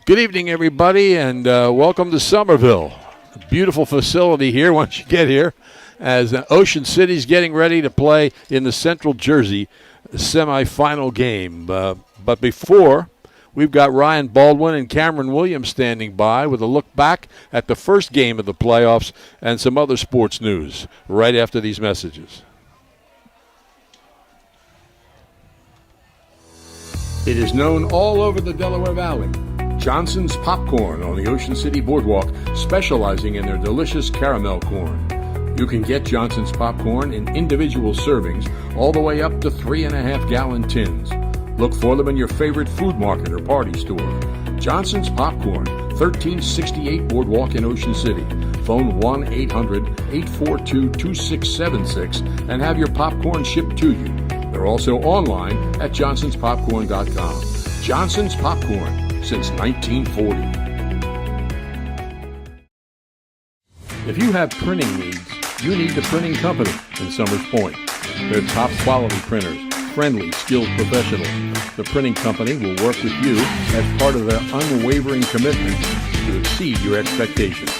Good evening, everybody, and welcome to Somerville. A beautiful facility here once you get here, as Ocean City's getting ready to play in the Central Jersey semifinal game. But before, we've got Ryan Baldwin and Cameron Williams standing by with a look back at the first game of the playoffs and some other sports news right after these messages. It is known all over the Delaware Valley. Johnson's Popcorn on the Ocean City Boardwalk, specializing in their delicious caramel corn. You can get Johnson's Popcorn in individual servings all the way up to 3.5-gallon tins. Look for them in your favorite food market or party store. Johnson's Popcorn, 1368 Boardwalk in Ocean City. Phone 1-800-842-2676 and have your popcorn shipped to you. They're also online at johnsonspopcorn.com. Johnson's Popcorn, since 1940. If you have printing needs, you need the Printing Company in Summers Point. They're top quality printers, friendly, skilled professionals. The Printing Company will work with you as part of their unwavering commitment to exceed your expectations.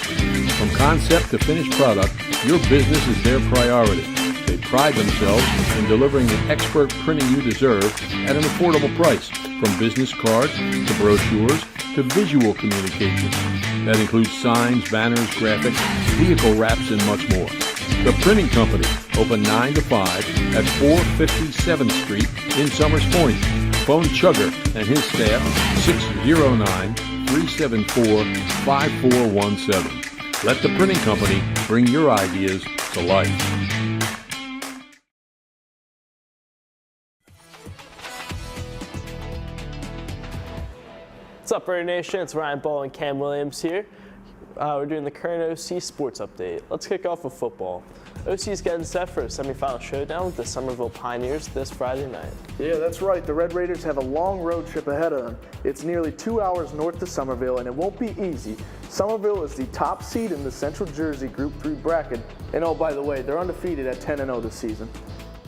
From concept to finished product, your business is their priority. They pride themselves in delivering the expert printing you deserve at an affordable price, from business cards to brochures to visual communications. That includes signs, banners, graphics, vehicle wraps, and much more. The Printing Company, open 9 to 5 at 457th Street in Summers Point. Phone Chugger and his staff, 609-374-5417. Let the Printing Company bring your ideas to life. What's up, Raider Nation? It's Ryan Ball and Cam Williams here. We're doing the current OC sports update. Let's kick off with football. OC is getting set for a semifinal showdown with the Somerville Pioneers this Friday night. Yeah, that's right. The Red Raiders have a long road trip ahead of them. It's nearly 2 hours north to Somerville, and it won't be easy. Somerville is the top seed in the Central Jersey Group 3 bracket. And oh, by the way, they're undefeated at 10-0 this season.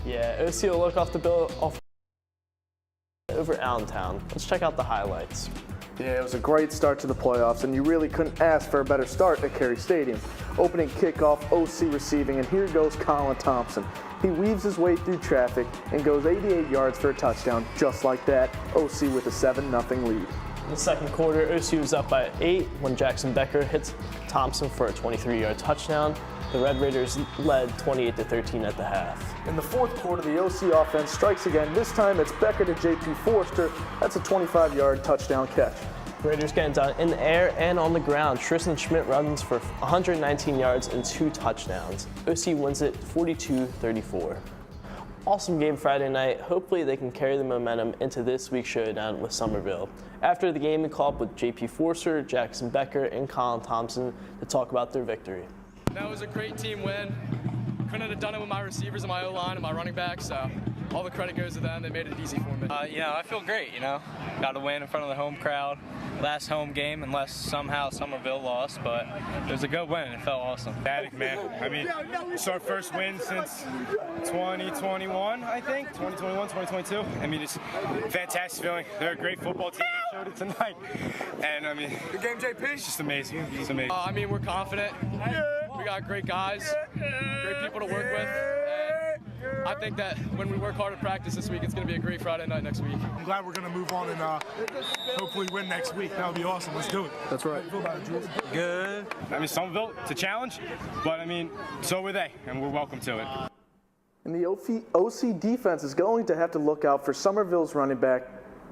Yeah, OC will look off the bill over Allentown. Let's check out the highlights. Yeah, it was a great start to the playoffs, and you really couldn't ask for a better start at Cary Stadium. Opening kickoff, OC receiving, and here goes Colin Thompson. He weaves his way through traffic and goes 88 yards for a touchdown. Just like that, OC with a 7-0 lead. In the second quarter, OC was up by 8 when Jackson Becker hits Thompson for a 23-yard touchdown. The Red Raiders led 28-13 at the half. In the fourth quarter, the OC offense strikes again. This time it's Becker to J.P. Forster. That's a 25-yard touchdown catch. The Raiders getting done in the air and on the ground. Tristan Schmidt runs for 119 yards and 2 touchdowns. OC wins it 42-34. Awesome game Friday night. Hopefully they can carry the momentum into this week's showdown with Somerville. After the game, we call up with J.P. Forster, Jackson Becker, and Colin Thompson to talk about their victory. That was a great team win. Couldn't have done it with my receivers and my O-line and my running back, so all the credit goes to them. They made it easy for me. I feel great, Got to win in front of the home crowd. Last home game, unless somehow Somerville lost, but it was a good win. It felt awesome. Ecstatic, man. I mean, it's our first win since 2021, I think. 2021, 2022. I mean, it's a fantastic feeling. They're a great football team. They showed it tonight. And, I mean, good game, JP. It's just amazing. It's amazing. We're confident. We got great guys, great people to work with. And I think that when we work hard at practice this week, it's going to be a great Friday night next week. I'm glad we're going to move on and hopefully win next week. That would be awesome. Let's do it. That's right. Good. I mean, Somerville, it's a challenge, but, I mean, so were they, and we're welcome to it. And the OC defense is going to have to look out for Somerville's running back,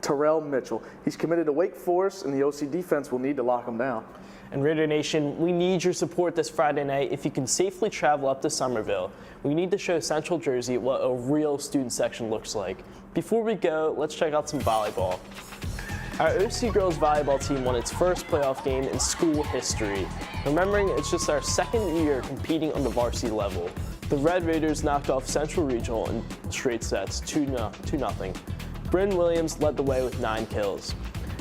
Terrell Mitchell. He's committed to Wake Forest, and the OC defense will need to lock him down. And Raider Nation, we need your support this Friday night if you can safely travel up to Somerville. We need to show Central Jersey what a real student section looks like. Before we go, let's check out some volleyball. Our OC girls volleyball team won its first playoff game in school history. Remembering it's just our second year competing on the varsity level. The Red Raiders knocked off Central Regional in straight sets, 2-0. Bryn Williams led the way with 9 kills.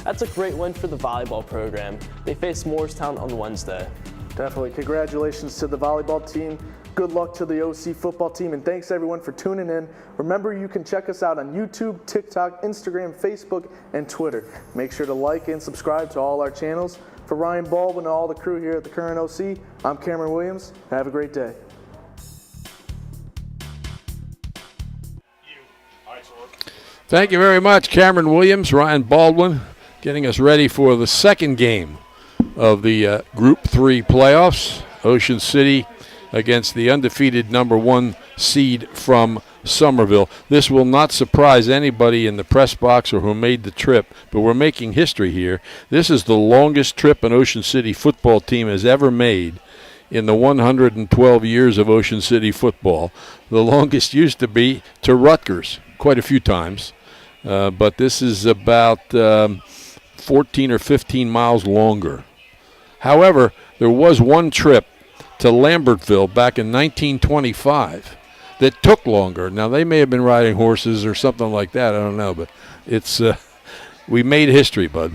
That's a great win for the volleyball program. They face Morristown on Wednesday. Definitely. Congratulations to the volleyball team. Good luck to the OC football team, and thanks everyone for tuning in. Remember, you can check us out on YouTube, TikTok, Instagram, Facebook, and Twitter. Make sure to like and subscribe to all our channels. For Ryan Baldwin and all the crew here at the Current OC, I'm Cameron Williams. Have a great day. Thank you very much, Cameron Williams, Ryan Baldwin, getting us ready for the second game of the Group 3 playoffs. Ocean City against the undefeated number 1 seed from Somerville. This will not surprise anybody in the press box or who made the trip, but we're making history here. This is the longest trip an Ocean City football team has ever made in the 112 years of Ocean City football. The longest used to be to Rutgers quite a few times, but this is about 14 or 15 miles longer. However, there was one trip to Lambertville back in 1925 that took longer. Now, they may have been riding horses or something like that. I don't know, but it's we made history, bud.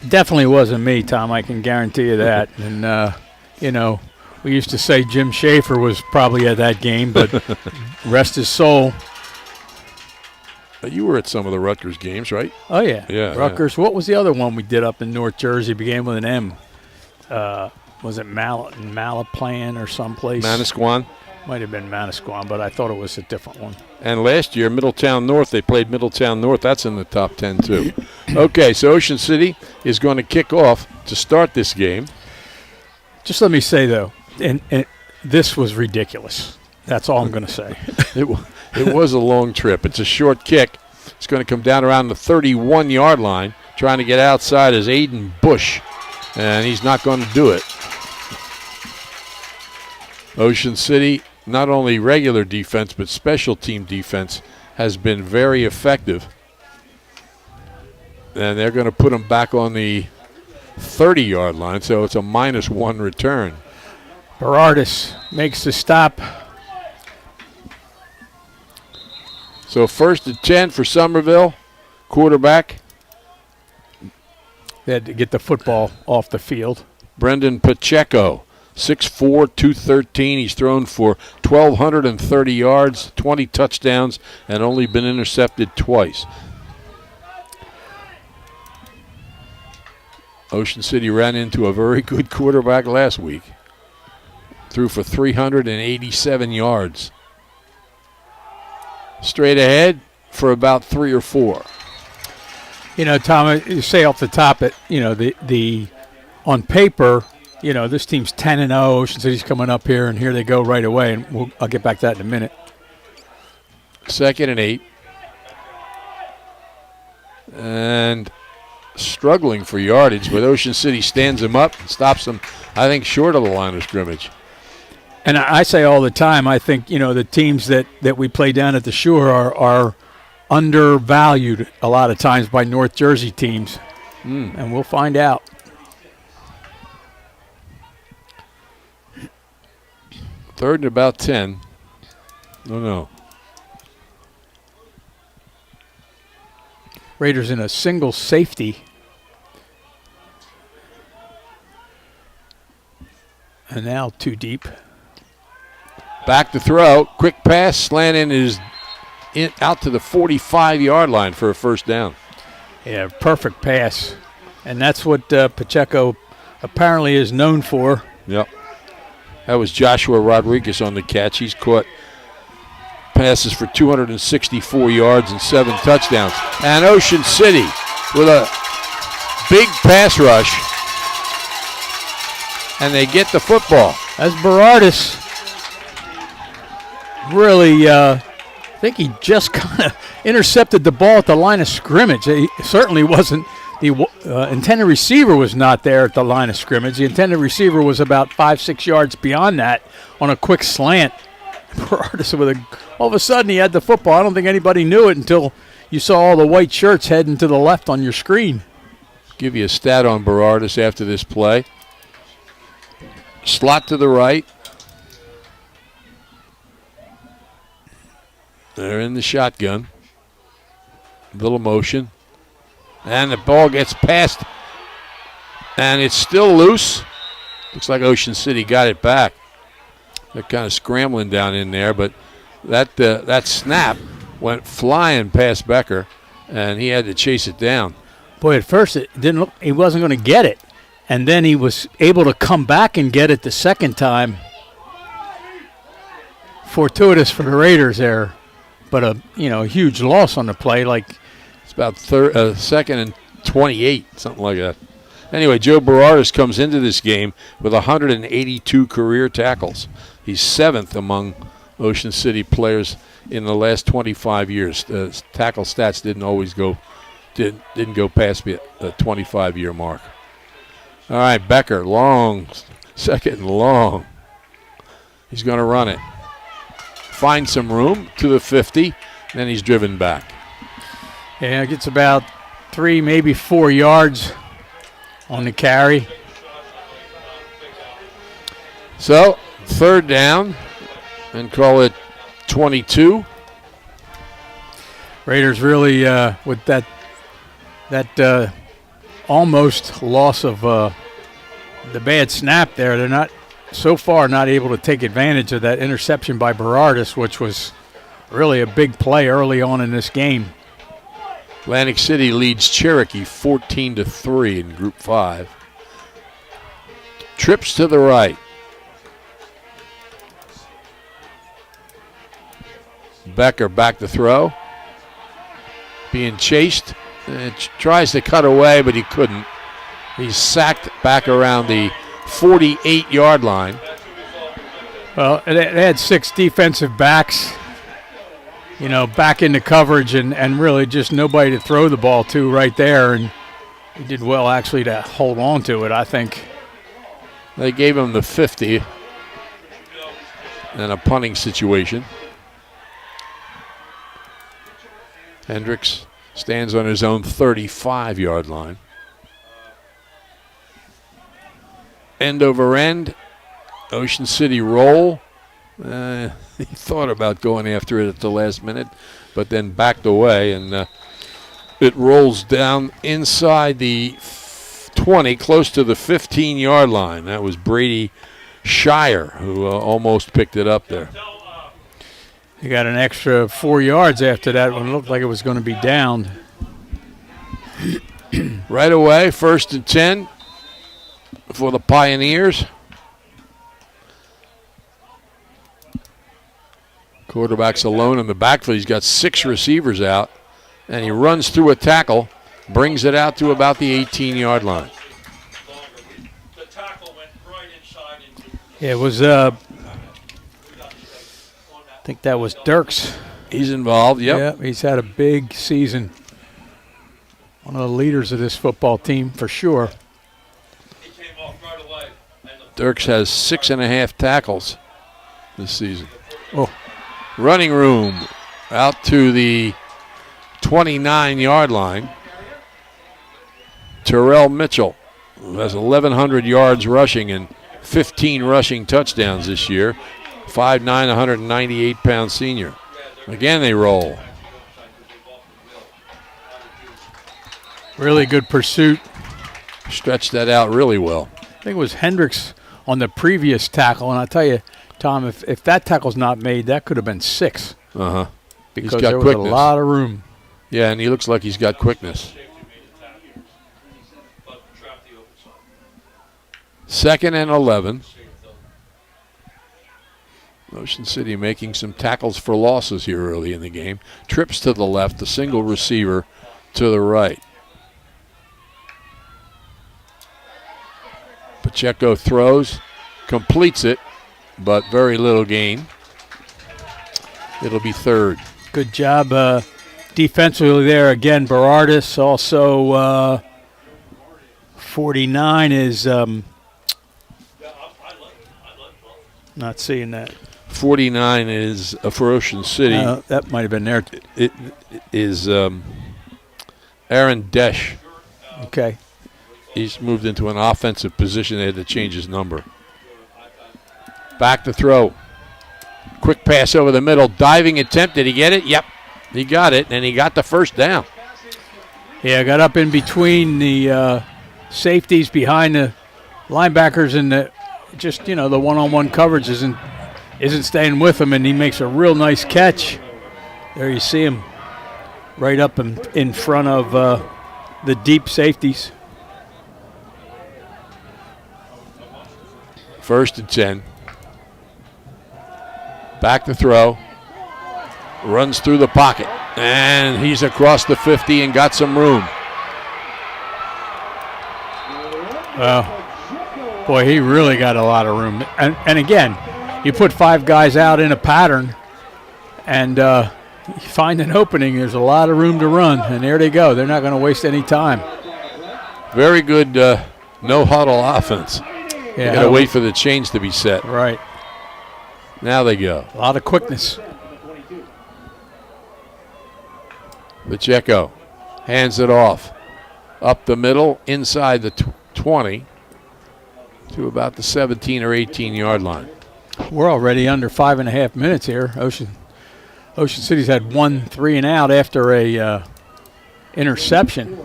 Definitely wasn't me, Tom. I can guarantee you that. And, we used to say Jim Schaefer was probably at that game, but rest his soul. You were at some of the Rutgers games, right? Oh, yeah. Yeah. Rutgers. Yeah. What was the other one we did up in North Jersey? Began with an M. Was it Malaplan or someplace? Manasquan. Might have been Manasquan, but I thought it was a different one. And last year, Middletown North, they played Middletown North. That's in the top 10, too. Okay, so Ocean City is going to kick off to start this game. Just let me say, though, and this was ridiculous. That's all I'm going to say. It was a long trip. It's a short kick. It's going to come down around the 31-yard line. Trying to get outside is Aiden Bush, and he's not going to do it. Ocean City, not only regular defense, but special team defense has been very effective. And they're going to put them back on the 30-yard line, so it's a -1 return. Berardis makes the stop. So 1st and 10 for Somerville, quarterback. They had to get the football off the field. Brendan Pacheco, 6'4", 213. He's thrown for 1,230 yards, 20 touchdowns, and only been intercepted twice. Ocean City ran into a very good quarterback last week. Threw for 387 yards. Straight ahead for about 3 or 4. Tom, you say off the top that, the on paper, this team's 10-0. Ocean City's coming up here, and here they go right away. And I'll get back to that in a minute. 2nd and 8. And struggling for yardage, but Ocean City stands him up and stops him, I think, short of the line of scrimmage. And I say all the time, I think, the teams that we play down at the Shore are undervalued a lot of times by North Jersey teams. And we'll find out. Third and about 10. No. Raiders in a single safety. And now too deep. Back to throw. Quick pass. Slanton is out to the 45-yard line for a first down. Yeah, perfect pass. And that's what Pacheco apparently is known for. Yep. That was Joshua Rodriguez on the catch. He's caught passes for 264 yards and 7 touchdowns. And Ocean City with a big pass rush. And they get the football. As Berardis really, I think he just kind of intercepted the ball at the line of scrimmage. He certainly wasn't. The intended receiver was not there at the line of scrimmage. The intended receiver was about 5-6 yards beyond that on a quick slant. Berardis all of a sudden he had the football. I don't think anybody knew it until you saw all the white shirts heading to the left on your screen. Give you a stat on Berardis after this play. Slot to the right. They're in the shotgun. Little motion. And the ball gets passed. And it's still loose. Looks like Ocean City got it back. They're kind of scrambling down in there, but that snap went flying past Becker, and he had to chase it down. Boy, at first it didn't look, he wasn't going to get it, and then he was able to come back and get it the second time. Fortuitous for the Raiders there, but a huge loss on the play. Like it's about second and 28, something like that. Anyway, Joe Berardis comes into this game with 182 career tackles. He's 7th among Ocean City players in the last 25 years. The tackle stats didn't go past the 25-year mark. All right, Becker, long, second and long. He's going to run it. Find some room to the 50, then he's driven back. Yeah, it gets about 3, maybe 4 yards on the carry. So, third down, and call it 22. Raiders really, with that almost loss of the bad snap there, they're not able to take advantage of that interception by Berardis, which was really a big play early on in this game. Atlantic City leads Cherokee 14-3 in Group 5. Trips to the right. Becker back to throw. Being chased. Tries to cut away, but he couldn't. He's sacked back around the 48-yard line. Well, they had 6 defensive backs, back into coverage and really just nobody to throw the ball to right there. And he did well actually to hold on to it, I think. They gave him the 50 in a punting situation. Hendricks stands on his own 35-yard line. End over end, Ocean City roll. He thought about going after it at the last minute, but then backed away, and it rolls down inside the 20, close to the 15-yard line. That was Brady Shire who almost picked it up there. He got an extra 4 yards after that when it looked like it was going to be downed. Right away, 1st and 10 for the Pioneers. Quarterback's alone in the backfield. He's got 6 receivers out, and he runs through a tackle, brings it out to about the 18-yard line. Yeah, it was, I think that was Dirks. He's involved, yep. Yeah, he's had a big season. One of the leaders of this football team for sure. Dirks has 6.5 tackles this season. Oh. Running room out to the 29-yard line. Terrell Mitchell, who has 1,100 yards rushing and 15 rushing touchdowns this year. 5'9", 198-pound senior. Again, they roll. Really good pursuit. Stretched that out really well. I think it was Hendricks on the previous tackle, and I tell you, Tom, if that tackle's not made, that could have been 6. Uh-huh. Because there was a lot of room. Yeah, and he looks like he's got quickness. 2nd and 11. Ocean City making some tackles for losses here early in the game. Trips to the left, the single receiver to the right. Pacheco throws, completes it, but very little gain. It'll be 3rd. Good job defensively there. Again, Berardis. Also 49 is not seeing that. 49 is for Ocean City. That might have been there. It is Aaron Desch. Okay. He's moved into an offensive position. They had to change his number. Back to throw. Quick pass over the middle. Diving attempt. Did he get it? Yep. He got it, and he got the first down. Yeah, got up in between the safeties behind the linebackers and the one-on-one coverages and isn't staying with him, and he makes a real nice catch. There you see him right up in front of the deep safeties. 1st and 10. Back to throw. Runs through the pocket. And he's across the 50 and got some room. Well, boy, he really got a lot of room. And again, you put 5 guys out in a pattern and you find an opening, there's a lot of room to run. And there they go. They're not going to waste any time. Very good no-huddle offense. Yeah, you got to wait for the change to be set. Right. Now they go. A lot of quickness. Pacheco hands it off. Up the middle, inside the 20 to about the 17 or 18-yard line. We're already under 5.5 minutes here. Ocean City's had 1 3 and out after a interception.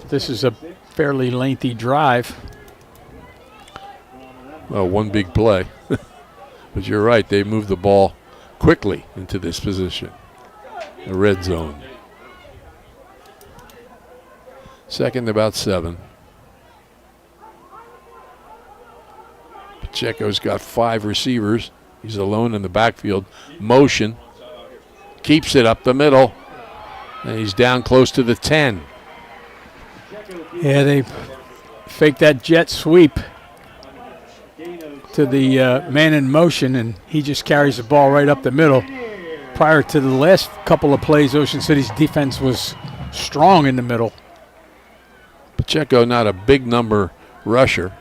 This is a fairly lengthy drive. Well, one big play. But you're right, they moved the ball quickly into this position. The red zone. 2nd about 7. Pacheco's got 5 receivers. He's alone in the backfield. Motion. Keeps it up the middle. And he's down close to the 10. Yeah, they faked that jet sweep to the man in motion, and he just carries the ball right up the middle. Prior to the last couple of plays, Ocean City's defense was strong in the middle. Pacheco, not a big number rusher,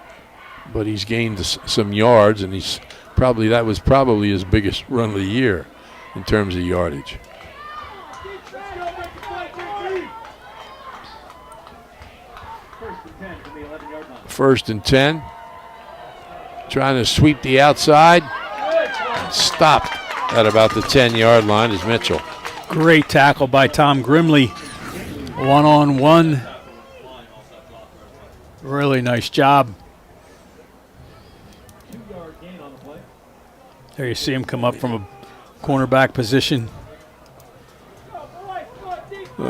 but he's gained some yards, and that was probably his biggest run of the year in terms of yardage. First and 10. Trying to sweep the outside. Stopped at about the 10-yard line is Mitchell. Great tackle by Tom Grimley. 1-on-1. Really nice job. There you see him come up from a cornerback position.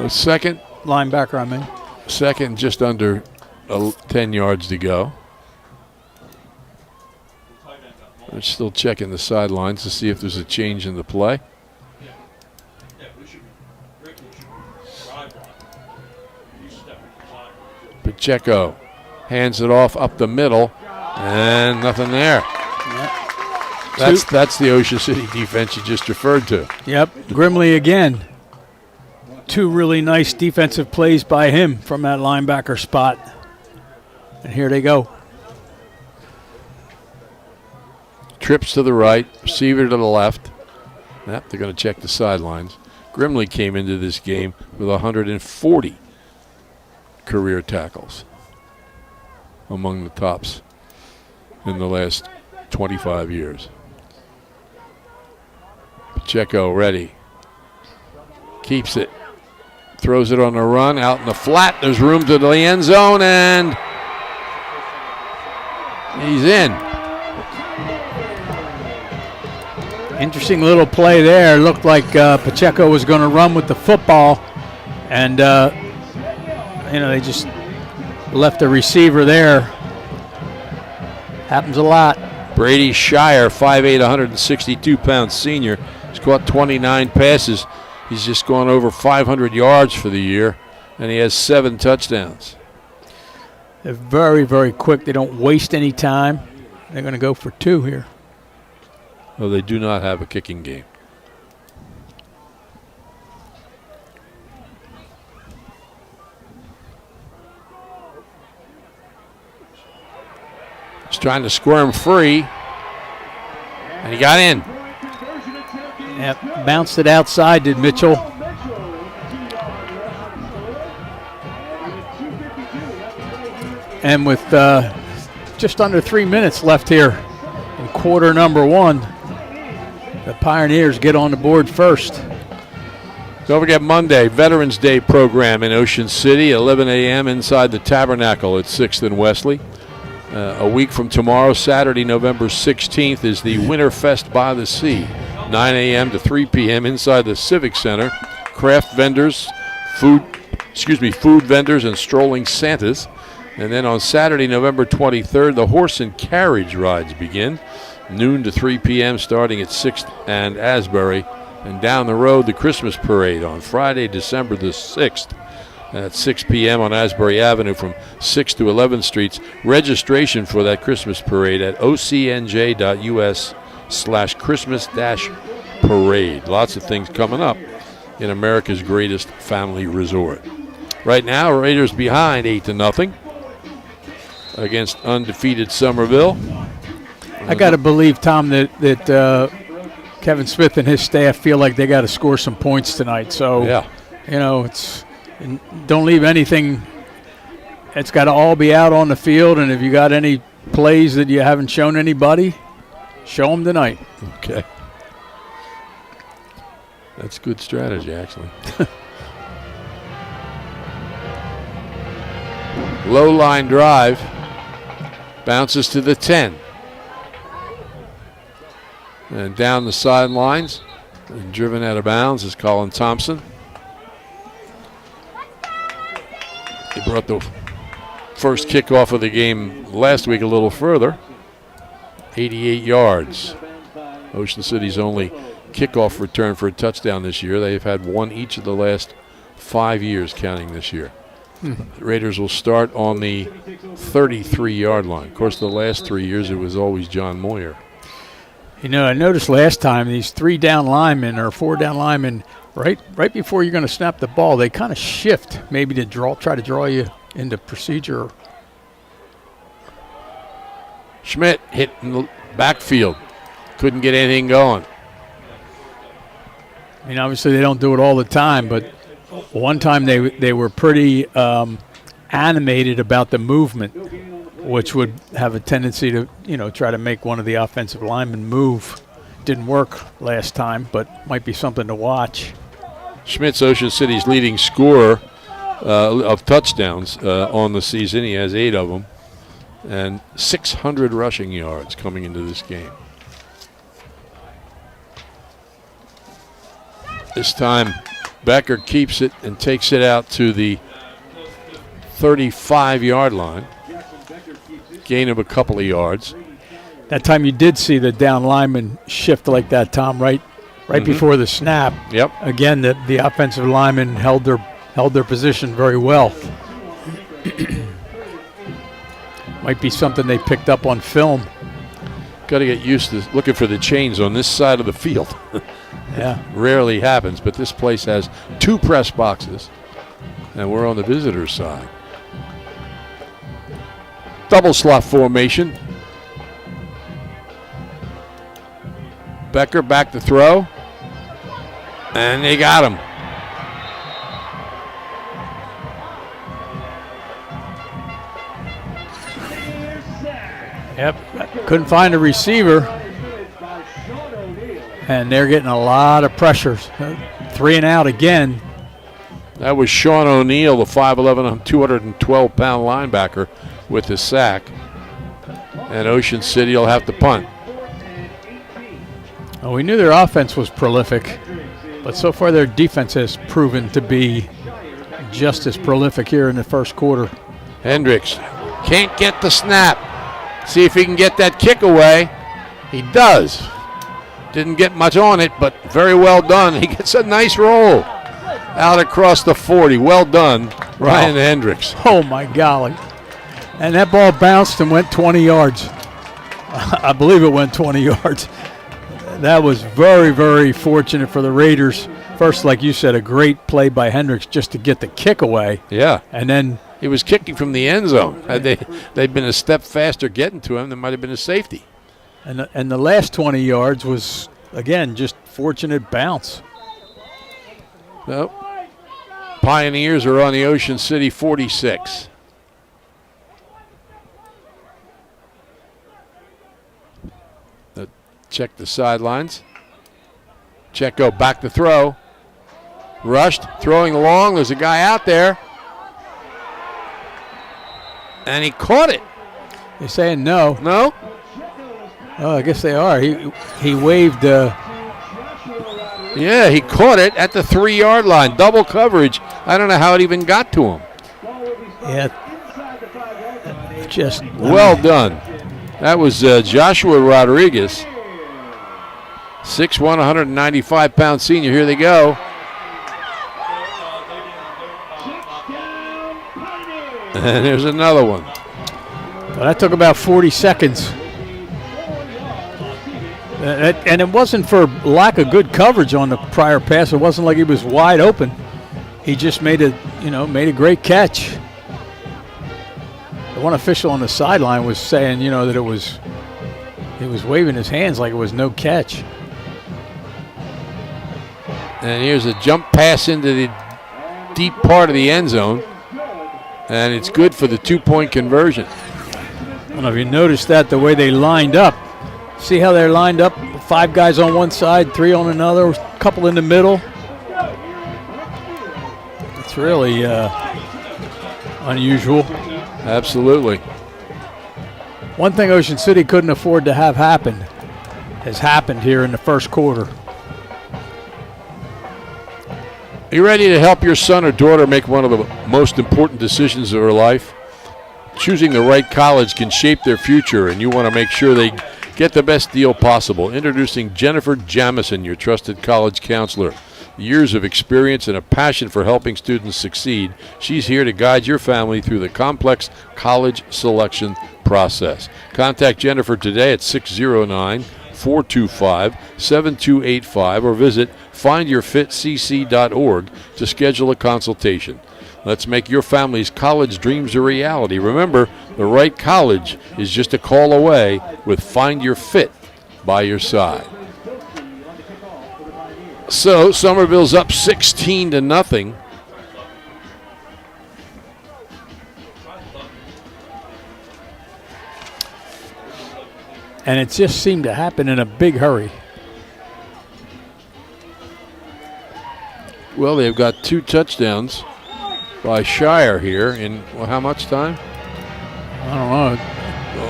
Second. Linebacker, I mean. Second, just under 10 yards to go. They're still checking the sidelines to see if there's a change in the play. Pacheco hands it off up the middle, and nothing there. Yep. That's the Ocean City defense you just referred to. Yep, Grimley again. 2 really nice defensive plays by him from that linebacker spot. And here they go. Trips to the right, receiver to the left. Yep, they're going to check the sidelines. Grimley came into this game with 140 career tackles, among the tops in the last 25 years. Pacheco ready. Keeps it. Throws it on the run, out in the flat. There's room to the end zone, and he's in. Interesting little play there. Looked like Pacheco was going to run with the football, and they just left the receiver there. Happens a lot. Brady Shire, 5'8", 162-pound senior. He's caught 29 passes. He's just gone over 500 yards for the year, and he has 7 touchdowns. They're very, very quick. They don't waste any time. They're going to go for 2 here. No, they do not have a kicking game. He's trying to squirm free, and he got in. Yep, bounced it outside, did Mitchell. And with just under 3 minutes left here in quarter number 1, the Pioneers get on the board first. Don't forget Monday, Veterans Day program in Ocean City, 11 a.m. inside the Tabernacle at 6th and Wesley. A week from tomorrow, Saturday, November 16th, is the Winterfest by the Sea. 9 a.m. to 3 p.m. inside the Civic Center. Craft vendors, food vendors, and strolling Santas. And then on Saturday, November 23rd, the horse and carriage rides begin. Noon to 3 p.m. starting at 6th and Asbury. And down the road, the Christmas parade on Friday, December the 6th at 6 p.m. on Asbury Avenue from 6th to 11th Streets. Registration for that Christmas parade at ocnj.us/Christmas-parade. Lots of things coming up in America's greatest family resort. Right now, Raiders behind 8-0 against undefeated Somerville. I got to believe, Tom, that Kevin Smith and his staff feel like they got to score some points tonight. So, yeah, don't leave anything. It's got to all be out on the field. And if you got any plays that you haven't shown anybody, show them tonight. Okay. That's good strategy, actually. Low line drive. Bounces to the 10. And down the sidelines, and driven out of bounds is Colin Thompson. He brought the first kickoff of the game last week a little further. 88 yards. Ocean City's only kickoff return for a touchdown this year. They've had one each of the last 5 years, counting this year. The Raiders will start on the 33-yard line. Of course, the last 3 years it was always John Moyer. I noticed last time these 3 down linemen or 4 down linemen, right before you're going to snap the ball, they kind of shift, maybe to try to draw you into procedure. Schmidt hit in the backfield. Couldn't get anything going. Obviously they don't do it all the time, but one time they were pretty animated about the movement, which would have a tendency to, try to make one of the offensive linemen move. Didn't work last time, but might be something to watch. Schmidt's Ocean City's leading scorer of touchdowns on the season. He has 8 of them. And 600 rushing yards coming into this game. This time, Becker keeps it and takes it out to the 35-yard line. Gain of a couple of yards. That time you did see the down lineman shift like that, Tom, right before the snap. Yep. Again, the offensive lineman held their position very well. Might be something they picked up on film. Got to get used to looking for the chains on this side of the field. Yeah. Rarely happens, but this place has 2 press boxes, and we're on the visitor's side. Double slot formation. Becker back to throw, and they got him. Yep, couldn't find a receiver, and they're getting a lot of pressures. 3 and out again. That was Sean O'Neill, the 5'11", 212-pound linebacker, with the sack. And Ocean City will have to punt. Well, we knew their offense was prolific, but so far their defense has proven to be just as prolific here in the first quarter. Hendricks can't get the snap. See if he can get that kick away. He does. Didn't get much on it, but very well done. He gets a nice roll out across the 40. Well done, Ryan Hendricks. Oh, my golly. And that ball bounced and went 20 yards. I believe it went 20 yards. That was very, very fortunate for the Raiders. First, like you said, a great play by Hendricks just to get the kick away. Yeah. And then he was kicking from the end zone. Had they'd been a step faster getting to him, there might have been a safety. And the last 20 yards was, again, just fortunate bounce. Well, Pioneers are on the Ocean City 46. Check the sidelines. Checo back to throw. Rushed, throwing long. There's a guy out there. And he caught it. They're saying no. No? Oh, I guess they are. He waved. Yeah, he caught it at the 3-yard line. Double coverage. I don't know how it even got to him. Yeah. Just well done. That was Joshua Rodriguez. 6'1", 195-pound senior. Here they go. And there's another one. Well, that took about 40 seconds. And it wasn't for lack of good coverage on the prior pass. It wasn't like he was wide open. He just made a great catch. The one official on the sideline was saying, that he was waving his hands like it was no catch. And here's a jump pass into the deep part of the end zone. And it's good for the 2-point conversion. I don't know if you noticed that, the way they lined up. See how they're lined up? 5 guys on one side, 3 on another, a couple in the middle. It's really unusual. Absolutely. One thing Ocean City couldn't afford to have happen has happened here in the first quarter. Are you ready to help your son or daughter make one of the most important decisions of their life? Choosing the right college can shape their future, and you want to make sure they get the best deal possible. Introducing Jennifer Jamison, your trusted college counselor. Years of experience and a passion for helping students succeed, she's here to guide your family through the complex college selection process. Contact Jennifer today at 609-425-7285 or visit findyourfitcc.org to schedule a consultation. Let's make your family's college dreams a reality. Remember, the right college is just a call away with Find Your Fit by your side. So, Somerville's up 16-0. And it just seemed to happen in a big hurry. Well, they've got 2 touchdowns by Shire here in, how much time? I don't know.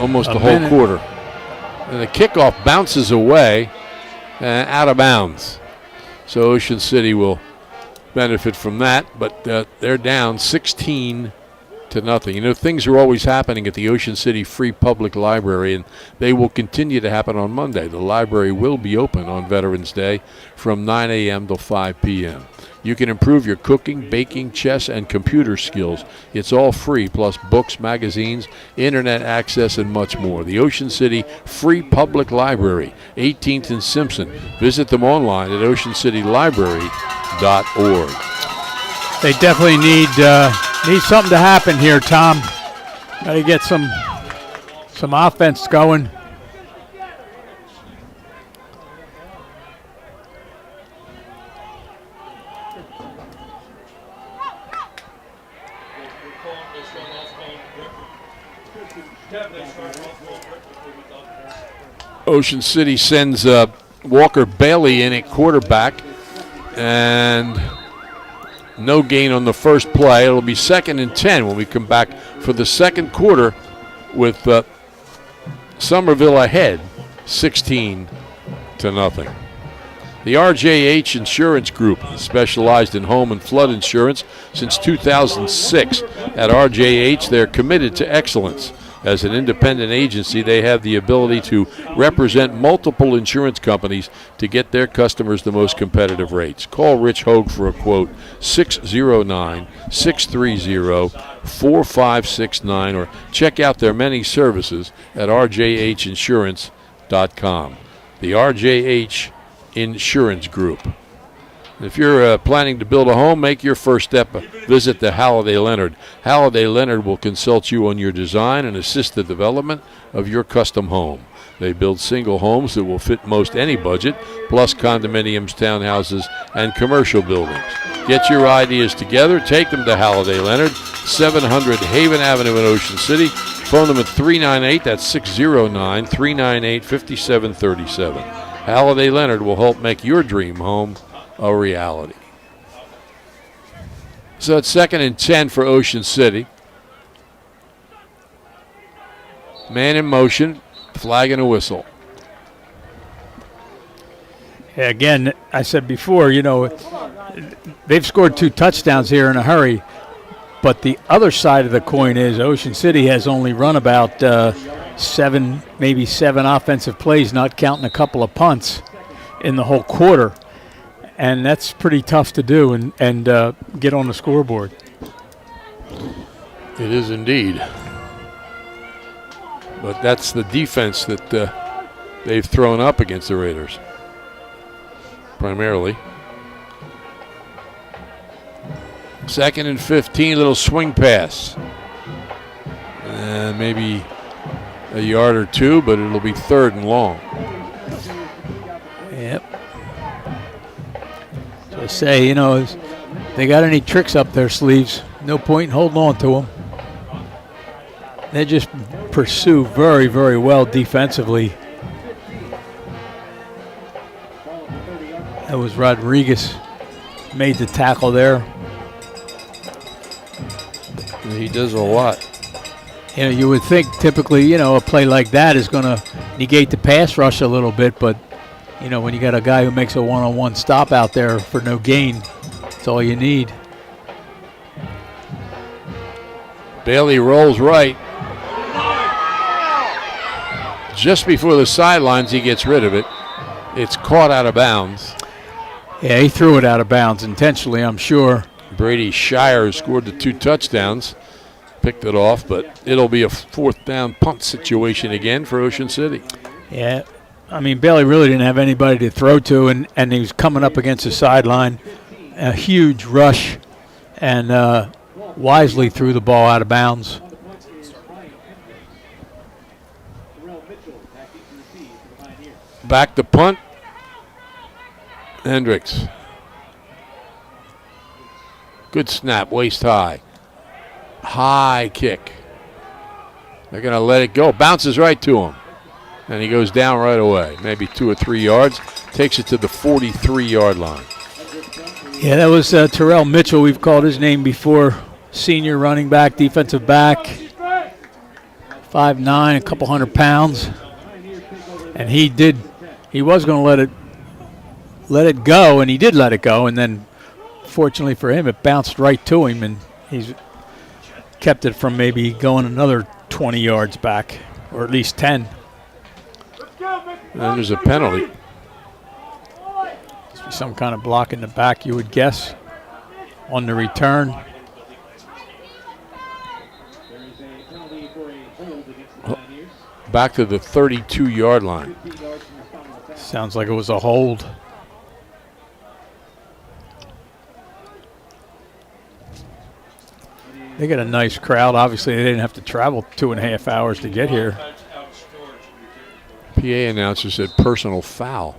Almost the whole quarter. And the kickoff bounces away out of bounds. So Ocean City will benefit from that, but they're down 16-0. Things are always happening at the Ocean City Free Public Library, and they will continue to happen on Monday. The library will be open on Veterans Day from 9 a.m. till 5 p.m. You can improve your cooking, baking, chess, and computer skills. It's all free, plus books, magazines, internet access, and much more. The Ocean City Free Public Library, 18th and Simpson. Visit them online at oceancitylibrary.org. They definitely need something to happen here, Tom. Got to get some offense going. Ocean City sends Walker Bailey in at quarterback, and no gain on the first play. It'll be 2nd and 10 when we come back for the second quarter with Somerville ahead 16-0. The RJH Insurance Group has specialized in home and flood insurance since 2006. At RJH, they're committed to excellence. As an independent agency, they have the ability to represent multiple insurance companies to get their customers the most competitive rates. Call Rich Hogue for a quote, 609-630-4569, or check out their many services at rjhinsurance.com. The RJH Insurance Group. If you're planning to build a home, make your first step. Visit the Halliday Leonard. Halliday Leonard will consult you on your design and assist the development of your custom home. They build single homes that will fit most any budget, plus condominiums, townhouses, and commercial buildings. Get your ideas together. Take them to Halliday Leonard, 700 Haven Avenue in Ocean City. Phone them at 398, that's 609-398-5737. Halliday Leonard will help make your dream home a reality. So it's 2nd and 10 for Ocean City. Man in motion, flag and a whistle. Yeah, again, I said before, they've scored 2 touchdowns here in a hurry. But the other side of the coin is Ocean City has only run about 7 offensive plays, not counting a couple of punts in the whole quarter. And that's pretty tough to do and get on the scoreboard. It is indeed. But that's the defense that they've thrown up against the Raiders, primarily. 2nd and 15, little swing pass. And maybe a yard or 2, but it'll be 3rd and long. Yep. So I say, if they got any tricks up their sleeves, no point in holding on to them. They just pursue very, very well defensively. That was Rodriguez made the tackle there. He does a lot. You would think typically, a play like that is going to negate the pass rush a little bit, but, when you got a guy who makes a one-on-one stop out there for no gain, that's all you need. Bailey rolls right. Just before the sidelines, he gets rid of it. It's caught out of bounds. Yeah, he threw it out of bounds intentionally, I'm sure. Brady Shire scored the 2 touchdowns, picked it off, but it'll be a 4th down punt situation again for Ocean City. Yeah, Bailey really didn't have anybody to throw to, and he was coming up against the sideline. A huge rush, and wisely threw the ball out of bounds. Back to punt. Hendricks. Good snap, waist high. High kick. They're going to let it go. Bounces right to him. And he goes down right away. Maybe 2 or 3 yards. Takes it to the 43-yard line. Yeah, that was Terrell Mitchell. We've called his name before. Senior running back, defensive back. 5'9", a couple 100 pounds. And he was going to let it go, and he did let it go, and then fortunately for him, it bounced right to him, and he's kept it from maybe going another 20 yards back, or at least 10. And there's a penalty. Some kind of block in the back, you would guess, on the return. Back to the 32-yard line. Sounds like it was a hold. They got a nice crowd. Obviously, they didn't have to travel 2.5 hours to get here. PA announcer said personal foul.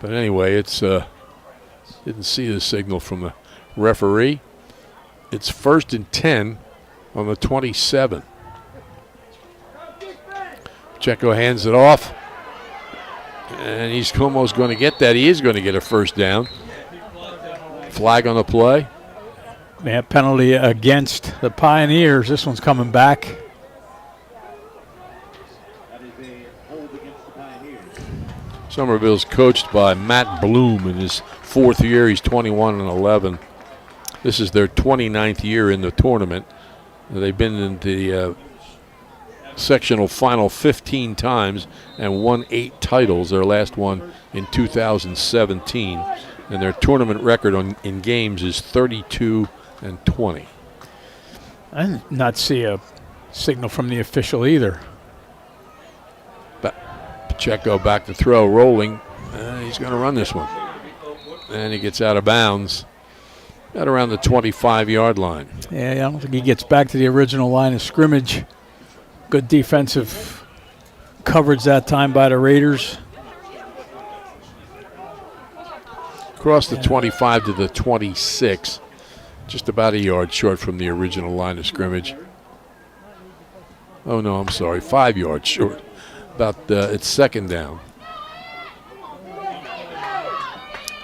But anyway, it's didn't see the signal from the referee. It's 1st and 10 on the 27. Pacheco hands it off. And he's almost going to get that. He is going to get a 1st down. Flag on the play. Yeah, penalty against the Pioneers. This one's coming back. Somerville's coached by Matt Bloom in his 4th year. He's 21-11. This is their 29th year in the tournament. They've been in the sectional final 15 times and won 8 titles. Their last one in 2017. And their tournament record in games is 32-20. I did not see a signal from the official either. Pacheco back to throw, rolling. He's going to run this one. And he gets out of bounds at around the 25-yard line. Yeah, I don't think he gets back to the original line of scrimmage. Good defensive coverage that time by the Raiders. Across the 25 to the 26. Just about a yard short from the original line of scrimmage. Oh, no, I'm sorry. 5 yards short. It's 2nd down.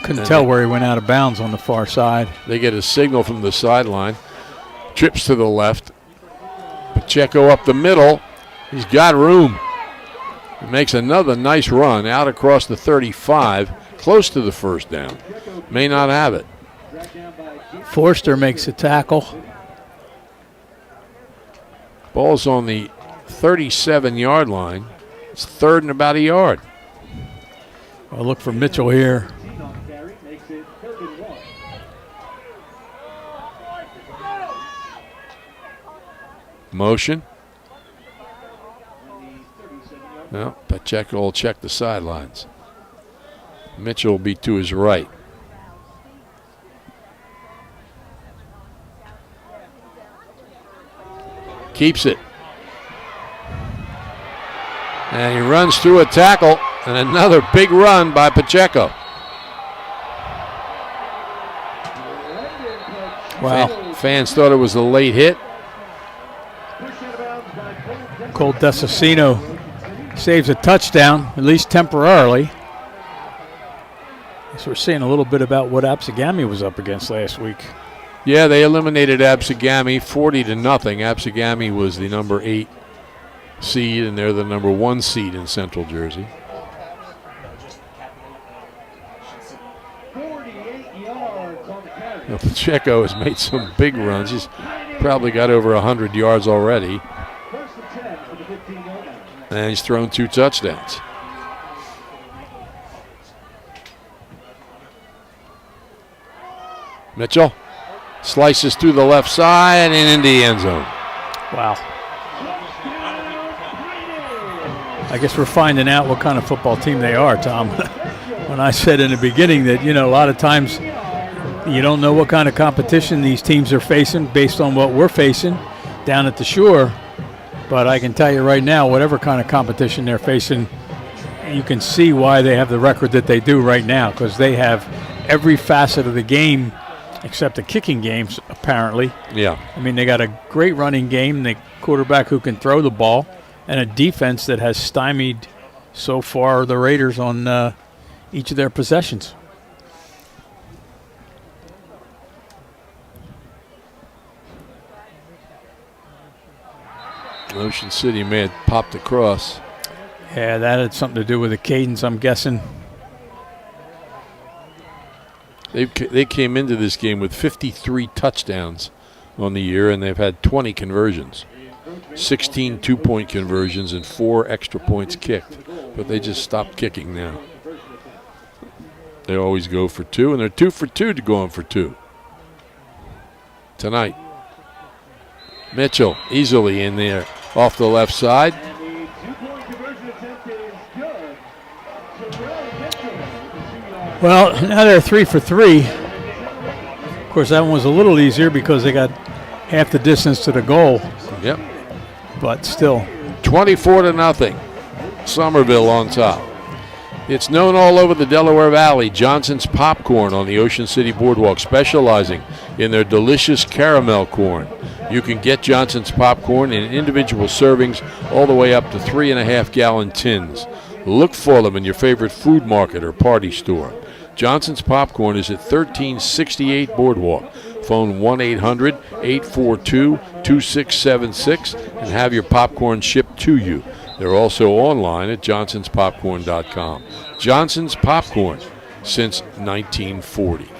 Couldn't tell where he went out of bounds on the far side. They get a signal from the sideline. Trips to the left. Pacheco up the middle. He's got room. He makes another nice run out across the 35, close to the first down. May not have it. Forster makes a tackle. Ball's on the 37-yard line. It's third and about a yard. I'll look for Mitchell here. Motion. Well, Pacheco will check the sidelines. Mitchell will be to his right. Keeps it. And he runs through a tackle, and another big run by Pacheco. Wow. Fans thought it was a late hit. Cole Desicino saves a touchdown, at least temporarily. So we're seeing a little bit about what Absegami was up against last week. Yeah, they eliminated Absegami 40-0. Absegami was the number 8 seed, and they're the number 1 seed in Central Jersey. Now, Pacheco has made some big runs. He's probably got over 100 yards already. And he's thrown 2 touchdowns. Mitchell slices through the left side and into the end zone. Wow. I guess we're finding out what kind of football team they are, Tom. When I said in the beginning that, a lot of times you don't know what kind of competition these teams are facing based on what we're facing down at the shore. But I can tell you right now, whatever kind of competition they're facing, you can see why they have the record that they do right now, because they have every facet of the game except the kicking games, apparently. Yeah. I mean, they got a great running game, the quarterback who can throw the ball, and a defense that has stymied so far the Raiders on each of their possessions. Ocean City may have popped across. Yeah, that had something to do with the cadence, I'm guessing. They came into this game with 53 touchdowns on the year, and they've had 20 conversions. 16 two-point conversions and 4 extra points kicked. But they just stopped kicking now. They always go for 2, and they're 2 for 2 to going for 2 tonight. Mitchell easily in there off the left side. Well, now they're 3 for 3. Of course, that one was a little easier because they got half the distance to the goal. Yep. But still. 24-0. Somerville on top. It's known all over the Delaware Valley. Johnson's Popcorn on the Ocean City Boardwalk, specializing in their delicious caramel corn. You can get Johnson's Popcorn in individual servings all the way up to 3.5-gallon tins. Look for them in your favorite food market or party store. Johnson's Popcorn is at 1368 Boardwalk. Phone 1-800-842-2676 and have your popcorn shipped to you. They're also online at johnsonspopcorn.com. Johnson's Popcorn since 1940.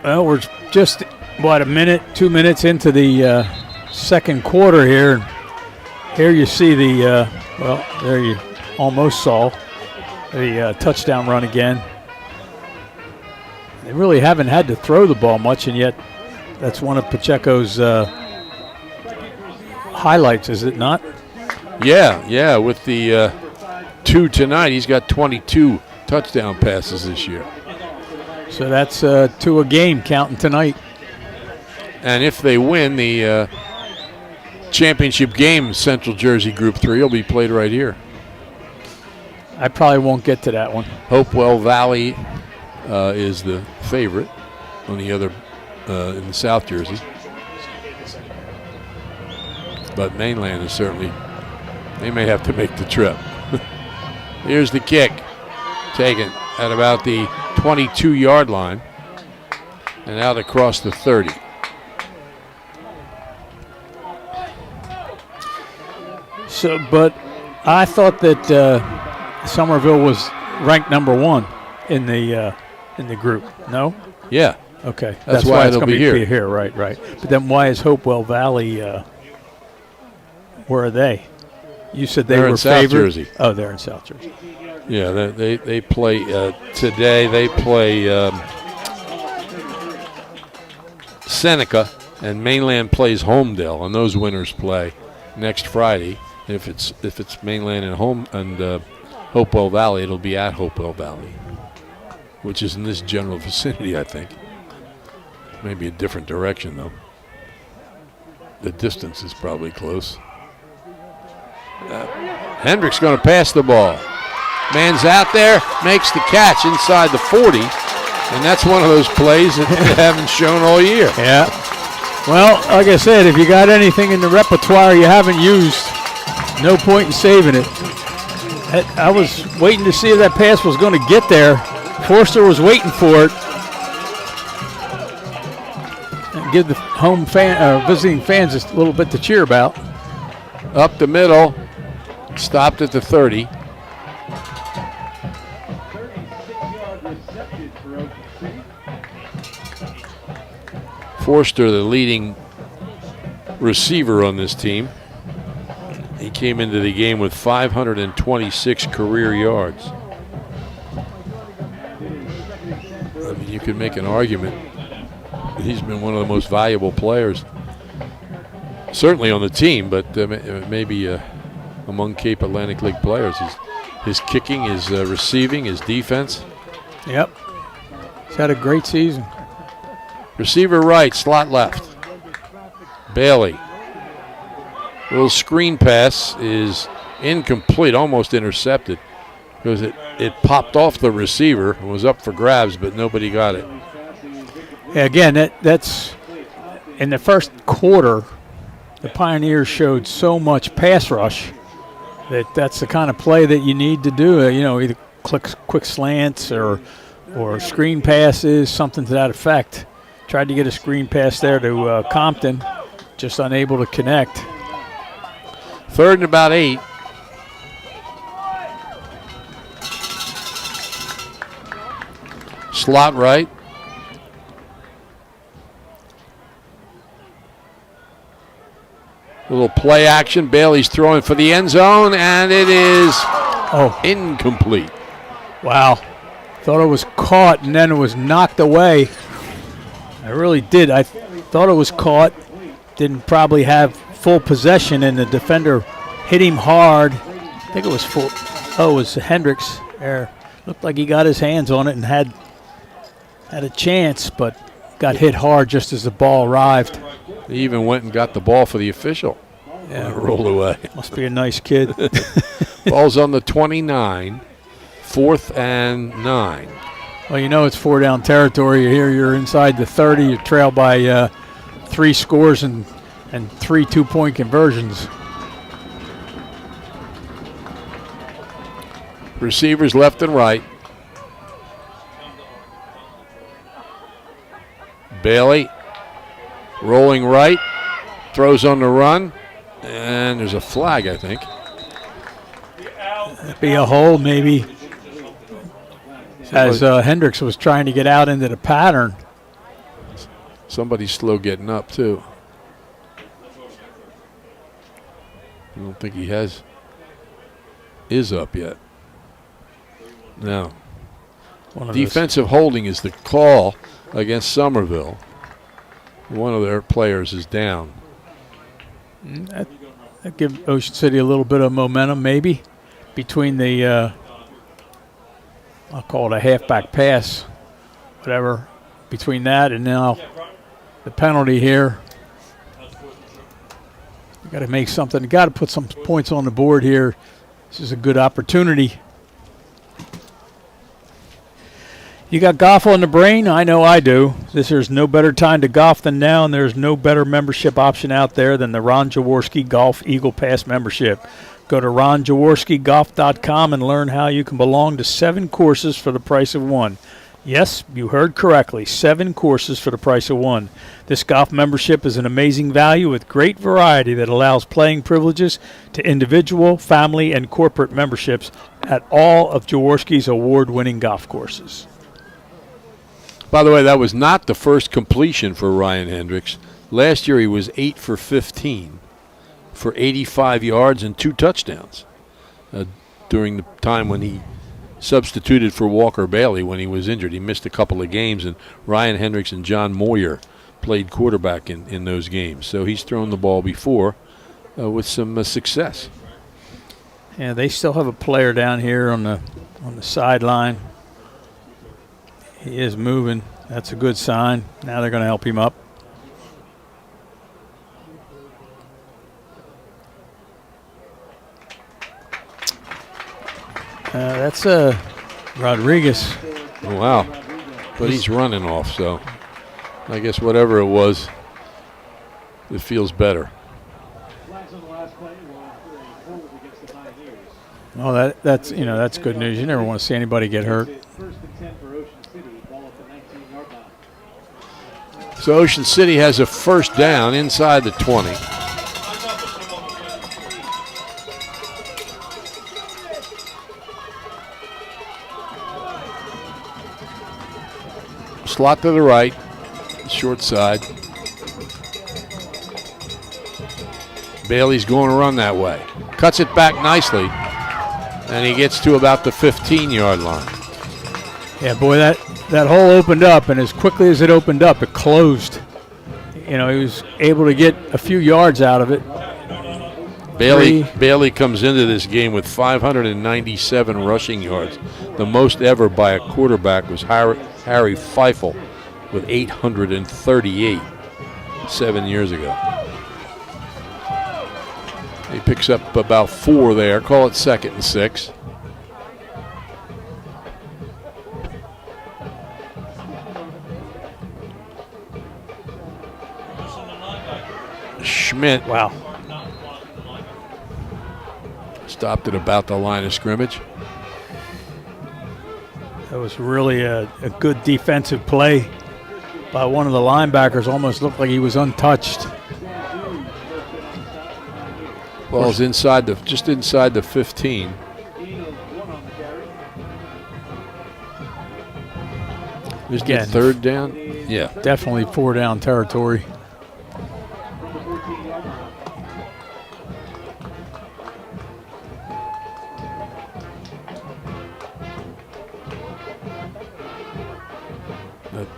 Well, we're just, 2 minutes into the second quarter here. Here you see the, there you almost saw the touchdown run again. They really haven't had to throw the ball much, and yet that's one of Pacheco's highlights, is it not? Yeah, with the 2 tonight, he's got 22 touchdown passes this year. So that's 2 a game counting tonight. And if they win the championship game, Central Jersey Group 3 will be played right here. I probably won't get to that one. Hopewell Valley is the favorite on the other in the South Jersey. But Mainland is certainly, they may have to make the trip. Here's the kick, taken at about the 22-yard line. and out across the 30. So, but I thought that Somerville was ranked number 1 in the group. No? Yeah. Okay. That's why it's it'll going be to here. be here. Right. But then why is Hopewell Valley? Where are they? You said They're were in South favored? Jersey. Oh, they're in South Jersey. Yeah, they play today. They play Seneca, and Mainland plays Homedale, and those winners play next Friday. If it's Mainland and Hopewell Valley, it'll be at Hopewell Valley, which is in this general vicinity, I think. Maybe a different direction though. The distance is probably close. Hendricks going to pass the ball. Man's out there, makes the catch inside the 40, and that's one of those plays that they haven't shown all year. Yeah. Well, like I said, if you got anything in the repertoire you haven't used, no point in saving it. I was waiting to see if that pass was going to get there. Forster was waiting for it. And give the home visiting fans a little bit to cheer about. Up the middle, stopped at the 30. Forster, the leading receiver on this team. He came into the game with 526 career yards. I mean, you could make an argument that he's been one of the most valuable players, certainly on the team, but maybe among Cape Atlantic League players. His kicking, his receiving, his defense. Yep. He's had a great season. Receiver right, slot left. Bailey. Little screen pass is incomplete, almost intercepted, because it popped off the receiver and was up for grabs, but nobody got it. Yeah, again, that's in the first quarter, the Pioneers showed so much pass rush that's the kind of play that you need to do. Either quick slants or screen passes, something to that effect. Tried to get a screen pass there to Compton, just unable to connect. 3rd and about 8. Slot right. Little play action. Bailey's throwing for the end zone, and it is incomplete. Wow. Thought it was caught, and then it was knocked away. I really did. I thought it was caught. Didn't probably have full possession, and the defender hit him hard. I think it was full. Oh, it was Hendricks there. Looked like he got his hands on it and had a chance, but got hit hard just as the ball arrived. He even went and got the ball for the official. Yeah, and it rolled away. Must be a nice kid. Ball's on the 29, 4th and 9. Well, it's 4-down territory. You're inside the 30. You trail by 3 scores and 3 2-point conversions. Receivers left and right. Bailey rolling right, throws on the run, and there's a flag, I think. That'd be a hole, maybe. As Hendricks was trying to get out into the pattern. Somebody's slow getting up, too. I don't think he is up yet. No. Defensive holding is the call against Somerville. One of their players is down. That give Ocean City a little bit of momentum, maybe, between the I'll call it a halfback pass, whatever, between that and now the penalty here. You got to make something. You got to put some points on the board here. This is a good opportunity. You got golf on the brain? I know I do. There's no better time to golf than now, and there's no better membership option out there than the Ron Jaworski Golf Eagle Pass membership. Go to ronjaworskigolf.com and learn how you can belong to 7 courses for the price of 1. Yes, you heard correctly. 7 courses for the price of 1. This golf membership is an amazing value with great variety that allows playing privileges to individual, family, and corporate memberships at all of Jaworski's award-winning golf courses. By the way, that was not the first completion for Ryan Hendricks. Last year he was 8 for 15 for 85 yards and 2 touchdowns during the time when he substituted for Walker Bailey when he was injured. He missed a couple of games, and Ryan Hendricks and John Moyer played quarterback in those games. So he's thrown the ball before with some success. Yeah, they still have a player down here on the sideline. He is moving. That's a good sign. Now they're going to help him up. That's Rodriguez. Oh, wow. But he's running off, so I guess whatever it was, it feels better. Oh, that's good news. You never want to see anybody get hurt. So Ocean City has a first down inside the 20. Slot to the right, short side. Bailey's going to run that way. Cuts it back nicely, and he gets to about the 15-yard line. Yeah, boy, that hole opened up, and as quickly as it opened up, it closed. He was able to get a few yards out of it. Bailey comes into this game with 597 rushing yards. The most ever by a quarterback was Harry Feifel with 838 7 years ago. He picks up about 4 there. Call it 2nd and 6. Schmidt. Wow. Stopped at about the line of scrimmage. That was really a good defensive play by one of the linebackers. Almost looked like he was untouched. Ball's just inside the 15. Is that 3rd down? Yeah. Definitely 4 down territory.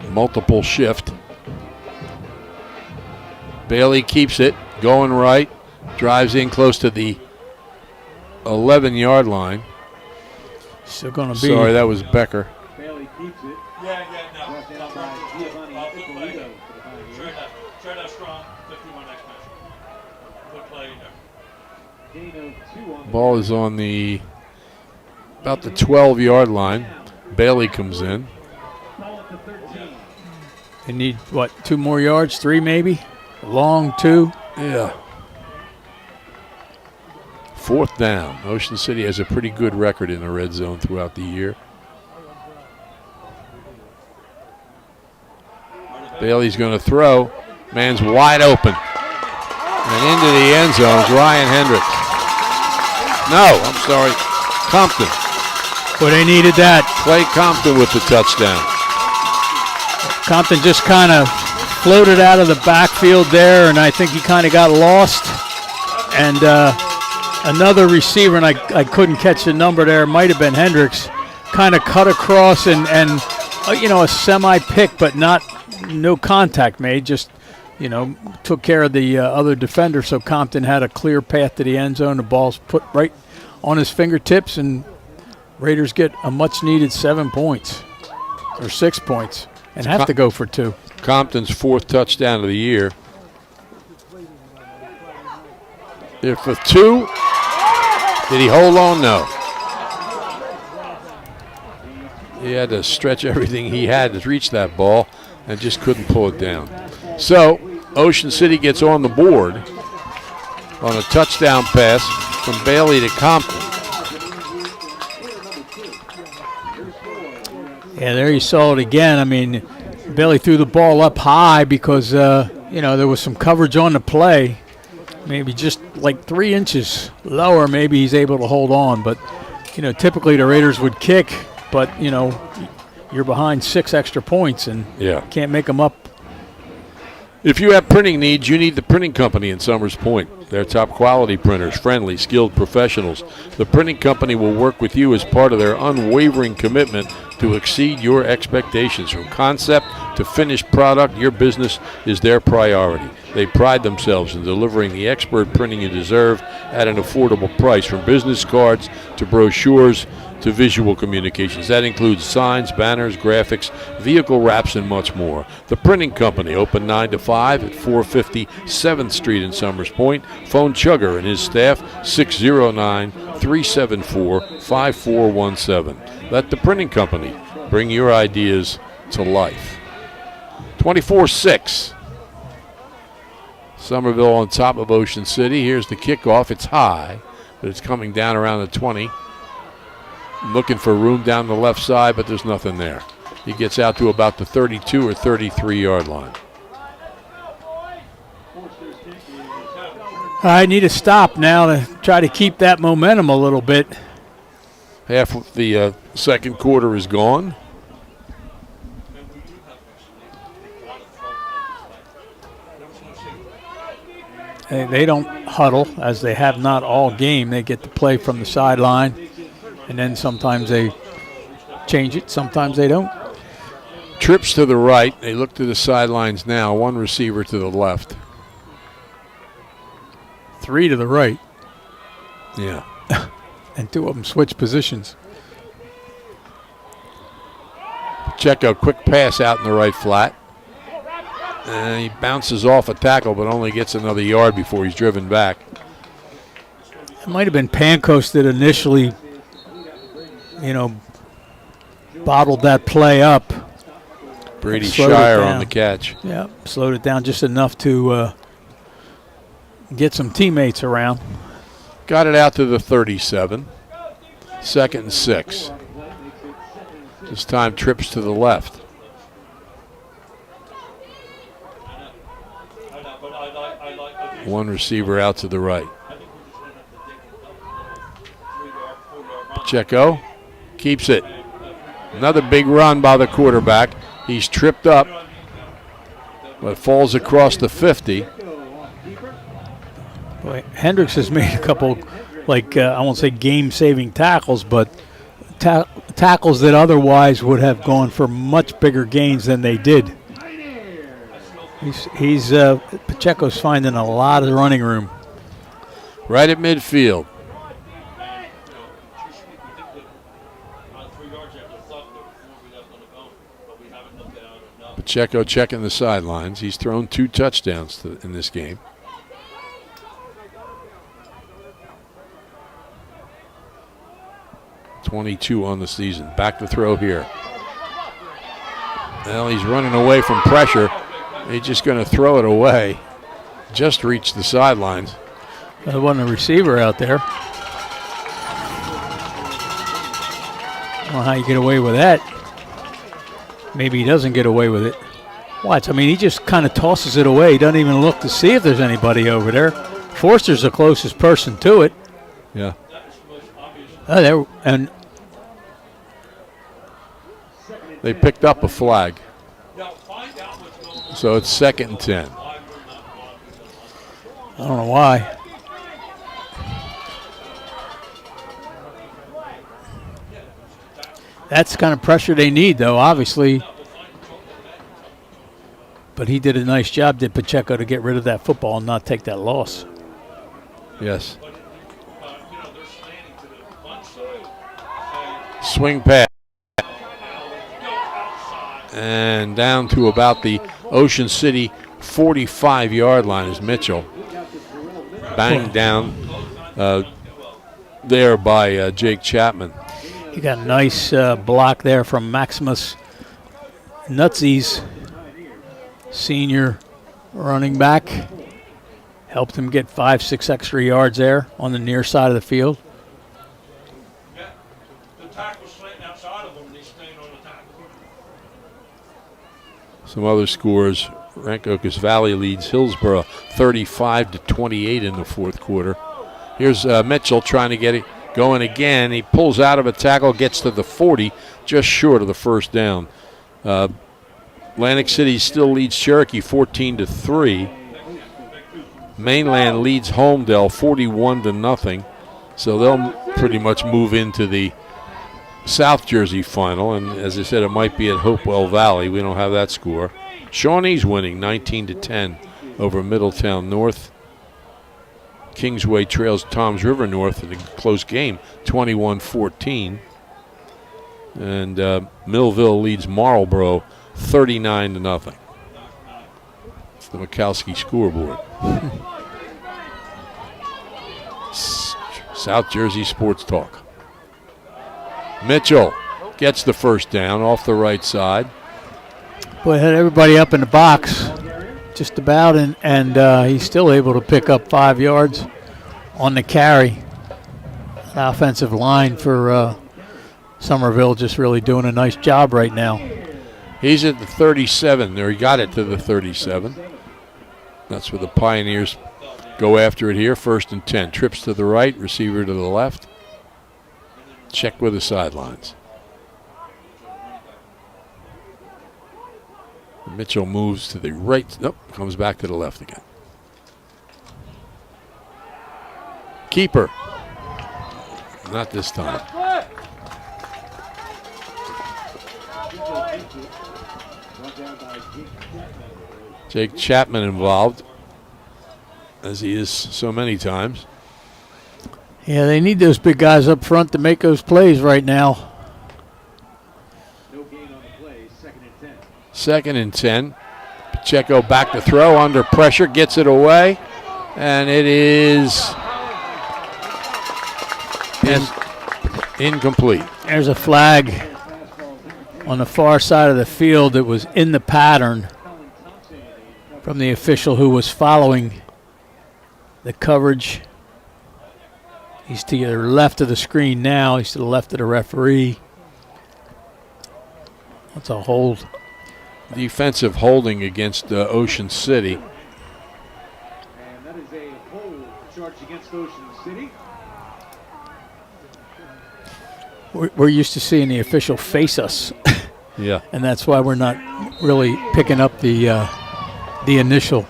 Multiple shift. Bailey keeps it, going right, drives in close to the 11-yard line. Still going to be. Sorry, that was Becker. Bailey keeps it. Sure enough, strong. 51 next match. Good play. Ball is on about the 12-yard line. Bailey comes in. They need, 2 more yards? 3 maybe? Long 2? Yeah. 4th down. Ocean City has a pretty good record in the red zone throughout the year. Bailey's going to throw. Man's wide open. And into the end zone is Ryan Hendricks. No, I'm sorry. Compton. Well, they needed that. Clay Compton with the touchdown. Compton just kind of floated out of the backfield there, and I think he kind of got lost. And another receiver, and I couldn't catch the number there, might have been Hendricks, kind of cut across and a semi-pick, but no contact made, just, took care of the other defender, so Compton had a clear path to the end zone. The ball's put right on his fingertips, and Raiders get a much-needed 7 points, or 6 points. And have to go for 2. Compton's 4th touchdown of the year. If for 2, did he hold on? No. He had to stretch everything he had to reach that ball and just couldn't pull it down. So Ocean City gets on the board on a touchdown pass from Bailey to Compton. Yeah, there you saw it again. I mean, Bailey threw the ball up high because, there was some coverage on the play. Maybe just like 3 inches lower, maybe he's able to hold on. But, typically the Raiders would kick, but, you're behind 6 extra points and can't make them up. If you have printing needs, you need the printing company in Summers Point. They're top quality printers, friendly, skilled professionals. The printing company will work with you as part of their unwavering commitment to exceed your expectations. From concept to finished product, your business is their priority. They pride themselves in delivering the expert printing you deserve at an affordable price, from business cards to brochures to visual communications. That includes signs, banners, graphics, vehicle wraps, and much more. The Printing Company, open 9 to 5 at 450 7th Street in Summers Point. Phone Chugger and his staff, 609-374-5417. Let the Printing Company bring your ideas to life. 24-6. Somerville on top of Ocean City. Here's the kickoff. It's high, but it's coming down around the 20. Looking for room down the left side, but there's nothing there. He gets out to about the 32 or 33-yard line. I need a stop now to try to keep that momentum a little bit. Half of the second quarter is gone. They don't huddle, as they have not all game. They get to play from the sideline, and then sometimes they change it, sometimes they don't. Trips to the right. They look to the sidelines now. One receiver to the left. 3 to the right. Yeah. And 2 of them switch positions. Pacheco, quick pass out in the right flat. And he bounces off a tackle, but only gets another yard before he's driven back. It might have been Pancos that initially, bottled that play up. Brady Shire on the catch. Yeah, slowed it down just enough to get some teammates around. Got it out to the 37. 2nd and 6. This time trips to the left. One receiver out to the right. Pacheco keeps it. Another big run by the quarterback. He's tripped up, but falls across the 50. Boy, Hendricks has made a couple, I won't say game-saving tackles, but tackles that otherwise would have gone for much bigger gains than they did. Pacheco's finding a lot of running room. Right at midfield. Pacheco checking the sidelines. He's thrown 2 touchdowns in this game. .22 on the season. Back to throw here. Well, he's running away from pressure. He's just going to throw it away. Just reached the sidelines. There wasn't a receiver out there. I don't know how you get away with that. Maybe he doesn't get away with it. Watch, he just kind of tosses it away. He doesn't even look to see if there's anybody over there. Forster's the closest person to it. Yeah. And they picked up a flag. So it's 2nd and 10. I don't know why. That's the kind of pressure they need, though, obviously. But he did a nice job, did Pacheco, to get rid of that football and not take that loss. Yes. Swing pass. And down to about the Ocean City 45-yard line is Mitchell. Banged down there by Jake Chapman. You got a nice block there from Maximus Nutzies, senior running back. Helped him get 5-6 extra yards there on the near side of the field. The tackle's slanting outside of him, and he's staying on the tackle. Some other scores. Rancocas Valley leads Hillsborough 35-28 in the fourth quarter. Here's Mitchell trying to get it going again. He pulls out of a tackle, gets to the 40, just short of the first down. Atlantic City still leads Cherokee 14-3. Mainland leads Holmdel 41-0. So they'll pretty much move into the South Jersey final. And as I said, it might be at Hopewell Valley. We don't have that score. Shawnee's winning 19-10 over Middletown North. Kingsway trails Toms River North in a close game, 21-14. And Millville leads Marlboro 39-0. It's the Mikowski scoreboard. South Jersey Sports Talk. Mitchell gets the first down off the right side. Boy, had everybody up in the box just about, and he's still able to pick up 5 yards on the carry. The offensive line for Somerville just really doing a nice job right now. He's at the 37, or he got it to the 37. That's where the Pioneers go after it here. 1st and 10. Trips to the right, receiver to the left. Check with the sidelines. Mitchell moves to the right. Nope, comes back to the left again. Keeper. Not this time. Jake Chapman involved, as he is so many times. Yeah, they need those big guys up front to make those plays right now. No gain on the play, 2nd and 10. 2nd and 10. Pacheco back to throw, under pressure, gets it away, and it is incomplete. There's a flag on the far side of the field that was in the pattern from the official who was following the coverage. He's to the left of the screen now. He's to the left of the referee. That's a hold. Defensive holding against Ocean City. And that is a hold charged against Ocean City. We're used to seeing the official face us. Yeah. And that's why we're not really picking up the initial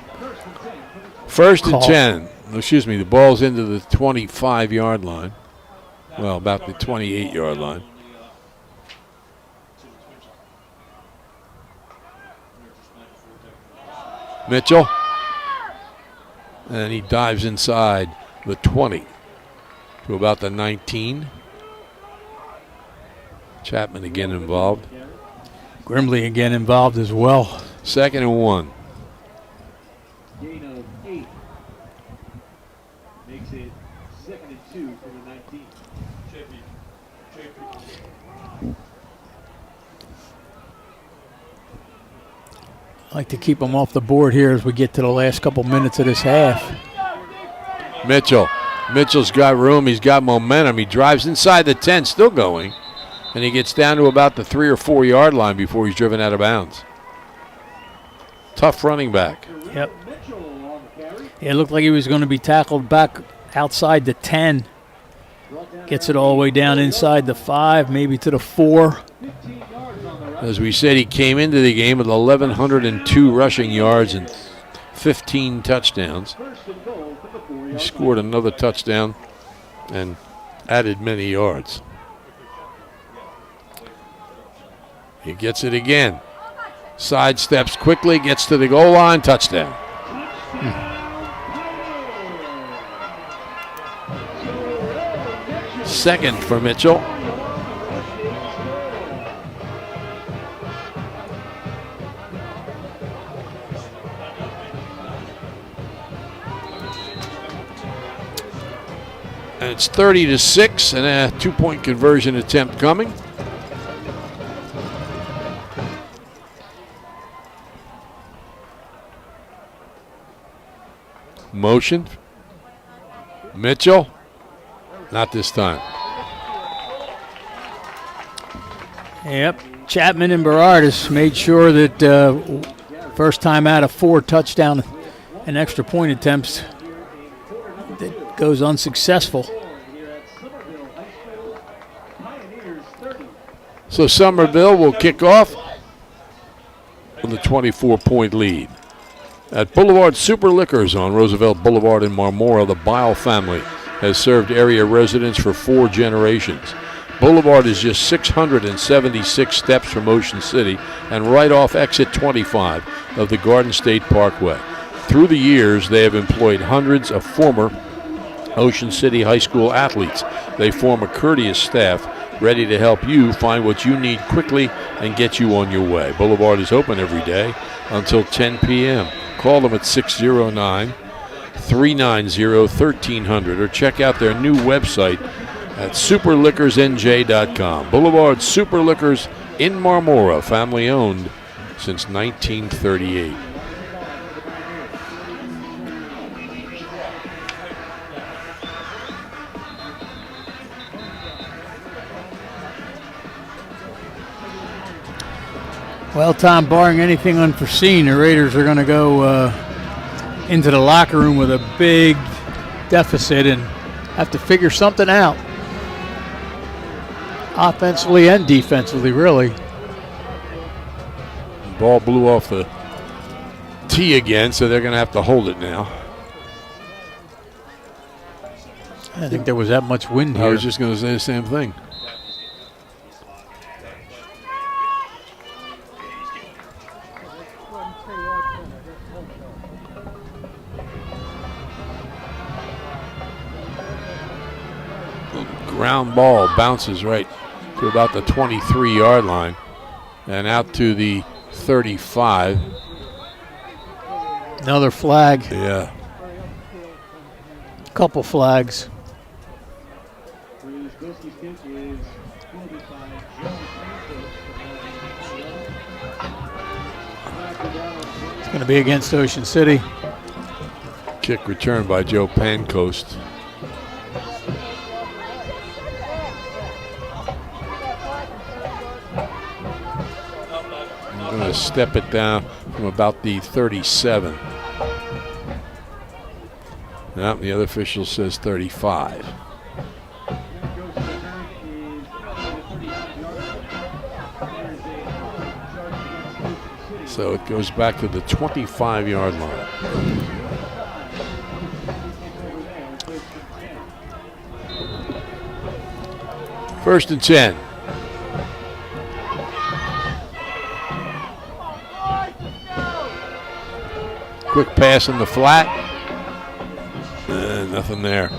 1st and call. 10. Excuse me, the ball's into the 25-yard line. Well, about the 28-yard line. Mitchell. And he dives inside the 20 to about the 19. Chapman again involved. Grimley again involved as well. 2nd and 1. Gain of 8. Makes it 2nd and 2 from the 19. I like to keep them off the board here as we get to the last couple minutes of this half. Mitchell's got room. He's got momentum. He drives inside the 10, still going. And he gets down to about the 3 or 4 yard line before he's driven out of bounds. Tough running back. Yep. It looked like he was going to be tackled back outside the 10. Gets it all the way down inside the 5, maybe to the 4. As we said, he came into the game with 1,102 rushing yards and 15 touchdowns. He scored another touchdown and added many yards. He gets it again. Sidesteps quickly, gets to the goal line, touchdown. Second for Mitchell. And it's 30-6 and a 2-point conversion attempt coming. Motion. Mitchell. Not this time. Yep. Chapman and Berardis made sure that First time out of 4 touchdown and extra point attempts that goes unsuccessful. So Somerville will kick off with a 24-point lead. At Boulevard Super Liquors on Roosevelt Boulevard in Marmora, the Bile family has served area residents for 4 generations. Boulevard is just 676 steps from Ocean City and right off exit 25 of the Garden State Parkway. Through the years, they have employed hundreds of former Ocean City High School athletes. They form a courteous staff ready to help you find what you need quickly and get you on your way. Boulevard is open every day until 10 p.m. Call them at 609-390-1300 or check out their new website at superliquorsnj.com. Boulevard Super Liquors in Marmora, family owned since 1938. Well, Tom, barring anything unforeseen, the Raiders are going to go into the locker room with a big deficit and have to figure something out. Offensively and defensively, really. Ball blew off the tee again, so they're going to have to hold it now. I didn't think there was that much wind here. I was just going to say the same thing. Ground ball bounces right to about the 23-yard line and out to the 35. Another flag. Yeah. Couple flags. It's going to be against Ocean City. Kick returned by Joe Pancoast. I'm going to step it down from about the 37. Now the other official says 35. So it goes back to the 25-yard line. First and 10. Quick pass in the flat. Nothing there.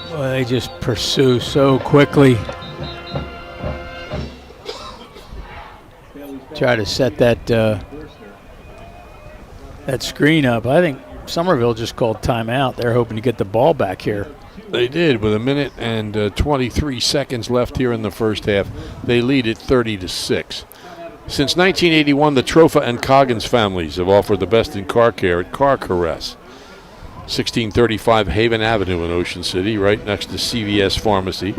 Well, they just pursue so quickly. Try to set that that screen up. I think Somerville just called timeout. They're hoping to get the ball back here. They did with 1 minute and 23 seconds left here in the first half. They lead it 30-6. Since 1981, the Trofa and Coggins families have offered the best in car care at Car Caress. 1635 Haven Avenue in Ocean City, right next to CVS Pharmacy.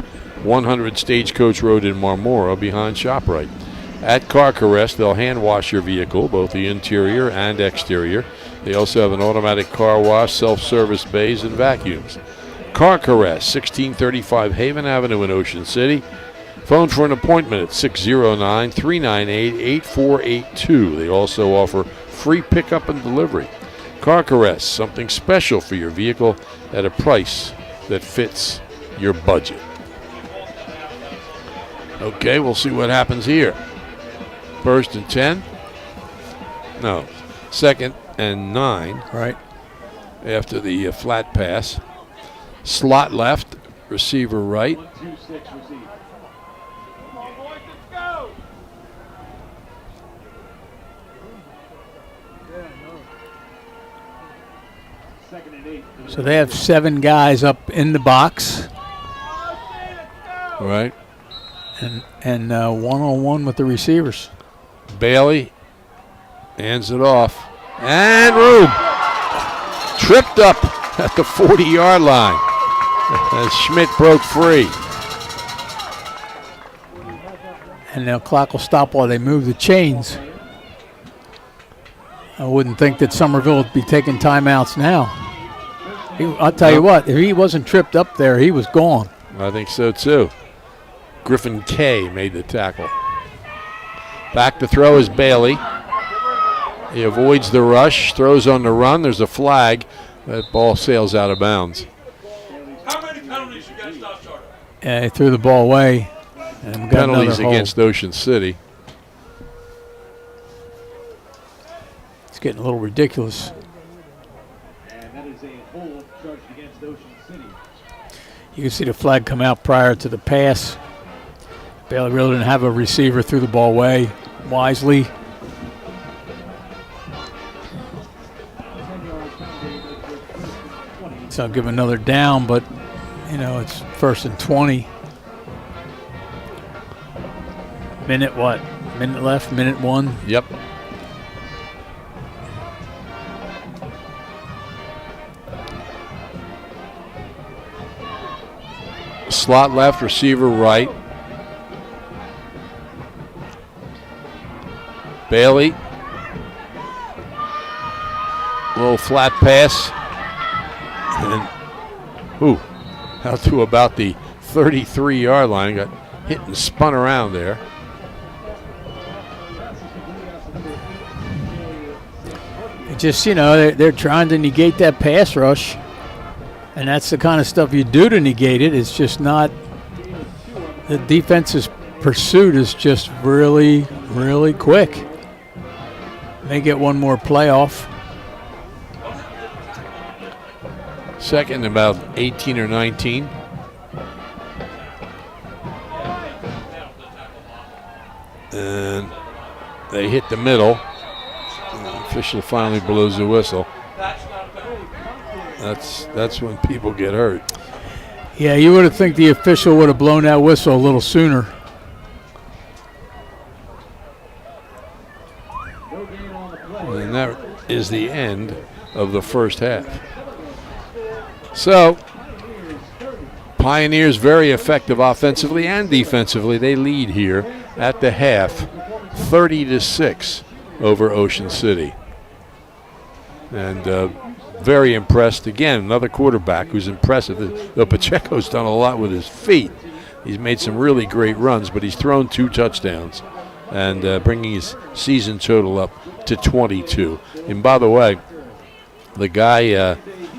100 Stagecoach Road in Marmora behind ShopRite. At Car Caress, they'll hand wash your vehicle, both the interior and exterior. They also have an automatic car wash, self-service bays, and vacuums. Car Caress, 1635 Haven Avenue in Ocean City. Phone for an appointment at 609-398-8482. They also offer free pickup and delivery. Car Caress, something special for your vehicle at a price that fits your budget. Okay, we'll see what happens here. First and 10. No, second and 9. Right. After the flat pass. Slot left, receiver right. 1-2-6 receive. Second and 8. So they have 7 guys up in the box. Right. And one-on-one with the receivers. Bailey hands it off. And room. Tripped up at the 40-yard line. As Schmidt broke free. And the clock will stop while they move the chains. I wouldn't think that Somerville would be taking timeouts now. I'll tell you what, if he wasn't tripped up there, he was gone. I think so too. Griffin K made the tackle. Back to throw is Bailey. He avoids the rush, throws on the run. There's a flag. That ball sails out of bounds. How many penalties you guys stop short of? Yeah, he threw the ball away. And we got Penalties another against hold. Ocean City. It's getting a little ridiculous. And that is a hold charged against Ocean City. You can see the flag come out prior to the pass. Bailey really didn't have a receiver, threw the ball away wisely. So I'll give him another down, but, you know, it's 1st and 20. Minute what? Minute left, minute 1. Yep. Slot left, receiver right. Bailey. Little flat pass. And, out to about the 33-yard line. Got hit and spun around there. It just, you know, they're trying to negate that pass rush. And that's the kind of stuff you do to negate it. It's just not, the defense's pursuit is just really, really quick. May get one more playoff. Second, about 18 or 19. And they hit the middle. The official finally blows the whistle. That's when people get hurt. Yeah, you would have think the official would have blown that whistle a little sooner. And that is the end of the first half. So, Pioneers very effective offensively and defensively. They lead here at the half, 30-6 over Ocean City. And very impressed. Again, another quarterback who's impressive. Though Pacheco's done a lot with his feet. He's made some really great runs, but he's thrown 2 touchdowns and bringing his season total up to 22. And by the way, the guy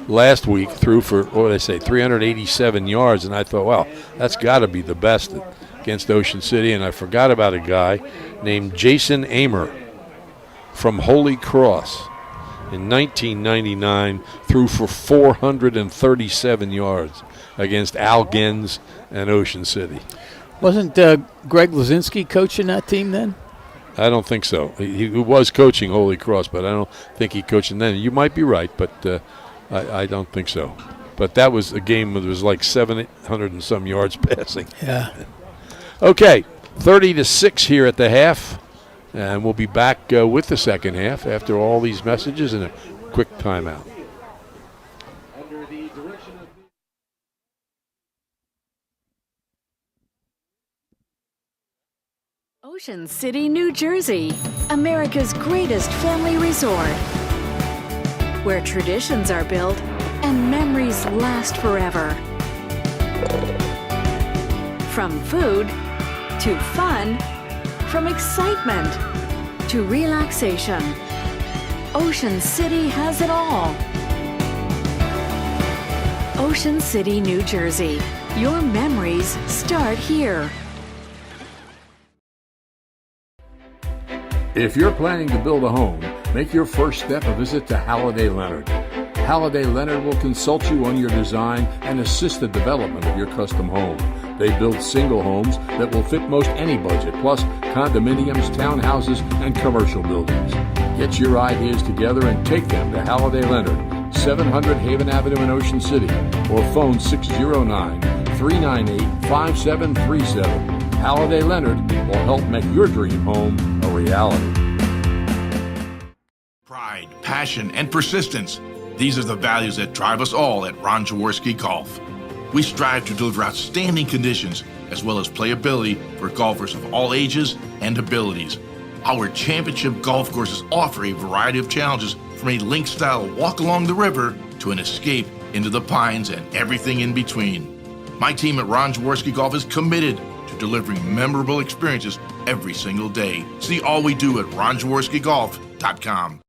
last week threw for, 387 yards, and I thought, well, that's got to be the best against Ocean City. And I forgot about a guy named Jason Amer from Holy Cross. In 1999, threw for 437 yards against Algens and Ocean City. Wasn't Greg Lazinski coaching that team then? I don't think so. He was coaching Holy Cross, but I don't think he coached them then. You might be right, but I don't think so. But that was a game where there was like 700 and some yards passing. Yeah. Okay, 30-6 here at the half. And we'll be back with the second half after all these messages and a quick timeout. Under the direction of Ocean City, New Jersey, America's greatest family resort, where traditions are built and memories last forever. From food to fun, from excitement to relaxation, Ocean City has it all. Ocean City, New Jersey. Your memories start here. If you're planning to build a home, make your first step a visit to Halliday Leonard. Halliday Leonard will consult you on your design and assist the development of your custom home. They build single homes that will fit most any budget, plus condominiums, townhouses, and commercial buildings. Get your ideas together and take them to Halliday Leonard, 700 Haven Avenue in Ocean City, or phone 609-398-5737. Halliday Leonard will help make your dream home a reality. Pride, passion, and persistence. These are the values that drive us all at Ron Jaworski Golf. We strive to deliver outstanding conditions as well as playability for golfers of all ages and abilities. Our championship golf courses offer a variety of challenges, from a link-style walk along the river to an escape into the pines and everything in between. My team at Ron Jaworski Golf is committed to delivering memorable experiences every single day. See all we do at ronjaworskigolf.com.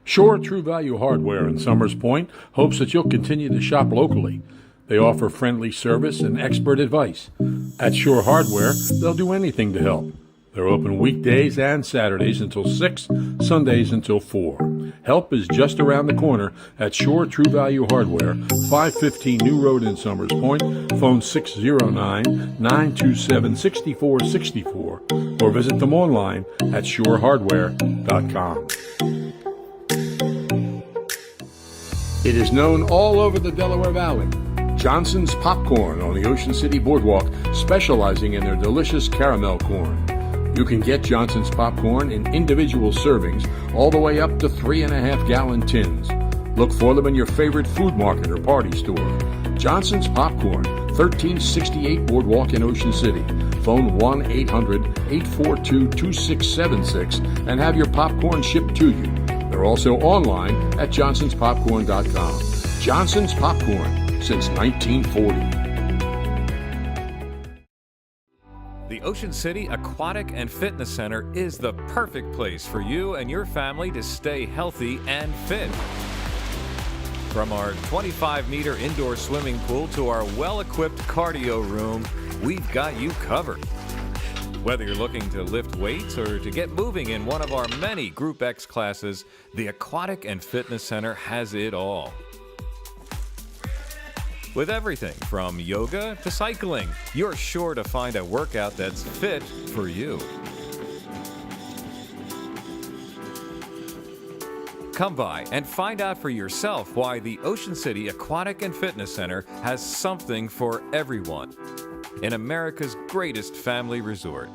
Shore True Value Hardware in Summers Point hopes that you'll continue to shop locally. They offer friendly service and expert advice. At Shore Hardware, they'll do anything to help. They're open weekdays and Saturdays until 6, Sundays until 4. Help is just around the corner at Shore True Value Hardware, 515 New Road in Summers Point, phone 609-927-6464, or visit them online at shorehardware.com. It is known all over the Delaware Valley. Johnson's Popcorn on the Ocean City Boardwalk, specializing in their delicious caramel corn. You can get Johnson's Popcorn in individual servings all the way up to 3.5-gallon tins. Look for them in your favorite food market or party store. Johnson's Popcorn, 1368 Boardwalk in Ocean City. Phone 1-800-842-2676 and have your popcorn shipped to you. They're also online at johnsonspopcorn.com. Johnson's Popcorn, since 1940. The Ocean City Aquatic and Fitness Center is the perfect place for you and your family to stay healthy and fit. From our 25-meter indoor swimming pool to our well-equipped cardio room, we've got you covered. Whether you're looking to lift weights or to get moving in one of our many Group X classes, the Aquatic and Fitness Center has it all. With everything from yoga to cycling, you're sure to find a workout that's fit for you. Come by and find out for yourself why the Ocean City Aquatic and Fitness Center has something for everyone in America's greatest family resort.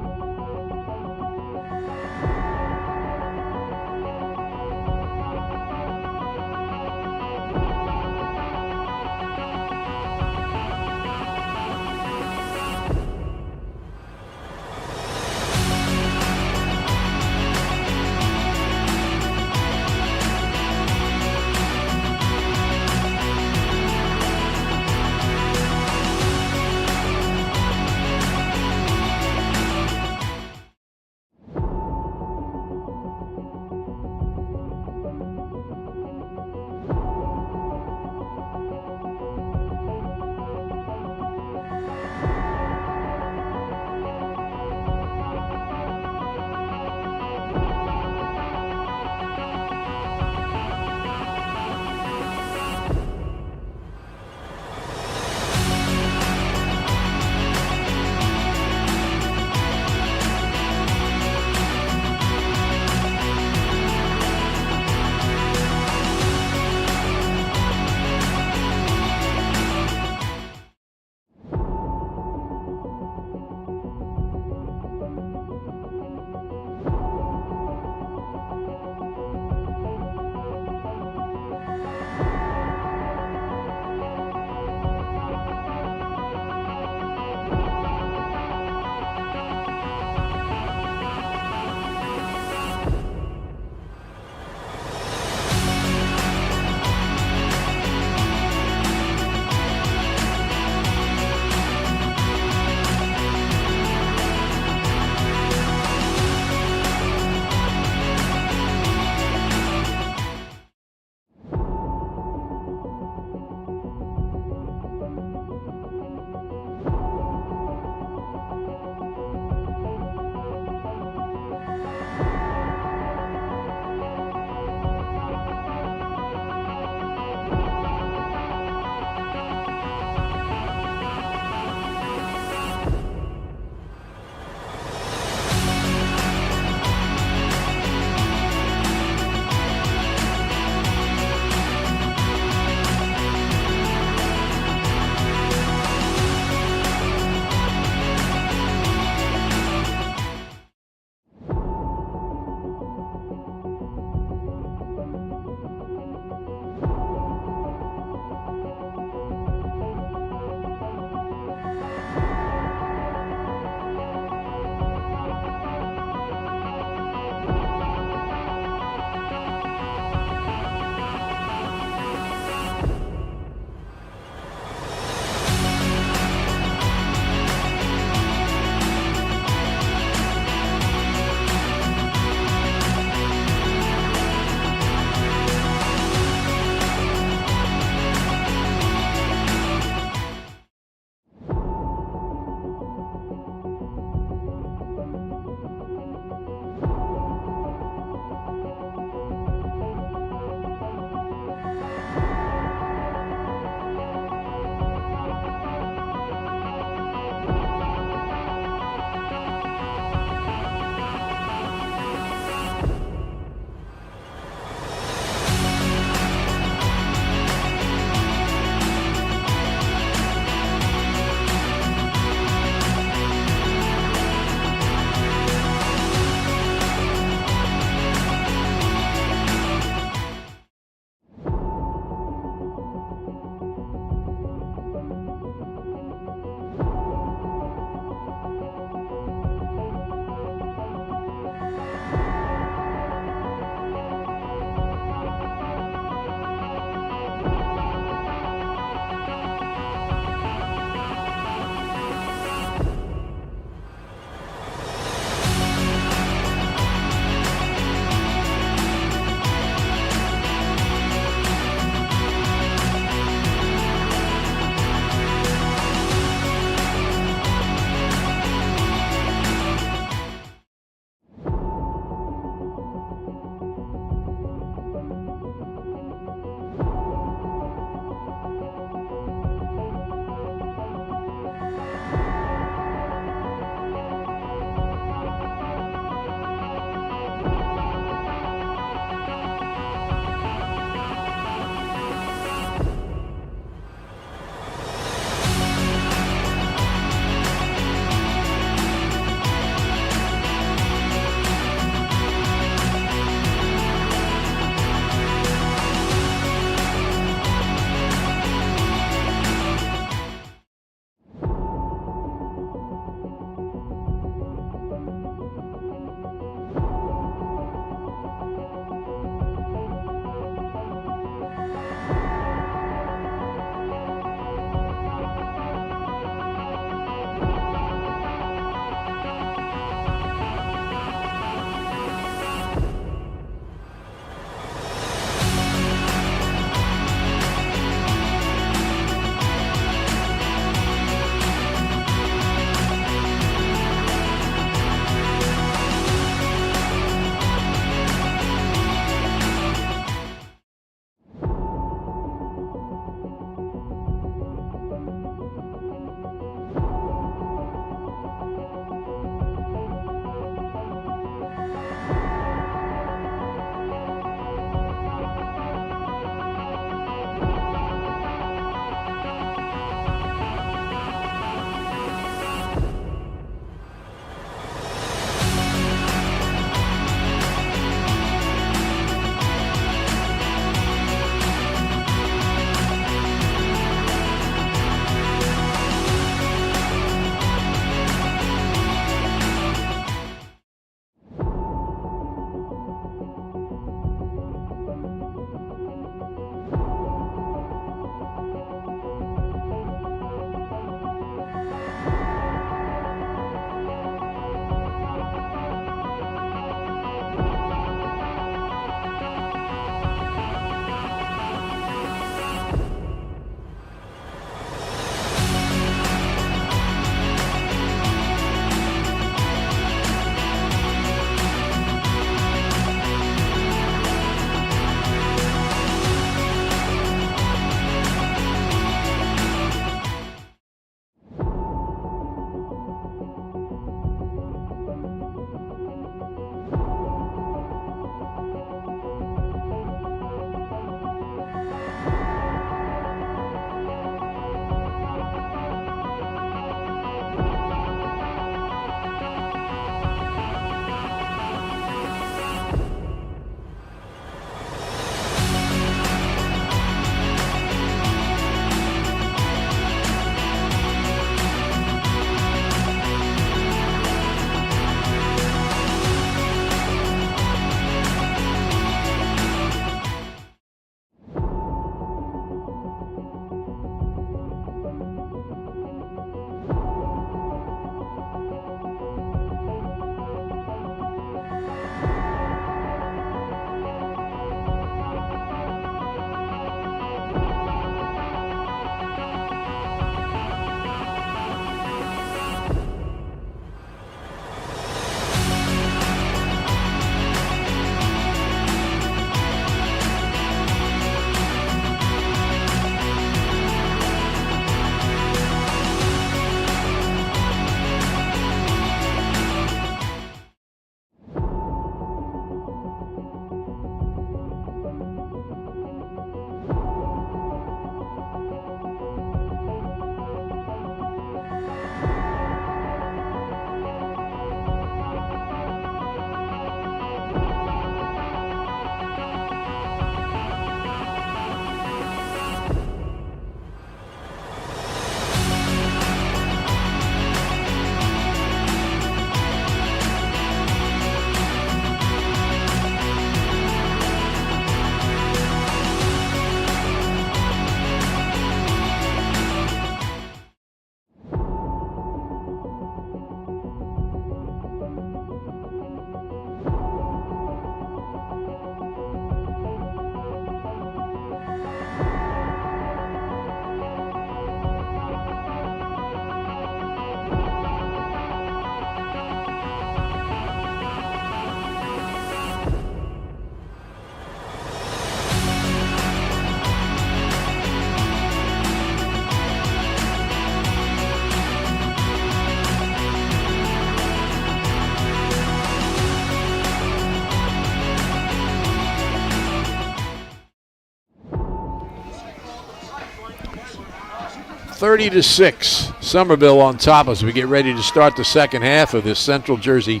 30-6, Somerville on top as we get ready to start the second half of this Central Jersey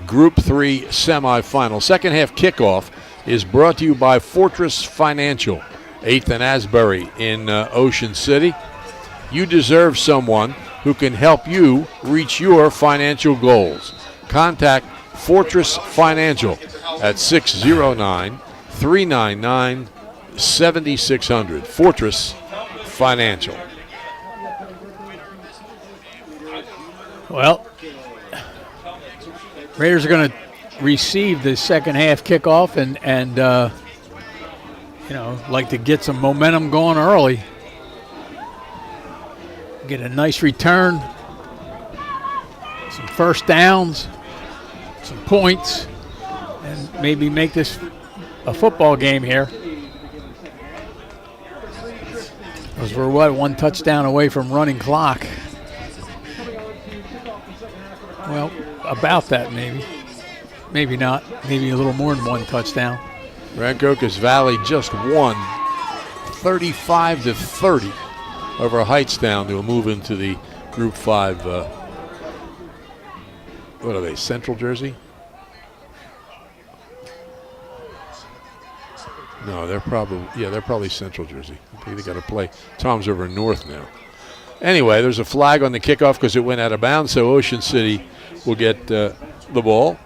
Group 3 semifinal. Second half kickoff is brought to you by Fortress Financial, 8th and Asbury in Ocean City. You deserve someone who can help you reach your financial goals. Contact Fortress Financial at 609-399-7600. Fortress Financial. Well, Raiders are going to receive the second half kickoff and like to get some momentum going early. Get a nice return, some first downs, some points, and maybe make this a football game here. Because we're, one touchdown away from running clock. Well, about that maybe. Maybe not. Maybe a little more than one touchdown. Rancocas Valley just won 35-30 over Heightstown to move into the Group 5. What are they, Central Jersey? No, they're probably Central Jersey. I think they got to play. Tom's over north now. Anyway, there's a flag on the kickoff because it went out of bounds, so Ocean City will get the ball,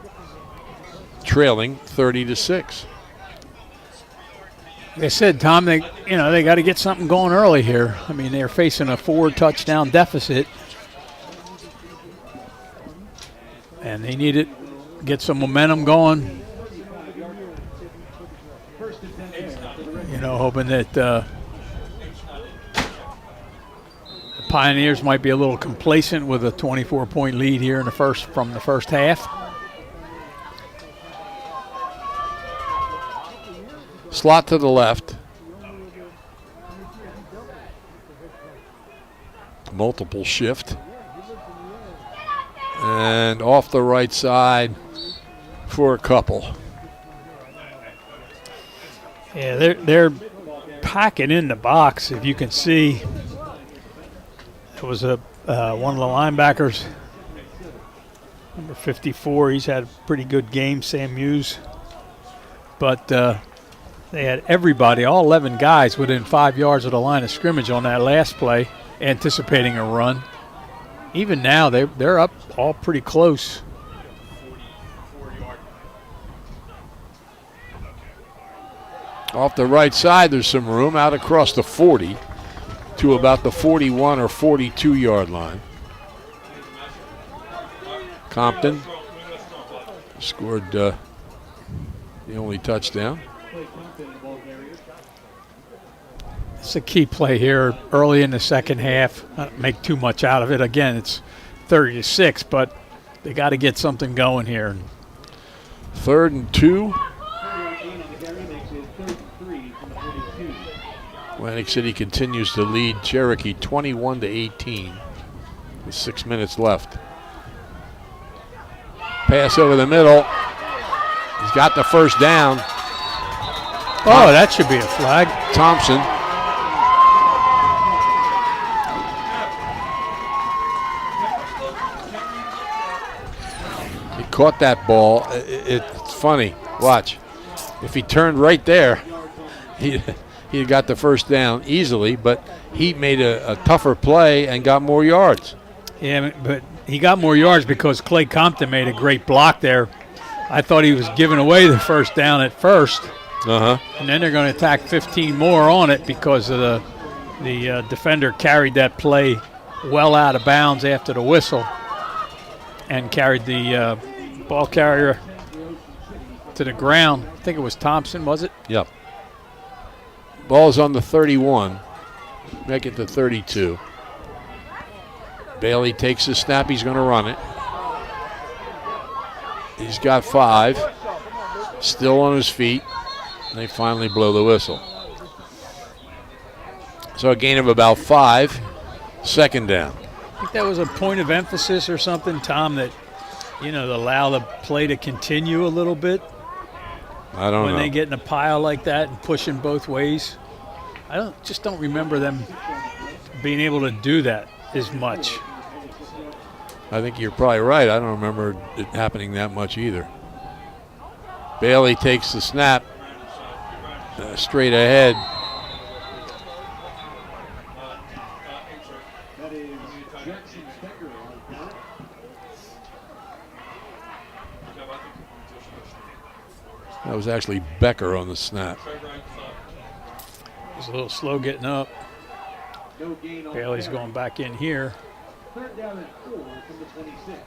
trailing 30-6. Like I said, Tom, they got to get something going early here. I mean, they're facing a 4-touchdown deficit, and they need it, get some momentum going. Hoping that the Pioneers might be a little complacent with a 24-point lead here from the first half. Slot to the left. Multiple shift. And off the right side for a couple. Yeah, they're packing in the box. If you can see, it was one of the linebackers, number 54. He's had a pretty good game, Sam Hughes. But they had everybody, all 11 guys, within 5 yards of the line of scrimmage on that last play, anticipating a run. Even now, they're up all pretty close. Off the right side, there's some room out across the 40 to about the 41 or 42-yard line. Compton scored the only touchdown. It's a key play here early in the second half. Not make too much out of it. Again, it's 30-6, but they got to get something going here. 3rd and 2. Atlantic City continues to lead Cherokee 21-18 with 6 minutes left. Pass over the middle. He's got the first down. Oh, that should be a flag. Thompson. He caught that ball. It's funny. Watch. If he turned right there, he got the first down easily, but he made a tougher play and got more yards. Yeah, but he got more yards because Clay Compton made a great block there. I thought he was giving away the first down at first. And then they're going to attack 15 more on it because of the defender carried that play well out of bounds after the whistle and carried the ball carrier to the ground. I think it was Thompson, was it? Yep. Ball's on the 31. Make it to 32. Bailey takes the snap. He's going to run it. He's got 5. Still on his feet. They finally blow the whistle. So a gain of about 5. Second down. I think that was a point of emphasis or something, Tom, that, to allow the play to continue a little bit. I don't know. When they get in a pile like that and pushing both ways. I don't remember them being able to do that as much. I think you're probably right. I don't remember it happening that much either. Bailey takes the snap straight ahead. That is Jackson Becker on punt. That was actually Becker on the snap. He's a little slow getting up. No gain on Bailey's carry. going back in here. Third down and 4 from the 26.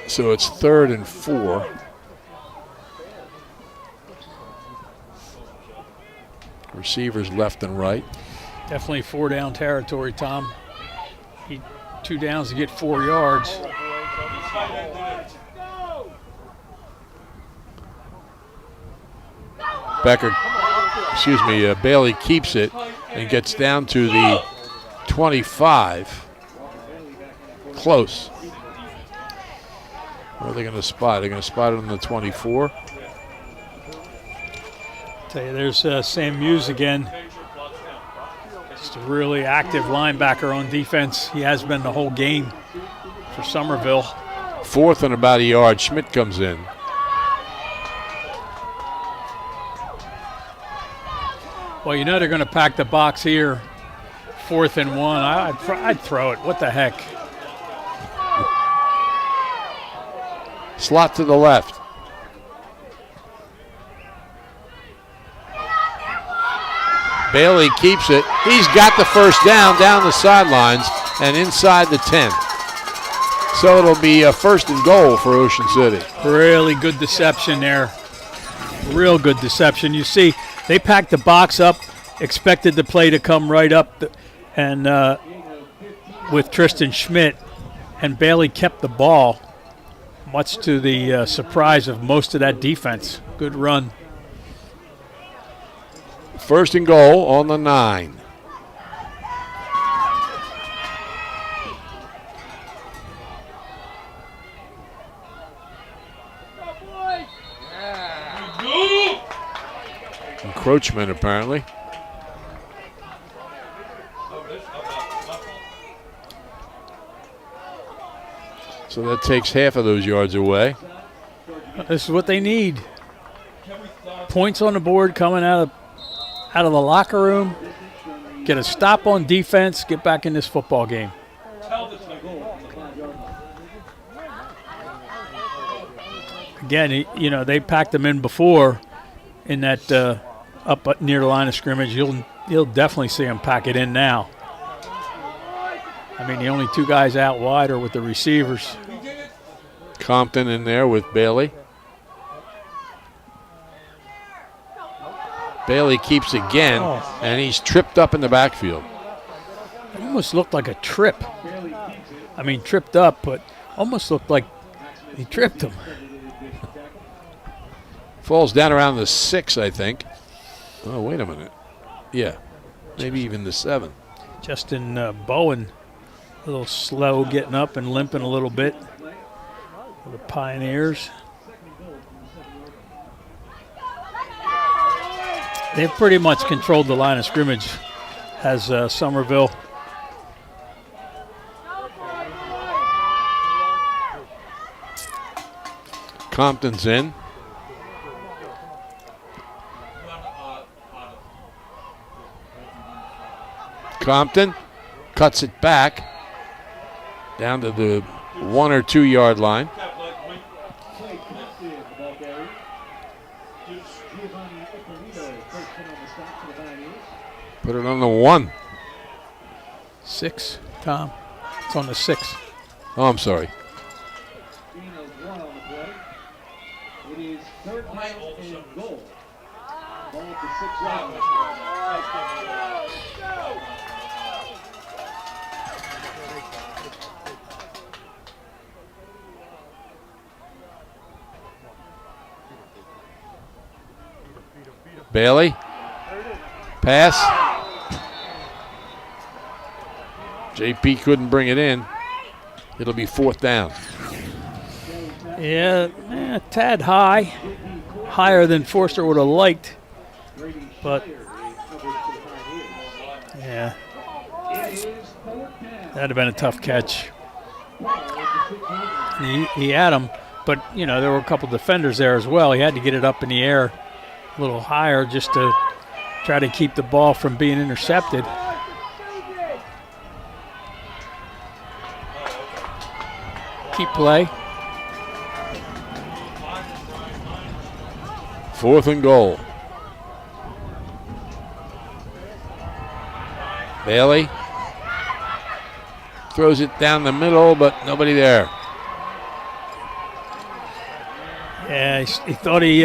So it's 3rd and 4. Receivers left and right. Definitely 4-down territory, Tom. 2 downs to get 4 yards. Bailey keeps it and gets down to the 25. Close. Where are they going to spot? They're going to spot it on the 24. Tell you, there's Sam Muse again. Just a really active linebacker on defense. He has been the whole game for Somerville. 4th and about a yard. Schmidt comes in. Well, you know they're going to pack the box here. 4th and 1. I'd throw it. What the heck? Slot to the left. Bailey keeps it. He's got the first down the sidelines and inside the 10. So it'll be a 1st and goal for Ocean City. Really good deception there. Real good deception. You see, they packed the box up, expected the play to come right up, and with Tristan Schmidt, and Bailey kept the ball, much to the surprise of most of that defense. Good run. 1st and goal on the 9. Encroachment, apparently. So that takes half of those yards away. This is what they need. Points on the board coming out of the locker room. Get a stop on defense. Get back in this football game. Again, they packed them in before in that up near the line of scrimmage. You'll definitely see them pack it in now. I mean, the only 2 guys out wide are with the receivers. Compton in there with Bailey. Bailey keeps again, and he's tripped up in the backfield. It almost looked like a trip. I mean, tripped up, but almost looked like he tripped him. Falls down around the 6, I think. Oh, wait a minute. Yeah, maybe even the 7. Justin Bowen, a little slow getting up and limping a little bit for the Pioneers. They've pretty much controlled the line of scrimmage, has Somerville. Compton's in. Compton cuts it back down to the 1 or 2 yard line. Put it on the 1. 6, Tom. It's on the 6. Oh, I'm sorry. It is 3rd down and goal. Ball at the 6-yard line. Bailey. Pass. JP couldn't bring it in. It'll be 4th down. Yeah, a tad high. Higher than Forster would have liked. But Yeah. That'd have been a tough catch. He had him, but, you know, there were a couple defenders there as well. He had to get it up in the air a little higher just to try to keep the ball from being intercepted. Keep play. 4th and goal. Bailey throws it down the middle, but nobody there. Yeah, he thought he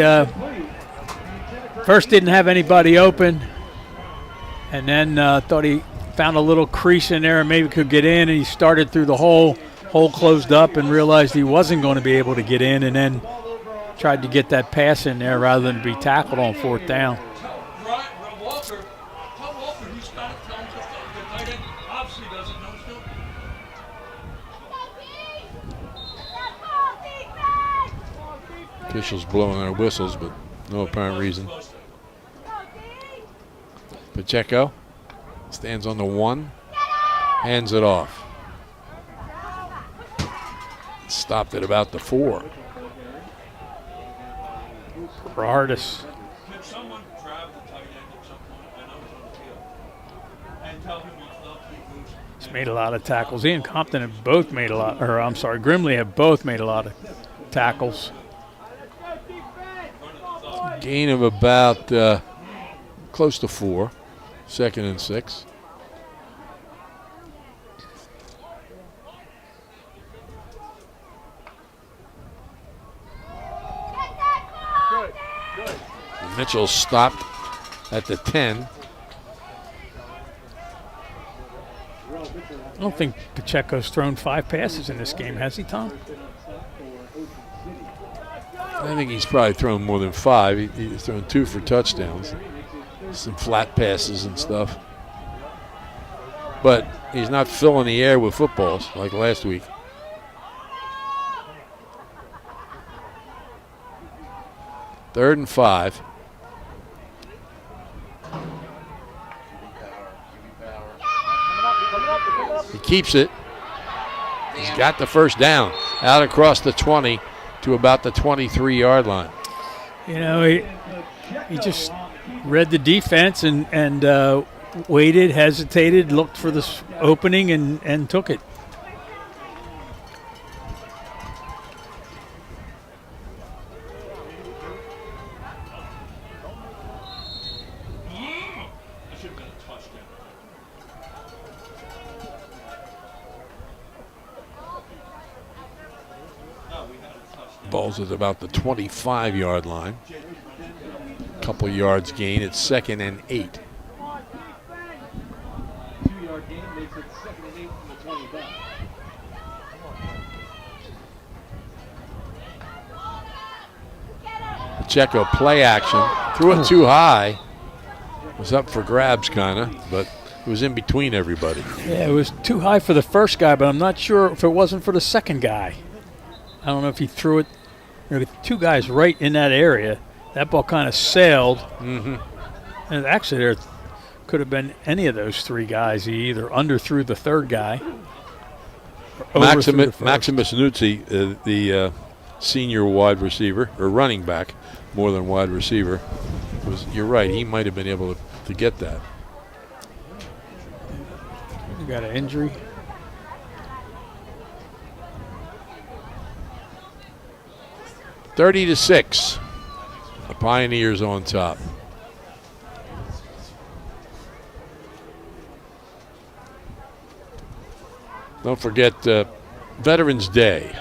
first didn't have anybody open, and then thought he found a little crease in there and maybe could get in, and he started through the hole closed up and realized he wasn't going to be able to get in, and then tried to get that pass in there rather than be tackled on 4th down. Officials blowing their whistles, but no apparent reason. Pacheco stands on the 1, hands it off. Stopped at about the 4. Gerardis. Can someone grab the tight end at some point? I know he's on the field. And tell him he'll keep losing. He's made a lot of tackles. He and Compton have both made a lot, or I'm sorry, Grimley have both made a lot of tackles. Gain of about close to 4. 2nd and 6. Mitchell stopped at the 10. I don't think Pacheco's thrown 5 passes in this game, has he, Tom? I think he's probably thrown more than 5. He's thrown 2 for touchdowns. Some flat passes and stuff. But he's not filling the air with footballs like last week. Third and 5. He keeps it. He's got the first down out across the 20 to about the 23-yard line. You know, he just read the defense and waited, hesitated, looked for this opening and took it. Ball's at about the 25-yard line. Couple yards gain. It's 2nd and 8. 2-yard gain makes it 2nd and 8 from the 25. Pacheco play action. Threw it too high. Was up for grabs kind of, but it was in between everybody. Yeah, it was too high for the first guy, but I'm not sure if it wasn't for the second guy. I don't know if he threw it. There were 2 guys right in that area. That ball kind of sailed. Mm-hmm. And actually, there could have been any of those 3 guys. He either underthrew the third guy. Or Maximus Nuzzi, the senior wide receiver, or running back, more than wide receiver, you're right, he might have been able to get that. You got an injury. (30-6). The Pioneers on top. Don't forget Veterans Day.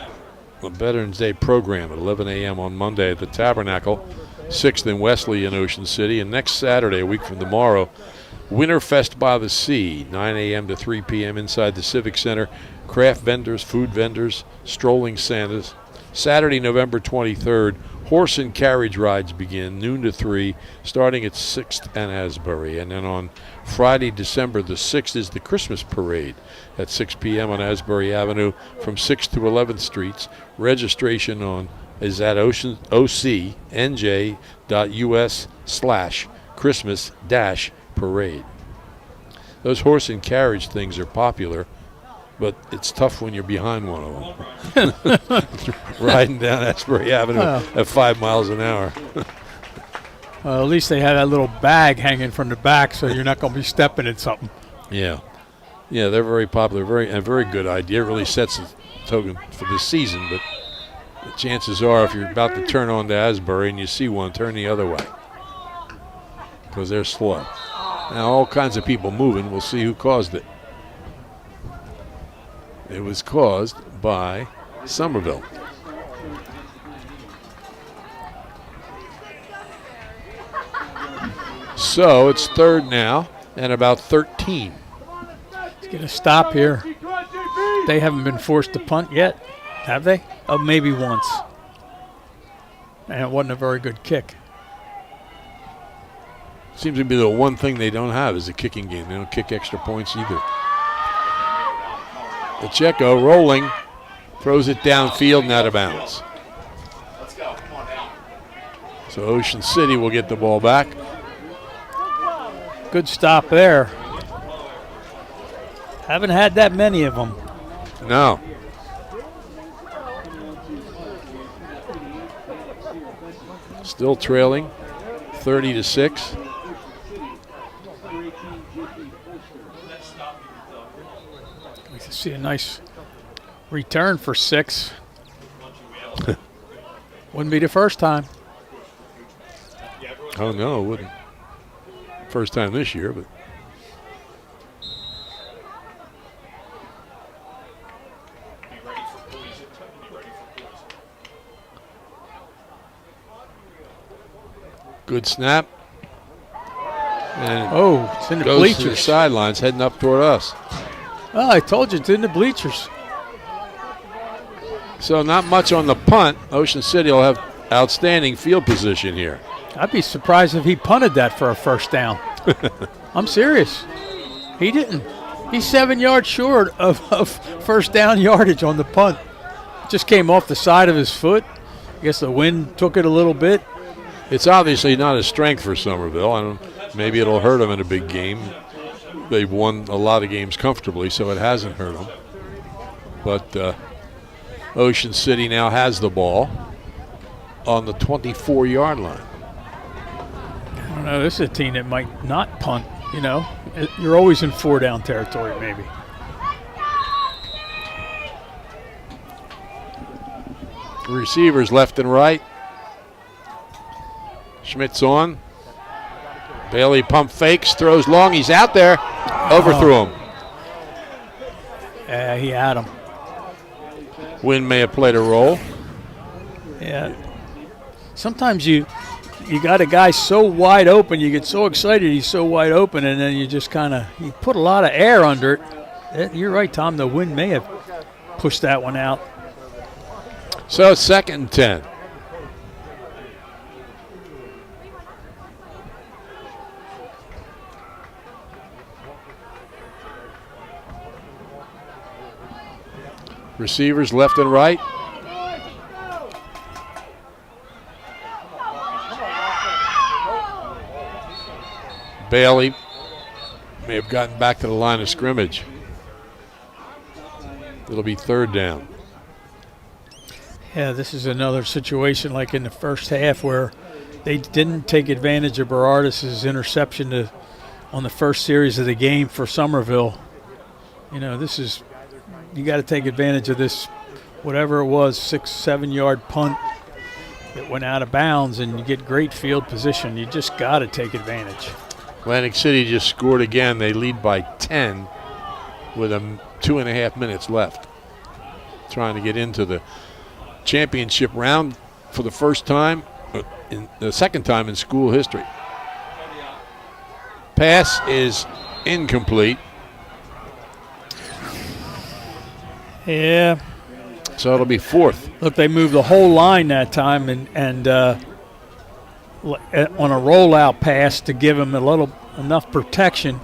The Veterans Day program at 11 a.m. on Monday at the Tabernacle, 6th and Wesley in Ocean City. And next Saturday, a week from tomorrow, Winterfest by the Sea, 9 a.m. to 3 p.m. inside the Civic Center. Craft vendors, food vendors, strolling Santas. Saturday, November 23rd, horse and carriage rides begin noon to 3, starting at 6th and Asbury. And then on Friday, December the 6th is the Christmas parade at 6 p.m. on Asbury Avenue from 6th to 11th Streets. Registration is at ocnj.us/Christmas-parade. Those horse and carriage things are popular, but it's tough when you're behind one of them. Riding down Asbury Avenue at 5 miles an hour. Well, at least they had that little bag hanging from the back, so you're not going to be stepping in something. Yeah. Yeah, they're very popular, very good idea. It really sets the token for this season, but the chances are if you're about to turn on to Asbury and you see one, turn the other way because they're slow. Now, all kinds of people moving. We'll see who caused it. It was caused by Somerville. So it's third now and about 13. Let's get a stop here. They haven't been forced to punt yet, have they? Oh, maybe once. And it wasn't a very good kick. Seems to be the one thing they don't have is a kicking game. They don't kick extra points either. Pacheco rolling, throws it downfield and out of bounds. So Ocean City will get the ball back. Good stop there. Haven't had that many of them. No. Still trailing 30-6. We can see a nice return for 6. Wouldn't be the first time. Oh, no, it wouldn't. First time this year, but. Good snap. And it's in the goes bleachers. to the sidelines, heading up toward us. Oh, I told you, it's in the bleachers. So not much on the punt. Ocean City will have outstanding field position here. I'd be surprised if he punted that for a first down. I'm serious. He didn't. He's 7 yards short of first down yardage on the punt. Just came off the side of his foot. I guess the wind took it a little bit. It's obviously not a strength for Somerville. Maybe it'll hurt them in a big game. They've won a lot of games comfortably, so it hasn't hurt them. But Ocean City now has the ball on the 24-yard line. I don't know. This is a team that might not punt. You know, you're always in 4-down territory, maybe. Receivers left and right. Schmidt's on. Bailey pump fakes, throws long. He's out there. Overthrew him. Yeah, he had him. Wind may have played a role. Yeah. Sometimes you got a guy so wide open, you get so excited he's so wide open, and then you just kind of you put a lot of air under it. You're right, Tom. The wind may have pushed that one out. So 2nd and 10. Receivers left and right. Bailey may have gotten back to the line of scrimmage. It'll be 3rd down. Yeah, this is another situation like in the first half where they didn't take advantage of Berardis' interception on the first series of the game for Somerville. You know, this is – you got to take advantage of this, whatever it was, 6-7 yard punt that went out of bounds, and you get great field position. You just got to take advantage. Atlantic City just scored again. They lead by 10 with 2.5 minutes left. Trying to get into the championship round for the first time, in the second time in school history. Pass is incomplete. Yeah. So it'll be 4th. Look, they moved the whole line that time and on a rollout pass to give him enough protection.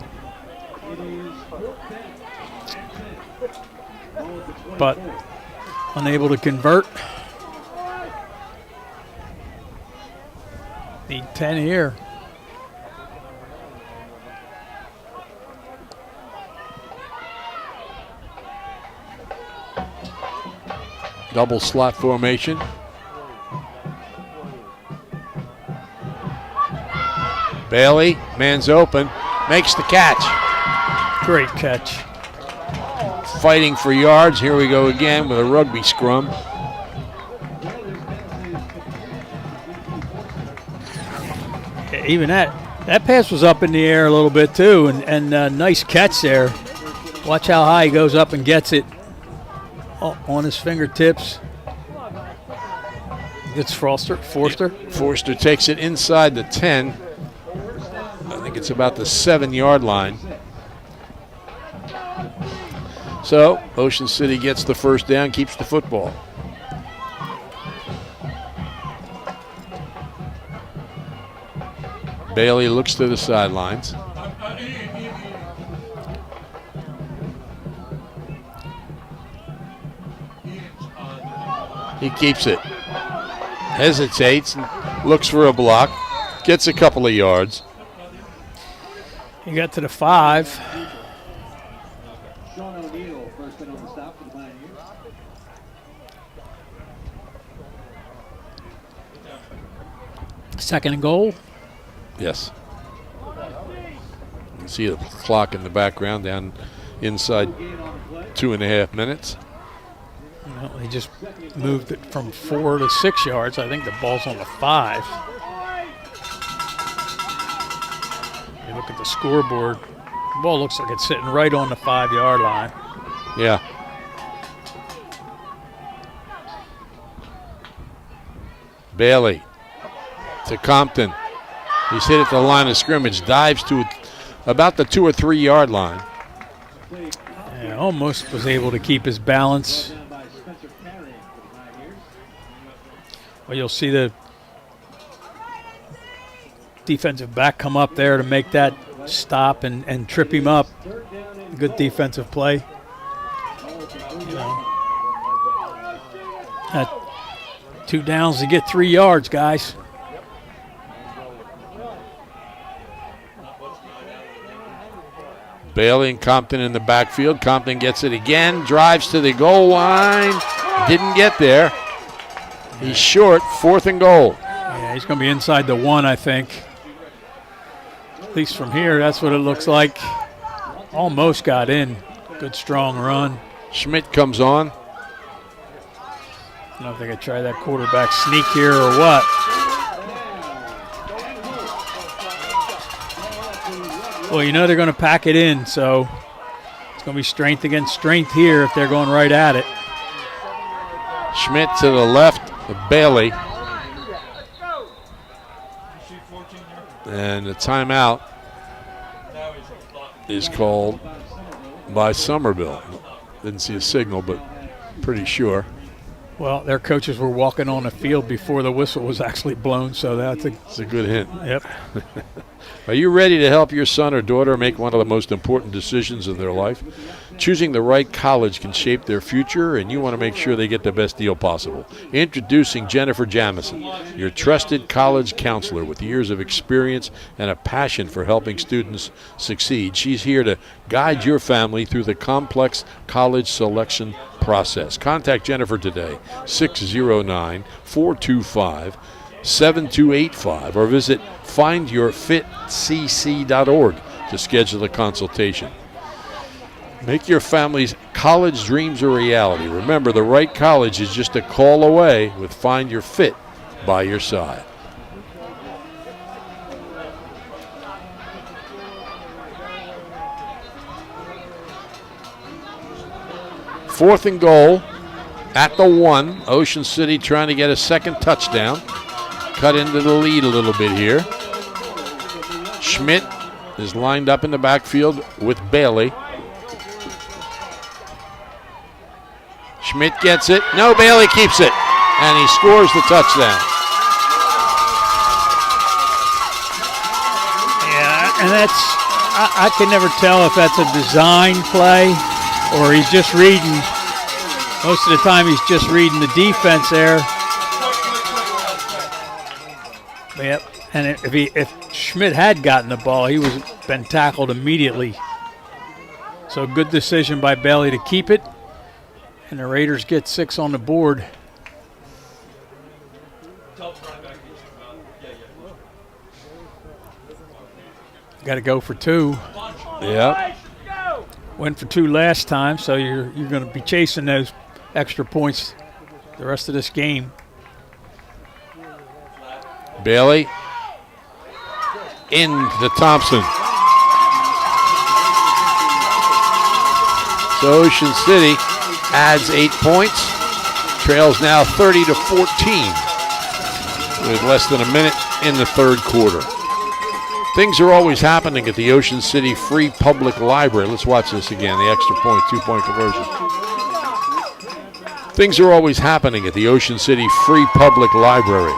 But unable to convert. Need 10 here. Double slot formation. Bailey, man's open, makes the catch. Great catch. Fighting for yards. Here we go again with a rugby scrum. Even that pass was up in the air a little bit too, and nice catch there. Watch how high he goes up and gets it on his fingertips. Gets Forster. Forster takes it inside the 10. I think it's about the 7-yard line. So Ocean City gets the first down, keeps the football. Bailey looks to the sidelines. He keeps it. Hesitates and looks for a block. Gets a couple of yards. He got to the 5. Second and goal. Yes. You can see the clock in the background down inside 2.5 minutes. Well, he just moved it from 4 to 6 yards. I think the ball's on the 5. You look at the scoreboard. The ball looks like it's sitting right on the 5-yard line. Yeah. Bailey to Compton. He's hit at the line of scrimmage, dives to about the 2 or 3 yard line. Yeah, almost was able to keep his balance. Well, you'll see the defensive back come up there to make that stop and trip him up. Good defensive play. You know, 2 downs to get 3 yards, guys. Bailey and Compton in the backfield. Compton gets it again, drives to the goal line. Didn't get there. He's short, 4th and goal. Yeah, he's going to be inside the 1, I think. At least from here, that's what it looks like. Almost got in. Good, strong run. Schmidt comes on. I don't know if they could try that quarterback sneak here or what. Well, you know they're going to pack it in, so it's going to be strength against strength here if they're going right at it. Schmidt to the left of Bailey. And the timeout is called by Somerville. Didn't see a signal, but pretty sure. Well, their coaches were walking on the field before the whistle was actually blown, so that's a good hint. Yep. Are you ready to help your son or daughter make one of the most important decisions of their life? Choosing the right college can shape their future, and you want to make sure they get the best deal possible. Introducing Jennifer Jamison, your trusted college counselor with years of experience and a passion for helping students succeed. She's here to guide your family through the complex college selection process. Contact Jennifer today, 609-425-7285, or visit findyourfitcc.org to schedule a consultation. Make your family's college dreams a reality. Remember, the right college is just a call away with Find Your Fit by your side. Fourth and goal at the 1. Ocean City trying to get a second touchdown. Cut into the lead a little bit here. Schmidt is lined up in the backfield with Bailey. Schmidt gets it. No, Bailey keeps it. And he scores the touchdown. Yeah, and that's, I can never tell if that's a design play or he's just reading. Most of the time he's just reading the defense there. Yep. And if Schmidt had gotten the ball, he was been tackled immediately. So good decision by Bailey to keep it. And the Raiders get 6 on the board. Got to go for 2. Yep. Went for 2 last time, so you're going to be chasing those extra points the rest of this game. Bailey into Thompson. So Ocean City adds 8 points, trails now 30-14 with less than a minute in the third quarter. Things are always happening at the Ocean City Free Public Library. Let's watch this again, the extra point, 2-point conversion. Things are always happening at the Ocean City Free Public Library.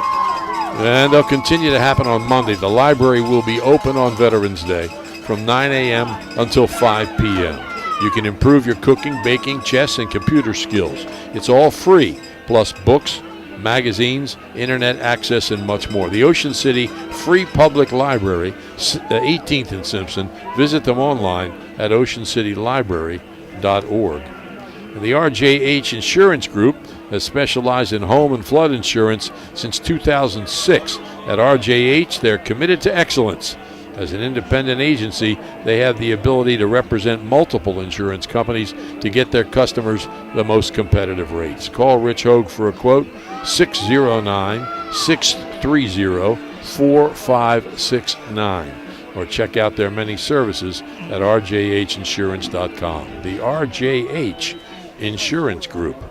And they'll continue to happen on Monday. The library will be open on Veterans Day from 9 a.m. until 5 p.m. You can improve your cooking, baking, chess, and computer skills. It's all free, plus books, magazines, internet access, and much more. The Ocean City Free Public Library, 18th and Simpson. Visit them online at oceancitylibrary.org. And the RJH Insurance Group has specialized in home and flood insurance since 2006. At RJH, they're committed to excellence. As an independent agency, they have the ability to represent multiple insurance companies to get their customers the most competitive rates. Call Rich Hogue for a quote, 609-630-4569, or check out their many services at rjhinsurance.com. The RJH Insurance Group.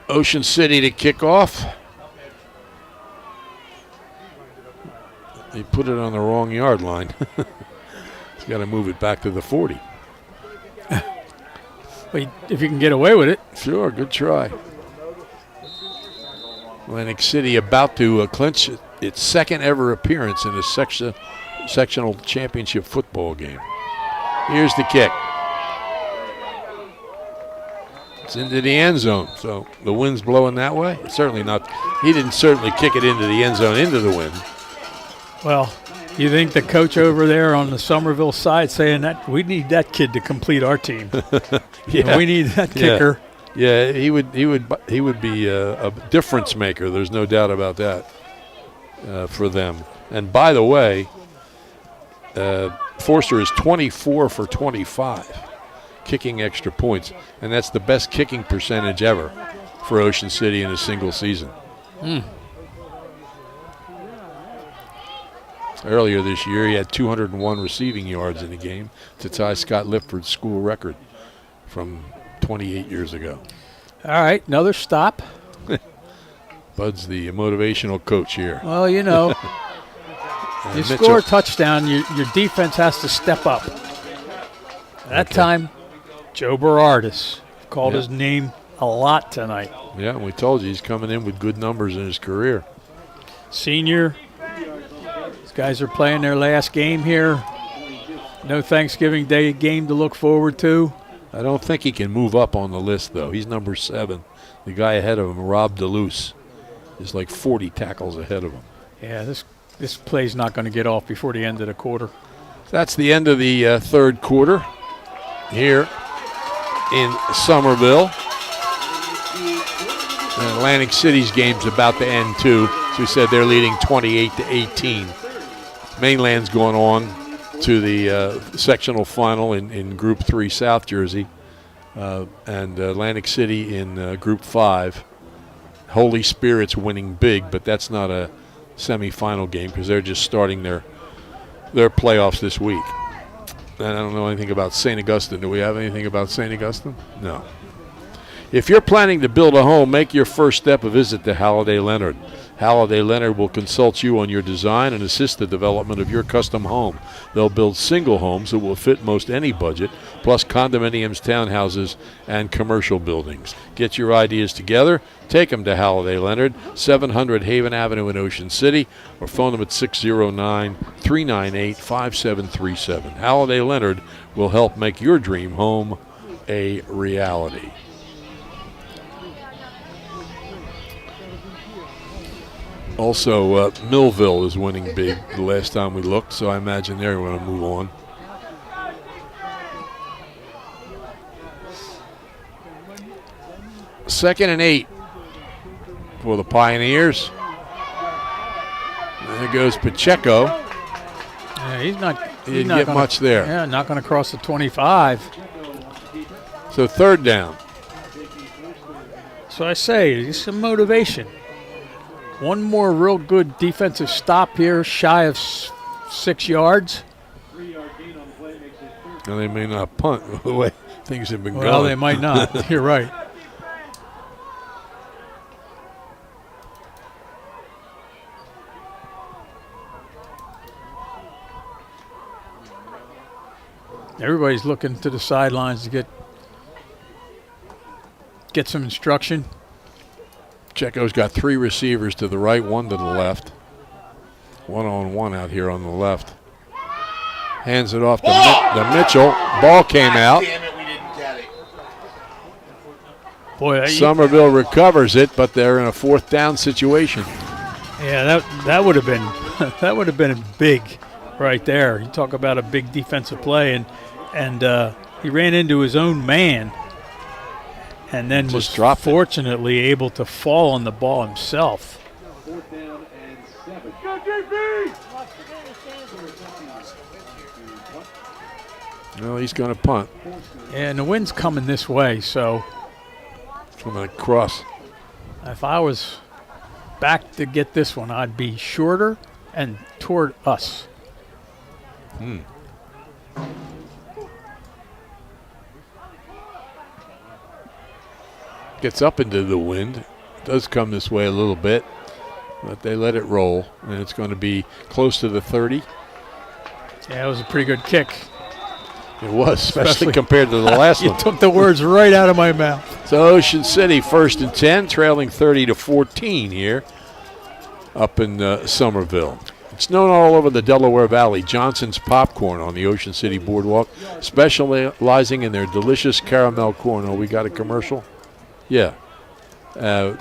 Ocean City to kick off. They put it on the wrong yard line. He's got to move it back to the 40. Well, if you can get away with it. Sure, good try. Atlantic City about to clinch its second ever appearance in a sectional championship football game. Here's the kick. It's into the end zone, so the wind's blowing that way. Certainly not. He didn't certainly kick it into the end zone into the wind. Well, you think the coach over there on the Somerville side saying that we need that kid to complete our team? Yeah, we need that kicker. Yeah, he would be a difference maker. There's no doubt about that for them. And by the way, Forster is 24 for 25. Kicking extra points, and that's the best kicking percentage ever for Ocean City in a single season. Earlier this year, he had 201 receiving yards in the game to tie Scott Lipford's school record from 28 years ago. All right, another stop. Bud's the motivational coach here. Well, you know, you score a touchdown, your defense has to step up. That time, Joe Berardis called his name a lot tonight. Yeah, and we told you he's coming in with good numbers in his career. Senior. These guys are playing their last game here. No Thanksgiving Day game to look forward to. I don't think he can move up on the list, though. He's number 7. The guy ahead of him, Rob DeLuce, is like 40 tackles ahead of him. Yeah, this play's not going to get off before the end of the quarter. That's the end of the third quarter here in Somerville. And Atlantic City's game's about to end too. So we said they're leading 28-18. Mainland's going on to the sectional final in Group 3 South Jersey. And Atlantic City in Group 5. Holy Spirit's winning big, but that's not a semifinal game because they're just starting their playoffs this week. And I don't know anything about St. Augustine. Do we have anything about St. Augustine? No. If you're planning to build a home, make your first step a visit to Halliday Leonard. Halliday Leonard will consult you on your design and assist the development of your custom home. They'll build single homes that will fit most any budget, plus condominiums, townhouses, and commercial buildings. Get your ideas together. Take them to Halliday Leonard, 700 Haven Avenue in Ocean City, or phone them at 609-398-5737. Halliday Leonard will help make your dream home a reality. Also, Millville is winning big the last time we looked, so I imagine they're going to move on. 2nd and 8 for the Pioneers. There goes Pacheco. Yeah, he didn't get much there. Yeah, not going to cross the 25. So 3rd down. So I say, there's some motivation. One more real good defensive stop here, shy of 6 yards. And they may not punt the way things have been going. Well, they might not. You're right. Everybody's looking to the sidelines to get some instruction. Checo's got 3 receivers to the right, 1 to the left. 1-on-1 out here on the left. Hands it off to Mitchell. Ball came out. Damn it, we didn't get it. Boy, Somerville recovers it, but they're in a 4th down situation. Yeah, that would have been that would have been big right there. You talk about a big defensive play, and he ran into his own man, and then was fortunately able to fall on the ball himself. 4th down and 7. Well, he's going to punt. Yeah, and the wind's coming this way, so coming across. If I was back to get this one, I'd be shorter and toward us. Gets up into the wind. Does come this way a little bit, but they let it roll, and it's going to be close to the 30. Yeah, it was a pretty good kick. It was, especially compared to the last you one. You took the words right out of my mouth. So Ocean City 1st and 10, trailing 30-14 here up in Somerville. It's known all over the Delaware Valley. Johnson's Popcorn on the Ocean City Boardwalk, specializing in their delicious caramel corn. Oh, we got a commercial? Yeah.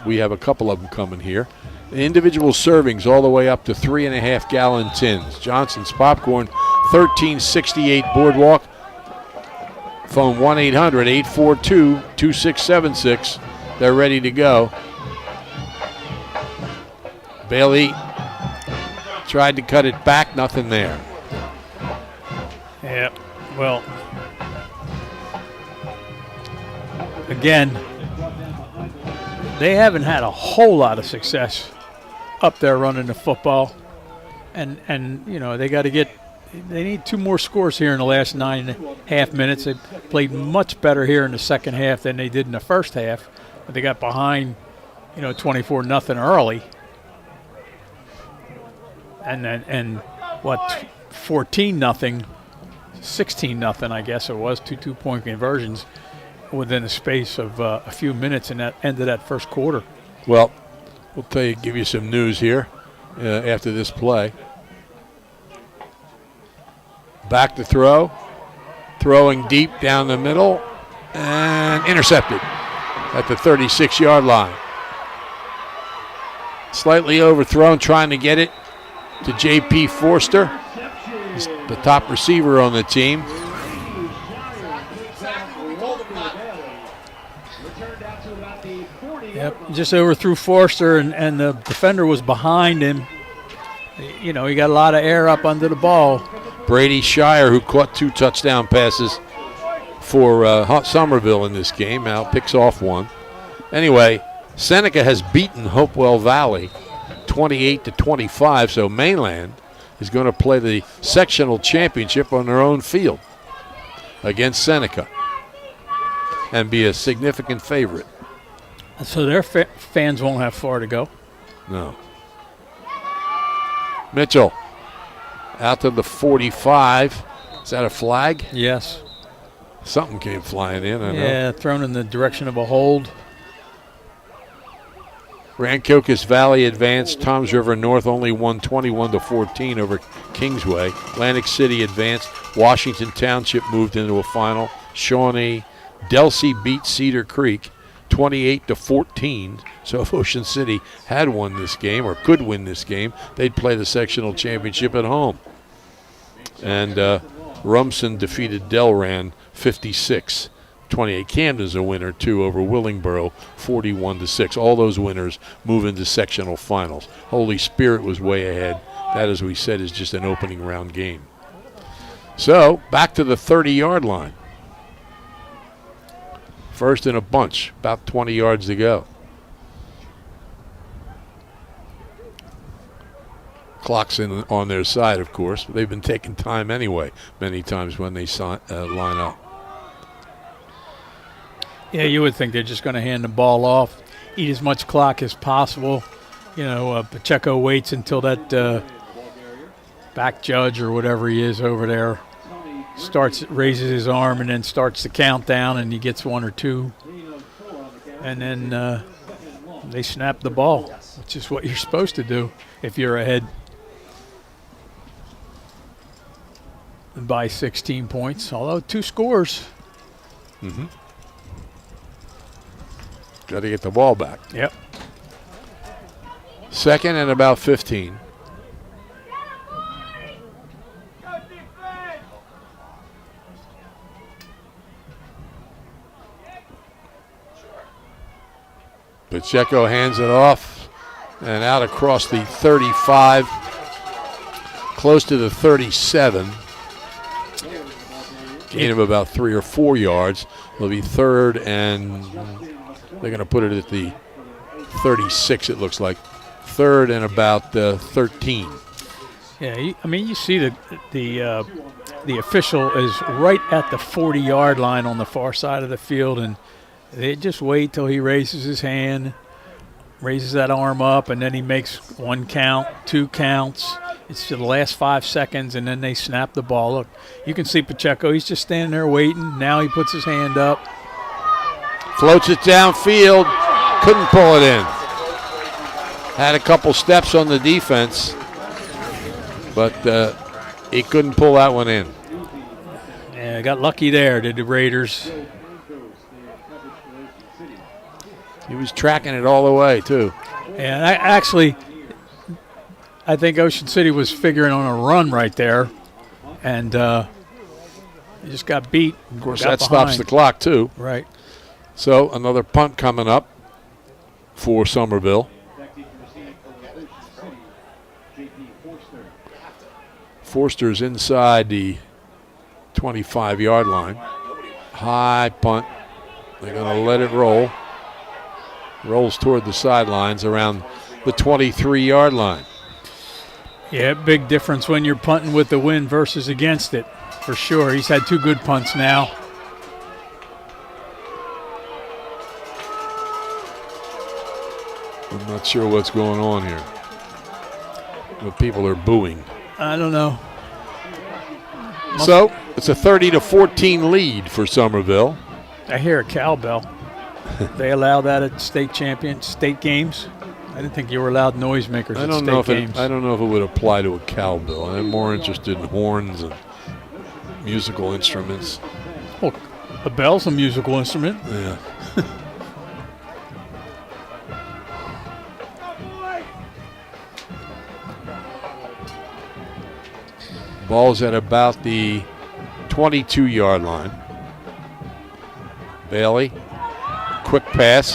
We have a couple of them coming here. Individual servings all the way up to 3.5-gallon tins. Johnson's Popcorn, 1368 Boardwalk. Phone 1-800-842-2676. They're ready to go. Bailey tried to cut it back, nothing there. Yeah, well, again, they haven't had a whole lot of success up there running the football. And you know, they need 2 more scores here in the last 9.5 minutes. They played much better here in the second half than they did in the first half. But they got behind, 24-0 early. And 14-0, 16-0, I guess it was, 2 2-point conversions within a space of a few minutes in that end of that first quarter. Well, we'll give you some news here after this play. Back to throw. Throwing deep down the middle. And intercepted at the 36-yard line. Slightly overthrown, trying to get it to J.P. Forster, the top receiver on the team. Yep, just overthrew Forster, and the defender was behind him. He got a lot of air up under the ball. Brady Shire, who caught 2 touchdown passes for Somerville in this game, now picks off 1. Anyway, Seneca has beaten Hopewell Valley 28-25, so Mainland is going to play the sectional championship on their own field against Seneca and be a significant favorite. So their fans won't have far to go. No. Mitchell out to the 45. Is that a flag? Yes. Something came flying in, I know. Yeah, thrown in the direction of a hold. Rancocas Valley advanced. Toms River North only won 21-14 over Kingsway. Atlantic City advanced. Washington Township moved into a final. Shawnee. Delsey beat Cedar Creek 28-14. So if Ocean City had won this game or could win this game, they'd play the sectional championship at home. And Rumson defeated Delran 56-12. 28. Camden's a winner, too, over Willingboro, 41-6. All those winners move into sectional finals. Holy Spirit was way ahead. That, as we said, is just an opening round game. So, back to the 30-yard line. First in a bunch, about 20 yards to go. Clock's on their side, of course, but they've been taking time anyway, many times when they line up. Yeah, you would think they're just going to hand the ball off, eat as much clock as possible. Pacheco waits until that back judge or whatever he is over there raises his arm and then starts the countdown, and he gets one or two. And then they snap the ball, which is what you're supposed to do if you're ahead by 16 points, although 2 scores. Mm-hmm. Got to get the ball back. Yep. Second and about 15. Pacheco hands it off and out across the 35, close to the 37. Gain of about 3 or 4 yards. It'll be third, and they're going to put it at the 36, it looks like. Third and about 13. Yeah, you see the official is right at the 40-yard line on the far side of the field, and they just wait till he raises his hand, raises that arm up, and then he makes 1 count, 2 counts. It's the last 5 seconds, and then they snap the ball. Look, you can see Pacheco. He's just standing there waiting. Now he puts his hand up. Floats it downfield. Couldn't pull it in. Had a couple steps on the defense, but he couldn't pull that one in. Yeah, got lucky there, did the Raiders. He was tracking it all the way, too. And I think Ocean City was figuring on a run right there, and he just got beat. Of course, that stops the clock, too. Right. So another punt coming up for Somerville. Forster's inside the 25-yard line. High punt. They're going to let it roll. Rolls toward the sidelines around the 23-yard line. Yeah, big difference when you're punting with the wind versus against it, for sure. He's had 2 good punts now. I'm not sure what's going on here. But people are booing. I don't know. So it's a 30-14 lead for Somerville. I hear a cowbell. They allow that at state games. I didn't think you were allowed noisemakers at state games. I don't know if it would apply to a cowbell. I'm more interested in horns and musical instruments. Well, a bell's a musical instrument. Yeah. Ball's at about the 22-yard line. Bailey, quick pass,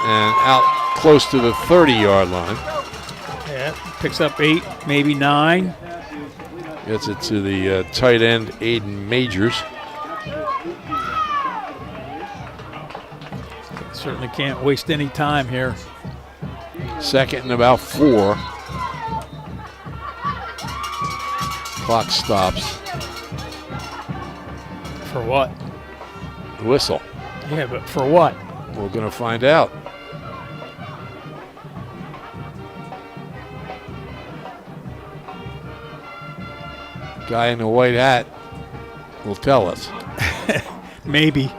and out close to the 30-yard line. Yeah, picks up 8, maybe 9. Gets it to the tight end, Aiden Majors. Certainly can't waste any time here. Second and about 4. Clock stops. For what? Whistle. Yeah, but for what? We're going to find out. Guy in the white hat will tell us. Maybe.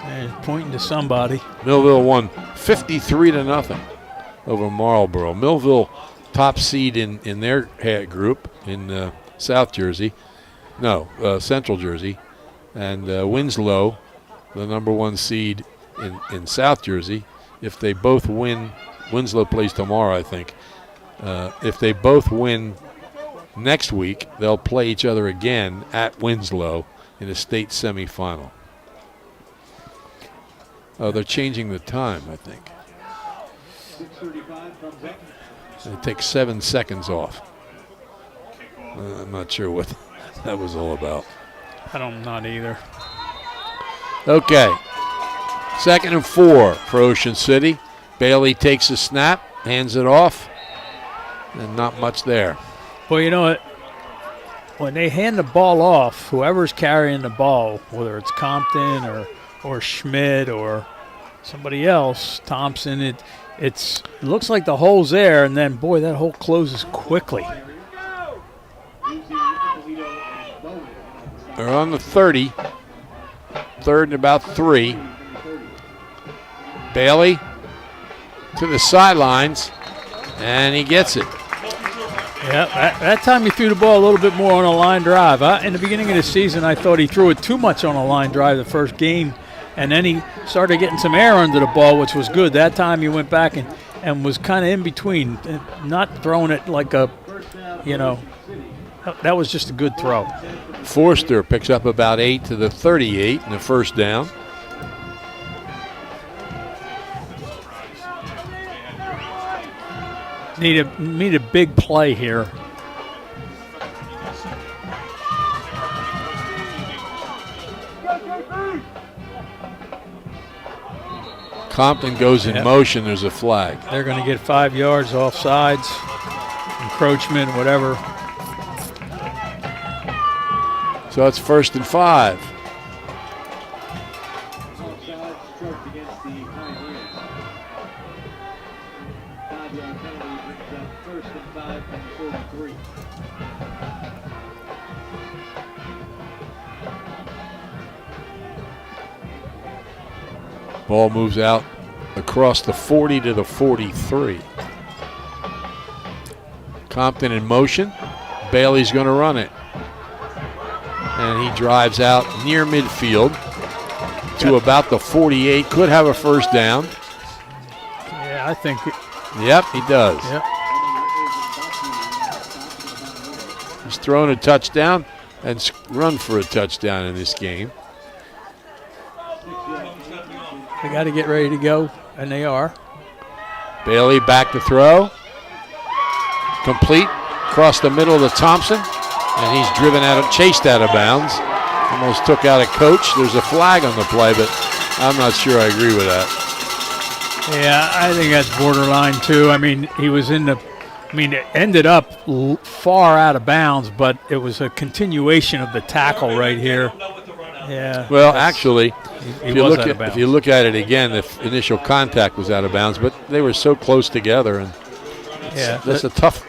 And pointing to somebody. Millville won 53-0 over Marlboro. Millville top seed in their hat group in South Jersey. No, Central Jersey. And Winslow, the number 1 seed in South Jersey. If they both win, Winslow plays tomorrow, I think. If they both win Next week, they'll play each other again at Winslow in the state semifinal. Oh, they're changing the time, I think. They take 7 seconds off. I'm not sure what that was all about. I'm not either. Okay. 2nd and 4 for Ocean City. Bailey takes a snap, hands it off, and not much there. Well, you know what? When they hand the ball off, whoever's carrying the ball, whether it's Compton or Schmidt or somebody else, Thompson, it looks like the hole's there, and then, boy, that hole closes quickly. They're on the 30. 3rd and about 3. Bailey to the sidelines, and he gets it. Yeah, that time he threw the ball a little bit more on a line drive. In the beginning of the season, I thought he threw it too much on a line drive the first game, and then he started getting some air under the ball, which was good. That time he went back and was kind of in between, not throwing it like a, that was just a good throw. Forster picks up about 8 to the 38 and the first down. Need a big play here. Compton goes in motion. There's a flag. They're going to get 5 yards off sides, encroachment, whatever. So it's 1st and 5. Ball moves out across the 40 to the 43. Compton in motion. Bailey's going to run it. And he drives out near midfield to about the 48. Could have a first down. Yeah, I think. Yep, he does. Yep. He's thrown a touchdown and run for a touchdown in this game. They got to get ready to go, and they are. Bailey back to throw. Complete. Across the middle to Thompson. And he's chased out of bounds. Almost took out a coach. There's a flag on the play, but I'm not sure I agree with that. Yeah, I think that's borderline, too. I mean, it ended up far out of bounds, but it was a continuation of the tackle right here. Yeah. Well, actually, if you look at it again, the initial contact was out of bounds, but they were so close together, and that's a tough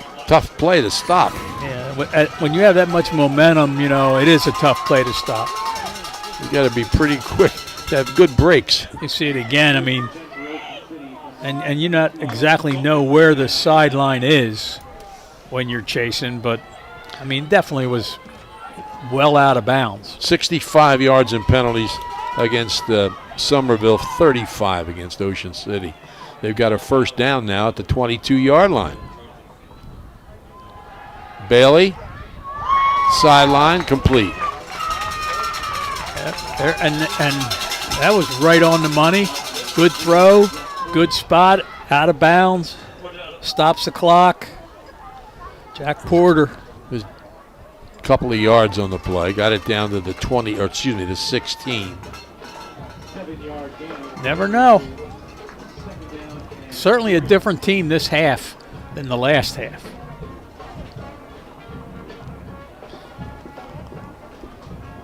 play to stop. Yeah, when you have that much momentum, it is a tough play to stop. You got to be pretty quick to have good breaks. You see it again. I mean, and you not exactly know where the sideline is when you're chasing, but I mean, definitely was well out of bounds. 65 yards in penalties against Somerville, 35 against Ocean City. They've got a first down now at the 22-yard line. Bailey, sideline, complete. And that was right on the money. Good throw, good spot, out of bounds, stops the clock. Jack Porter. There's a couple of yards on the play. Got it down to the 16. Never know. Certainly a different team this half than the last half.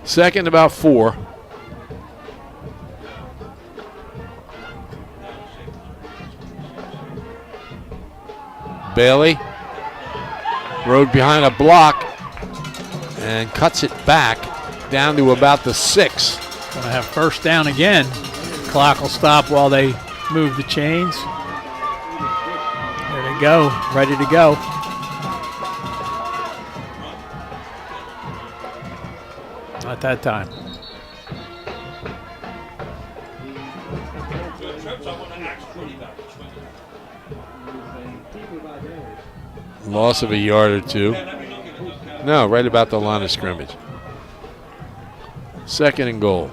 Second, about 4. Bailey rode behind a block and cuts it back down to about the 6. Going to have first down again. Clock will stop while they move the chains. There they go, ready to go. Not that time. Loss of a yard or two. No, right about the line of scrimmage. 2nd and goal.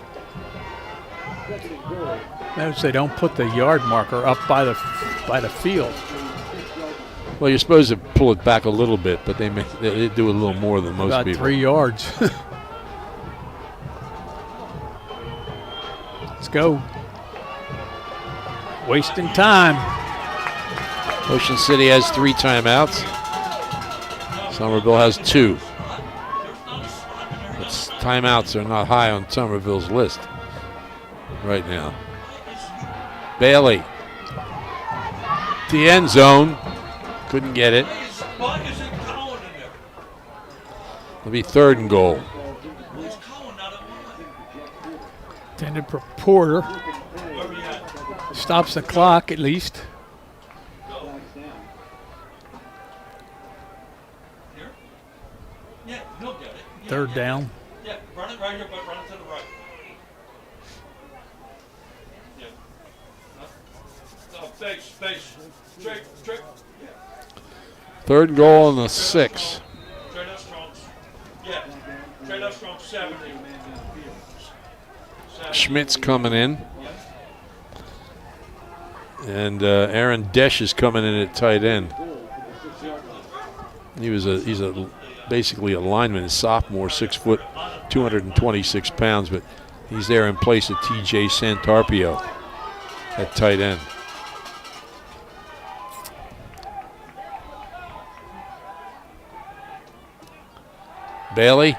Notice they don't put the yard marker up by the field. Well, you're supposed to pull it back a little bit, but they do a little more than most About people. 3 yards. Let's go. Wasting time. Ocean City has 3 timeouts. Somerville has 2. But timeouts are not high on Somerville's list right now. Bailey. The end zone. Couldn't get it. It'll be 3rd and goal. Intended for Porter. Stops the clock at least. Yeah, he'll get it. 3rd down. Yeah, run it right here, but run it to the right. Yeah. No, face. Straight. Yeah. 3rd and goal on the 6. Straight up strong. Yeah. Straight up strong, 70. Schmidt's coming in. And Aaron Desch is coming in at tight end. He's basically a lineman, a sophomore, 6 foot, 226 pounds, but he's there in place of TJ Santarpio at tight end. Bailey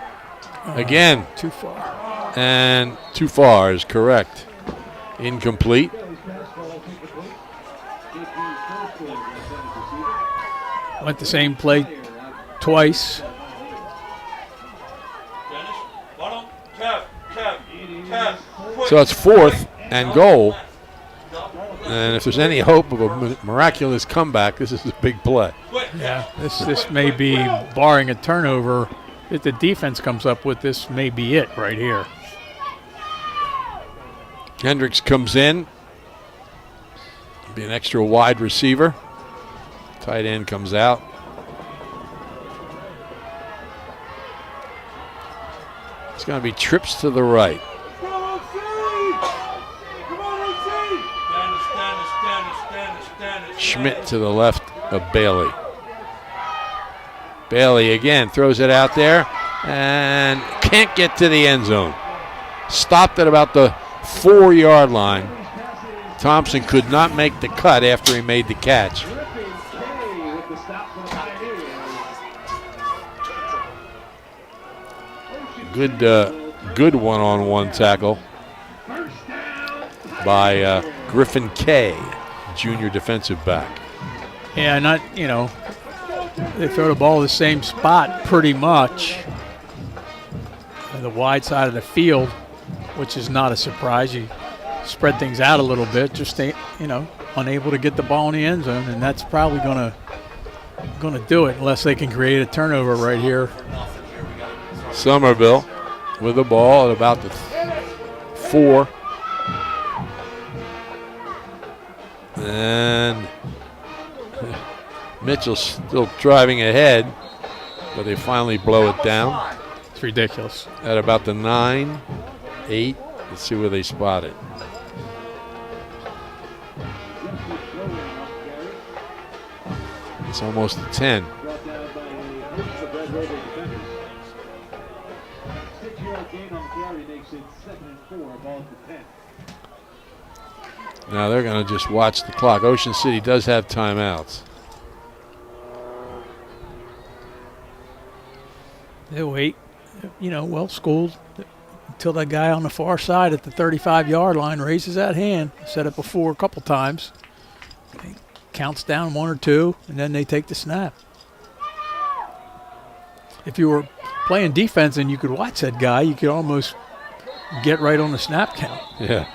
again. Too far. And too far is correct. Incomplete. Went the same play twice. So it's 4th and goal. And if there's any hope of a miraculous comeback, this is a big play. Yeah, this may be, barring a turnover, if the defense comes up with this, may be it right here. Hendricks comes in. Be an extra wide receiver. Tight end comes out. It's going to be trips to the right. Schmidt to the left of Bailey. Bailey again throws it out there and can't get to the end zone. Stopped at about the 4-yard line. Thompson could not make the cut after he made the catch. Good one-on-one tackle by Griffin Kay, junior defensive back. Yeah, they throw the ball the same spot pretty much. The wide side of the field, which is not a surprise. You spread things out a little bit, just unable to get the ball in the end zone, and that's probably gonna do it unless they can create a turnover right here. Somerville with the ball at about the 4. And Mitchell's still driving ahead, but they finally blow it down. It's ridiculous. At about the 9, 8. Let's see where they spot it. It's almost a 10. Now they're going to just watch the clock. Ocean City does have timeouts. They wait, well schooled until that guy on the far side at the 35-yard line raises that hand. Said it before a couple times. He counts down 1 or 2, and then they take the snap. If you were playing defense and you could watch that guy, you could almost get right on the snap count. Yeah.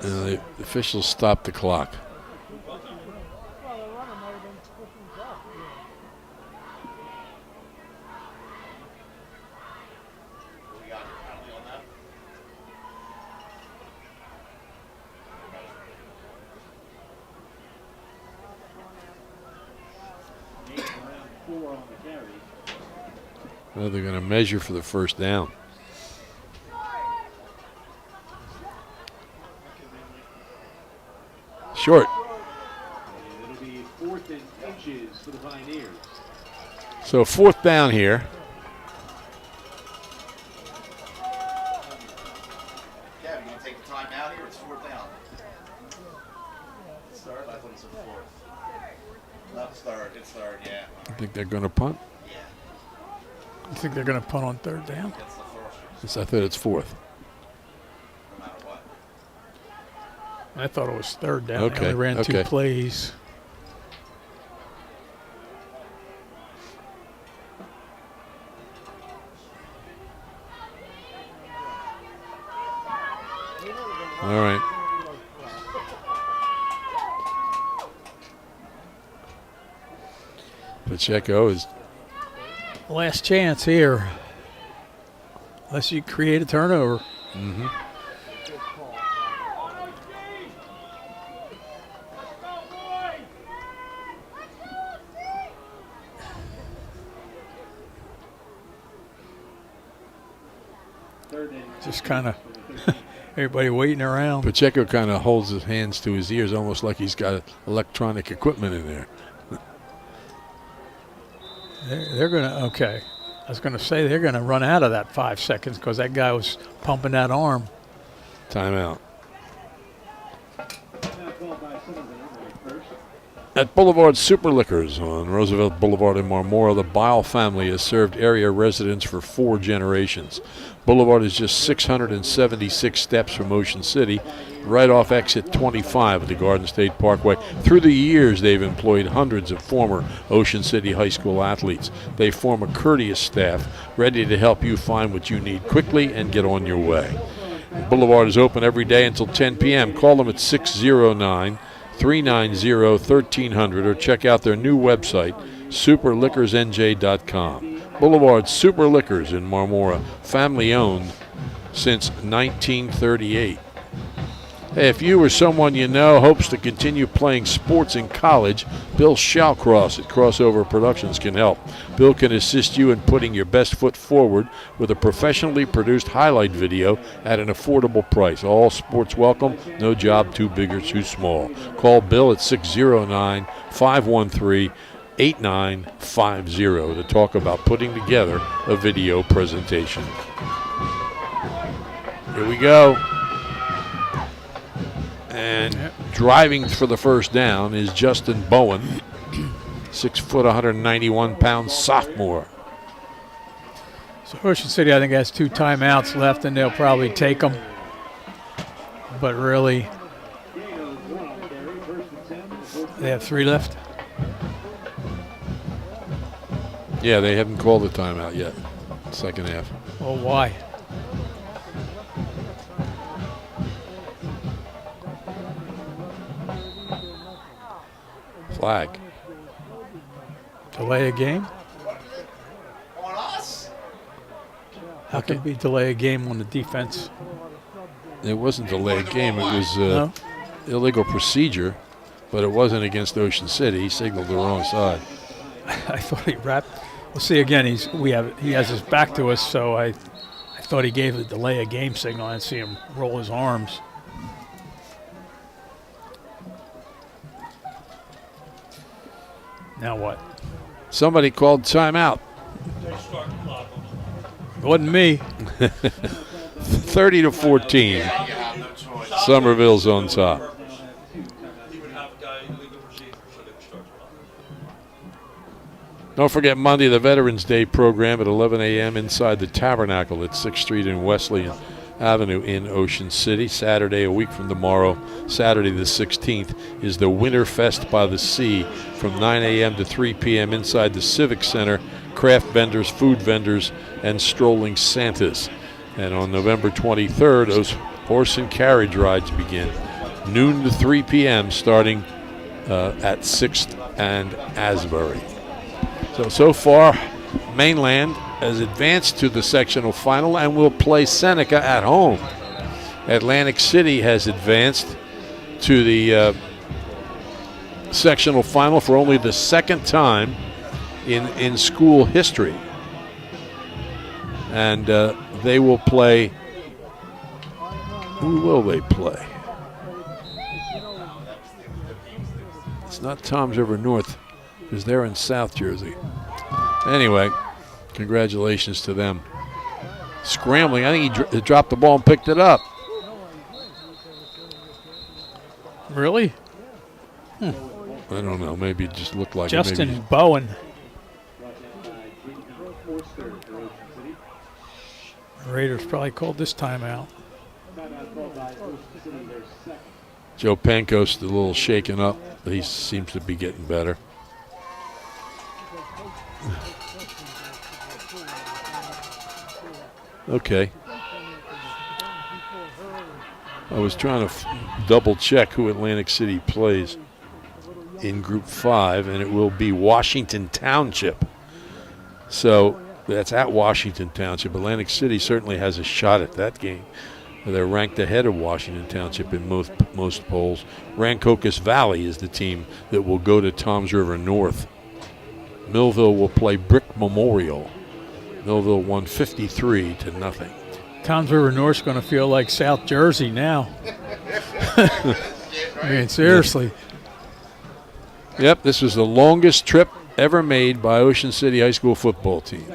The officials stopped the clock. 4 on the carry. Well, they're going to measure for the first down. Short. It'll be 4th and inches for the Pioneers. So 4th down here. Kevin, you want to take the time out here? It's 4th down. Start? I thought it said 4th. Not start. It's start, yeah. I think they're going to punt. Yeah. You think they're going to punt on 3rd down? That's the first. Yes, I thought it's 4th. No matter what. I thought it was 3rd down. Okay, They only ran 2 okay. plays. All right. Pacheco is Last chance here. Unless you create a turnover. mm-hmm. Just kind of everybody waiting around. Pacheco kind of holds his hands to his ears, almost like he's got electronic equipment in there. They're going to, okay. I was going to say they're going to run out of that 5 seconds because that guy was pumping that arm. Timeout. Now called by Somerville, first. At Boulevard Super Liquors on Roosevelt Boulevard in Marmora, the Bile family has served area residents for 4 generations. Boulevard is just 676 steps from Ocean City, right off exit 25 at the Garden State Parkway. Through the years, they've employed hundreds of former Ocean City High School athletes. They form a courteous staff ready to help you find what you need quickly and get on your way. Boulevard is open every day until 10 p.m. Call them at 609-390-1300 or check out their new website, superliquorsnj.com. Boulevard Super Liquors in Marmora, family owned since 1938. Hey, if you or someone you know hopes to continue playing sports in college, Bill Shallcross at Crossover Productions can help. Bill can assist you in putting your best foot forward with a professionally produced highlight video at an affordable price. All sports welcome, no job too big or too small. Call Bill at 609-513-8950 to talk about putting together a video presentation. Here we go. And driving for the first down is Justin Bowen, 6 foot, 191-pound sophomore. So Ocean City, I think, has 2 timeouts left, and they'll probably take them. But really, they have 3 left. Yeah, they haven't called the timeout yet. Second half. Well, why? Flag. Delay a game? On us? How can it be delay a game on the defense? It wasn't delay a game. It was No? illegal procedure, but it wasn't against Ocean City. He signaled the wrong side. I thought he wrapped. Well, see, again, he has his back to us, so I thought he gave a delay a game signal. I didn't see him roll his arms. Now what? Somebody called timeout. It wasn't me. 30-14. Somerville's on top. Don't forget Monday, the Veterans Day program at 11 a.m. inside the Tabernacle at 6th Street and Wesleyan Avenue in Ocean City. Saturday, a week from tomorrow, Saturday the 16th, is the Winterfest by the Sea from 9 a.m. to 3 p.m. inside the Civic Center. Craft vendors, food vendors, and strolling Santas. And on November 23rd, those horse and carriage rides begin. Noon to 3 p.m. starting at 6th and Asbury. So far, Mainland has advanced to the sectional final and will play Seneca at home. Atlantic City has advanced to the sectional final for only the second time in school history. And they will play. Who will they play? It's not Toms River North, because they're in South Jersey. Anyway, congratulations to them. Scrambling. I think he dropped the ball and picked it up. Really? I don't know. Maybe it just looked like Justin it. Maybe. Bowen. The Raiders probably called this timeout. Joe Pankos a little shaken up. He seems to be getting better. Okay. I was trying to double check who Atlantic City plays in Group 5, and it will be Washington Township. So that's at Washington Township. Atlantic City certainly has a shot at that game. They're ranked ahead of Washington Township in most polls. Rancocas Valley is the team that will go to Toms River North. Millville will play Brick Memorial. Millville won 53-0. Toms River North's going to feel like South Jersey now. I mean, seriously. Yep, this was the longest trip ever made by Ocean City High School football team.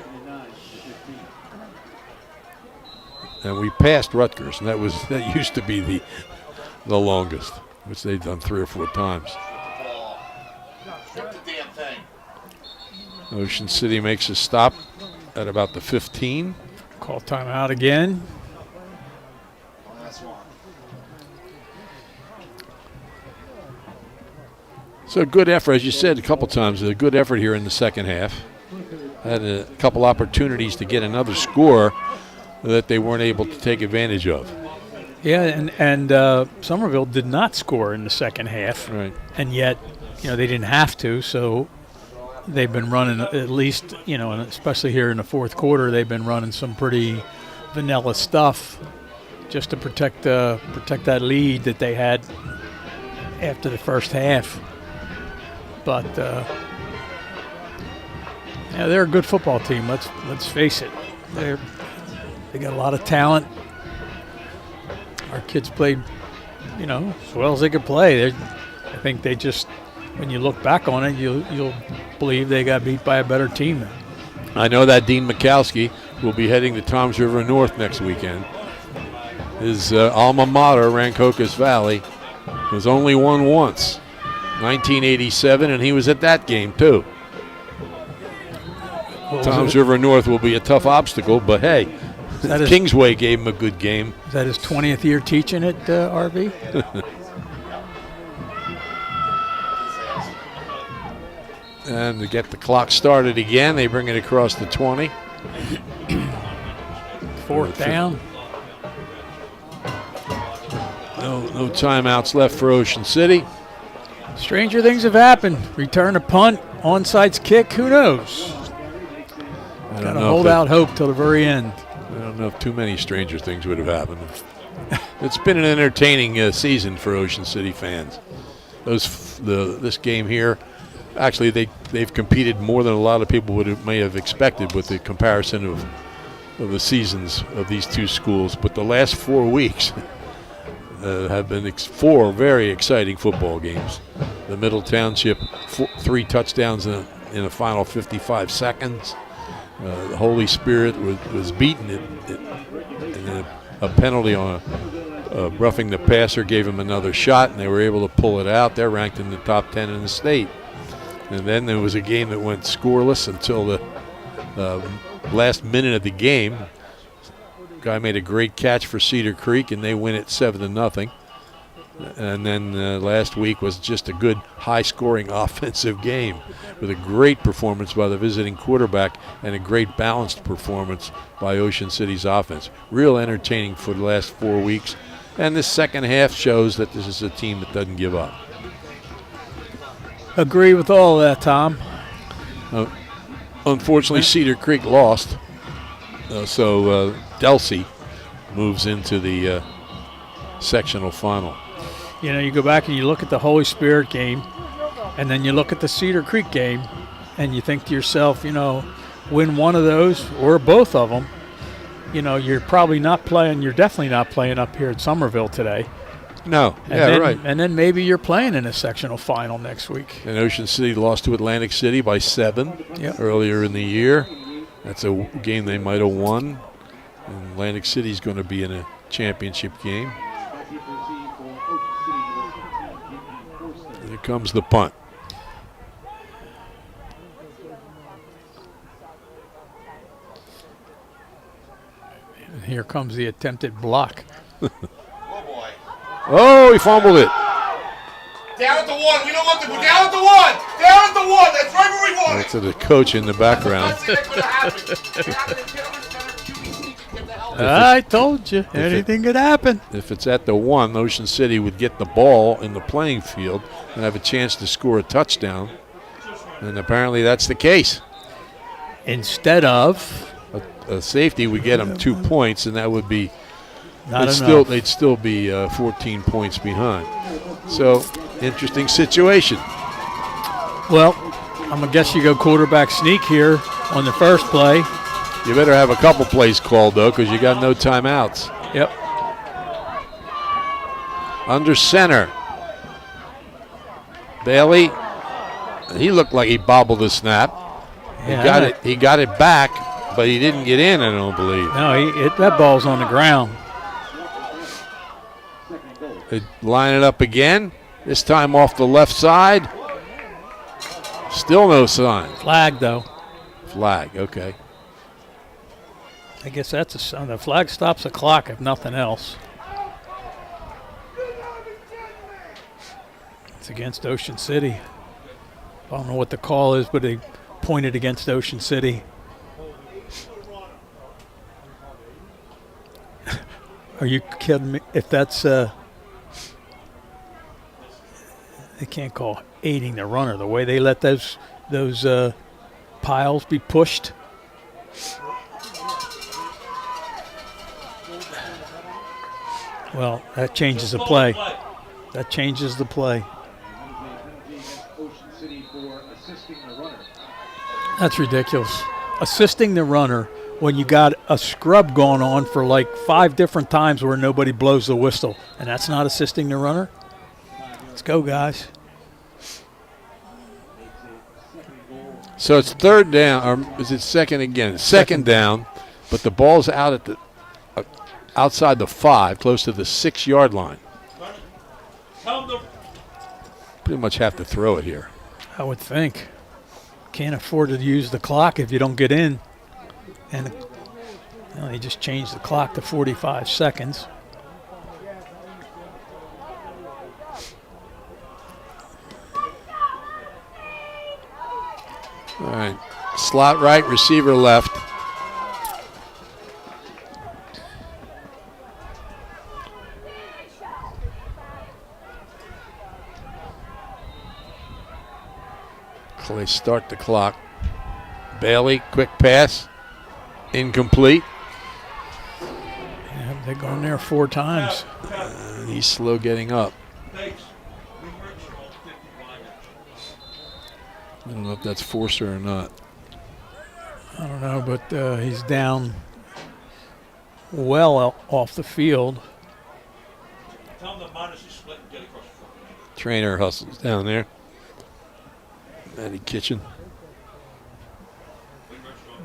And we passed Rutgers, and that used to be the longest, which they've done 3 or 4 times. Ocean City makes a stop at about the 15. Call timeout again. So good effort, as you said a couple times, a good effort here in the second half. Had a couple opportunities to get another score that they weren't able to take advantage of. Yeah, and Somerville did not score in the second half. Right. And yet, they didn't have to, so they've been running at least, and especially here in the fourth quarter, they've been running some pretty vanilla stuff just to protect that lead that they had after the first half. But they're a good football team. Let's face it. They got a lot of talent. Our kids played, as well as they could play. I think they just, when you look back on it, you'll believe they got beat by a better team. I know that Dean Mikowski will be heading to Toms River North next weekend. His alma mater, Rancocas Valley, was only won once, 1987, and he was at that game too. Toms River North will be a tough obstacle, but hey, Kingsway gave him a good game. Is that his 20th year teaching at RV? And to get the clock started again, they bring it across the 20. Fourth down. No timeouts left for Ocean City. Stranger things have happened. Return a punt, onside kick, who knows? Got to hold out hope till the very end. I don't know if too many stranger things would have happened. It's been an entertaining season for Ocean City fans. This game here, actually they've competed more than a lot of people may have expected with the comparison of the seasons of these two schools. But the last 4 weeks have been 4 very exciting football games. The Middle Township 3 touchdowns in the final 55 seconds. The Holy Spirit was beaten and a penalty on roughing the passer gave them another shot, and they were able to pull it out. They're ranked in the top 10 in the state. And then there was a game that went scoreless until the last minute of the game. Guy made a great catch for Cedar Creek, and they win it 7-0. And then last week was just a good high-scoring offensive game with a great performance by the visiting quarterback and a great balanced performance by Ocean City's offense. Real entertaining for the last 4 weeks. And this second half shows that this is a team that doesn't give up. Agree with all of that, Tom. Unfortunately, Cedar Creek lost. So Delsey moves into the sectional final. You go back and you look at the Holy Spirit game, and then you look at the Cedar Creek game, and you think to yourself, win one of those or both of them, you're probably not playing. You're definitely not playing up here at Somerville today. No, right. And then maybe you're playing in a sectional final next week. And Ocean City lost to Atlantic City by 7 earlier in the year. That's a game they might have won. And Atlantic City's going to be in a championship game. Here comes the punt. And here comes the attempted block. Oh, he fumbled it. Down at the 1. We don't want to go down at the 1. Down at the 1. That's right where we want it. That's to the coach in the background. I told you, anything could happen. If it's at the 1, Ocean City would get the ball in the playing field and have a chance to score a touchdown. And apparently that's the case. Instead of a safety would get them 2 points, and that would be they'd still be 14 points behind. So, interesting situation. Well, I'm going to guess you go quarterback sneak here on the first play. You better have a couple plays called, though, because you got no timeouts. Yep. Under center. Bailey, he looked like he bobbled the snap. Yeah, He got it back, but he didn't get in, I don't believe. No, that ball's on the ground. They line it up again, this time off the left side. Still no sign. Flag, though. Flag, okay. I guess that's a sign. The flag stops the clock, if nothing else. It's against Ocean City. I don't know what the call is, but they pointed against Ocean City. Are you kidding me? If that's they can't call aiding the runner the way they let those piles be pushed. Well, that changes the play. That changes the play. That's ridiculous. Assisting the runner when you got a scrub going on for like 5 different times where nobody blows the whistle, and that's not assisting the runner? Let's go, guys. So it's third down, or is it second again? Second down, but the ball's out at the outside the 5, close to the 6-yard line. Pretty much have to throw it here. I would think. Can't afford to use the clock if you don't get in. And they just changed the clock to 45 seconds. All right, slot right, receiver left. They start the clock. Bailey, quick pass, incomplete. Yeah, they're going there 4 times. He's slow getting up. I don't know if that's Forcer or not. I don't know, but he's down well off the field. Trainer hustles down there. Matty Kitchen.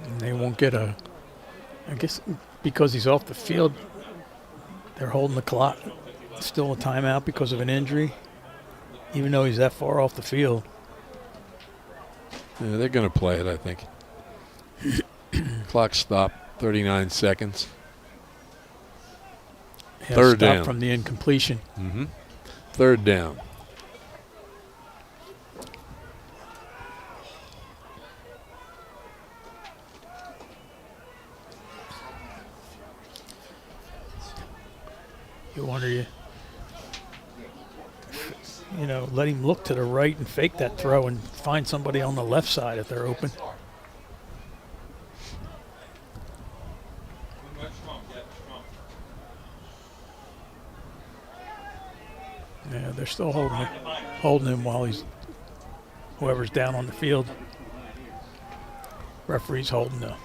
And they won't get I guess because he's off the field, they're holding the clock. Still a timeout because of an injury, even though he's that far off the field. Yeah, they're going to play it, I think. Clock stopped, 39 seconds. Yeah, third down. From the incompletion. Mm-hmm. Third down. You wonder, let him look to the right and fake that throw and find somebody on the left side if they're open. Yeah, they're still holding him while whoever's down on the field. Referee's holding though.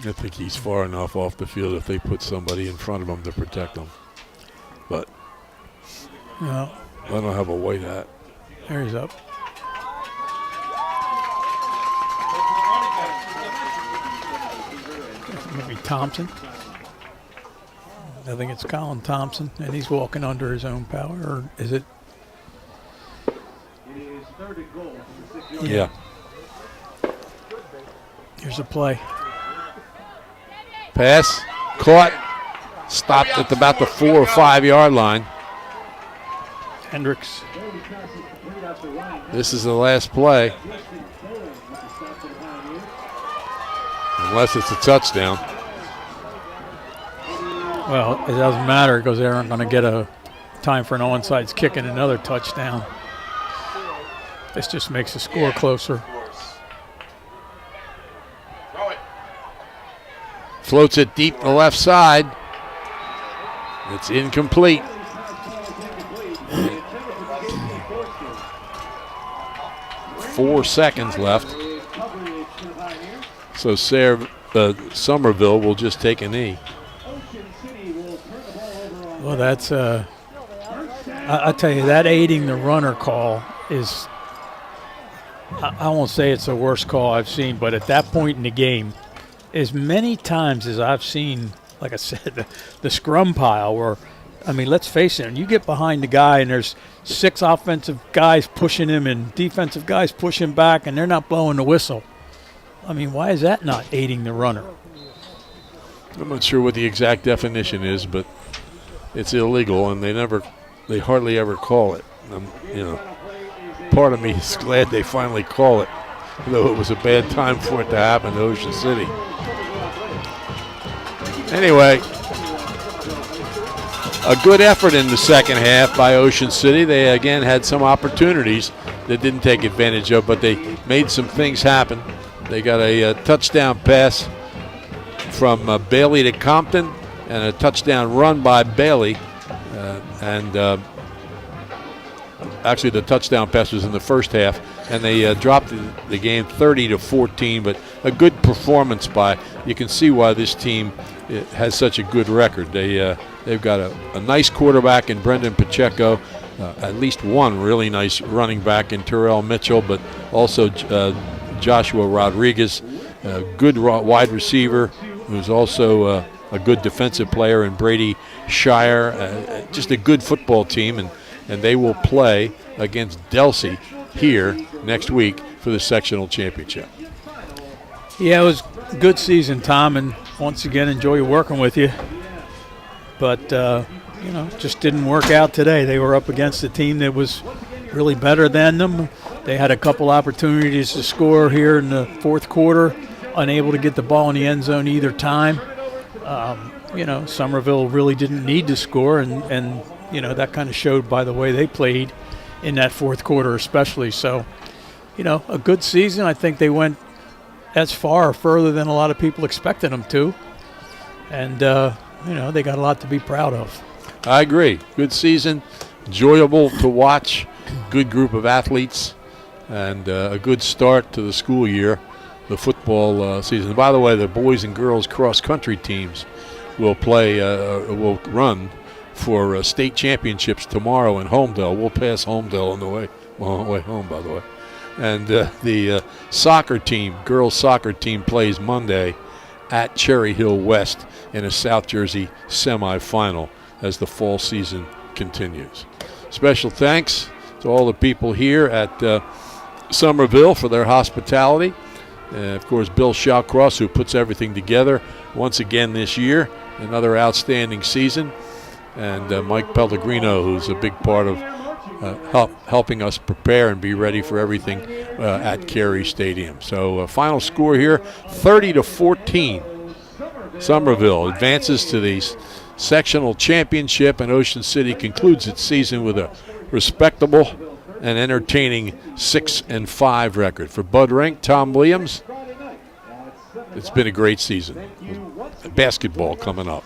I think he's far enough off the field if they put somebody in front of him to protect him. But no. I don't have a white hat. There he's up. Maybe Thompson. I think it's Colin Thompson, and he's walking under his own power. Or is it? Yeah. Here's a play. Pass, caught, stopped at about the 4 or 5 yard line. Hendricks. This is the last play. Unless it's a touchdown. Well, it doesn't matter because they aren't going to get a time for an onside kick and another touchdown. This just makes the score closer. Floats it deep to the left side. It's incomplete. Four seconds left. So Somerville will just take a knee. Well, that's I tell you, that aiding the runner call is, I won't say it's the worst call I've seen, but at that point in the game, as many times as I've seen, like I said, the scrum pile where, I mean, let's face it, you get behind the guy and there's 6 offensive guys pushing him and defensive guys pushing back and they're not blowing the whistle. I mean, why is that not aiding the runner? I'm not sure what the exact definition is, but it's illegal and they hardly ever call it. Part of me is glad they finally call it, though it was a bad time for it to happen to Ocean City. Anyway, a good effort in the second half by Ocean City. They again had some opportunities that didn't take advantage of, but they made some things happen. They got a touchdown pass from Bailey to Compton and a touchdown run by Bailey. Actually, the touchdown pass was in the first half, and they dropped the game 30-14. But a good performance by. You can see why this team has such a good record. They've got a nice quarterback in Brendan Pacheco, at least one really nice running back in Terrell Mitchell, but also Joshua Rodriguez, a good wide receiver who's also a good defensive player in Brady Shire. Just a good football team, and they will play against Delsey here next week for the sectional championship. Yeah, it was a good season, Tom, and once again, enjoy working with you. But, just didn't work out today. They were up against a team that was really better than them. They had a couple opportunities to score here in the fourth quarter, unable to get the ball in the end zone either time. Somerville really didn't need to score, and that kind of showed by the way they played in that fourth quarter especially. So, a good season. I think they went as far or further than a lot of people expected them to. And, they got a lot to be proud of. I agree. Good season, enjoyable to watch, good group of athletes, and a good start to the school year, the football season. By the way, the boys and girls cross-country teams will run for state championships tomorrow in Homedale. We'll pass Homedale on the way home, by the way. And the girls soccer team plays Monday at Cherry Hill West in a South Jersey semifinal as the fall season continues. Special thanks to all the people here at Somerville for their hospitality. Of course, Bill Shawcross, who puts everything together once again this year. Another outstanding season. And Mike Pellegrino, who's a big part of helping us prepare and be ready for everything at Carey Stadium. So final score here, 30-14. Somerville advances to the sectional championship, and Ocean City concludes its season with a respectable and entertaining 6-5 record. For Bud Rink, Tom Williams, It's been a great season. Basketball coming up.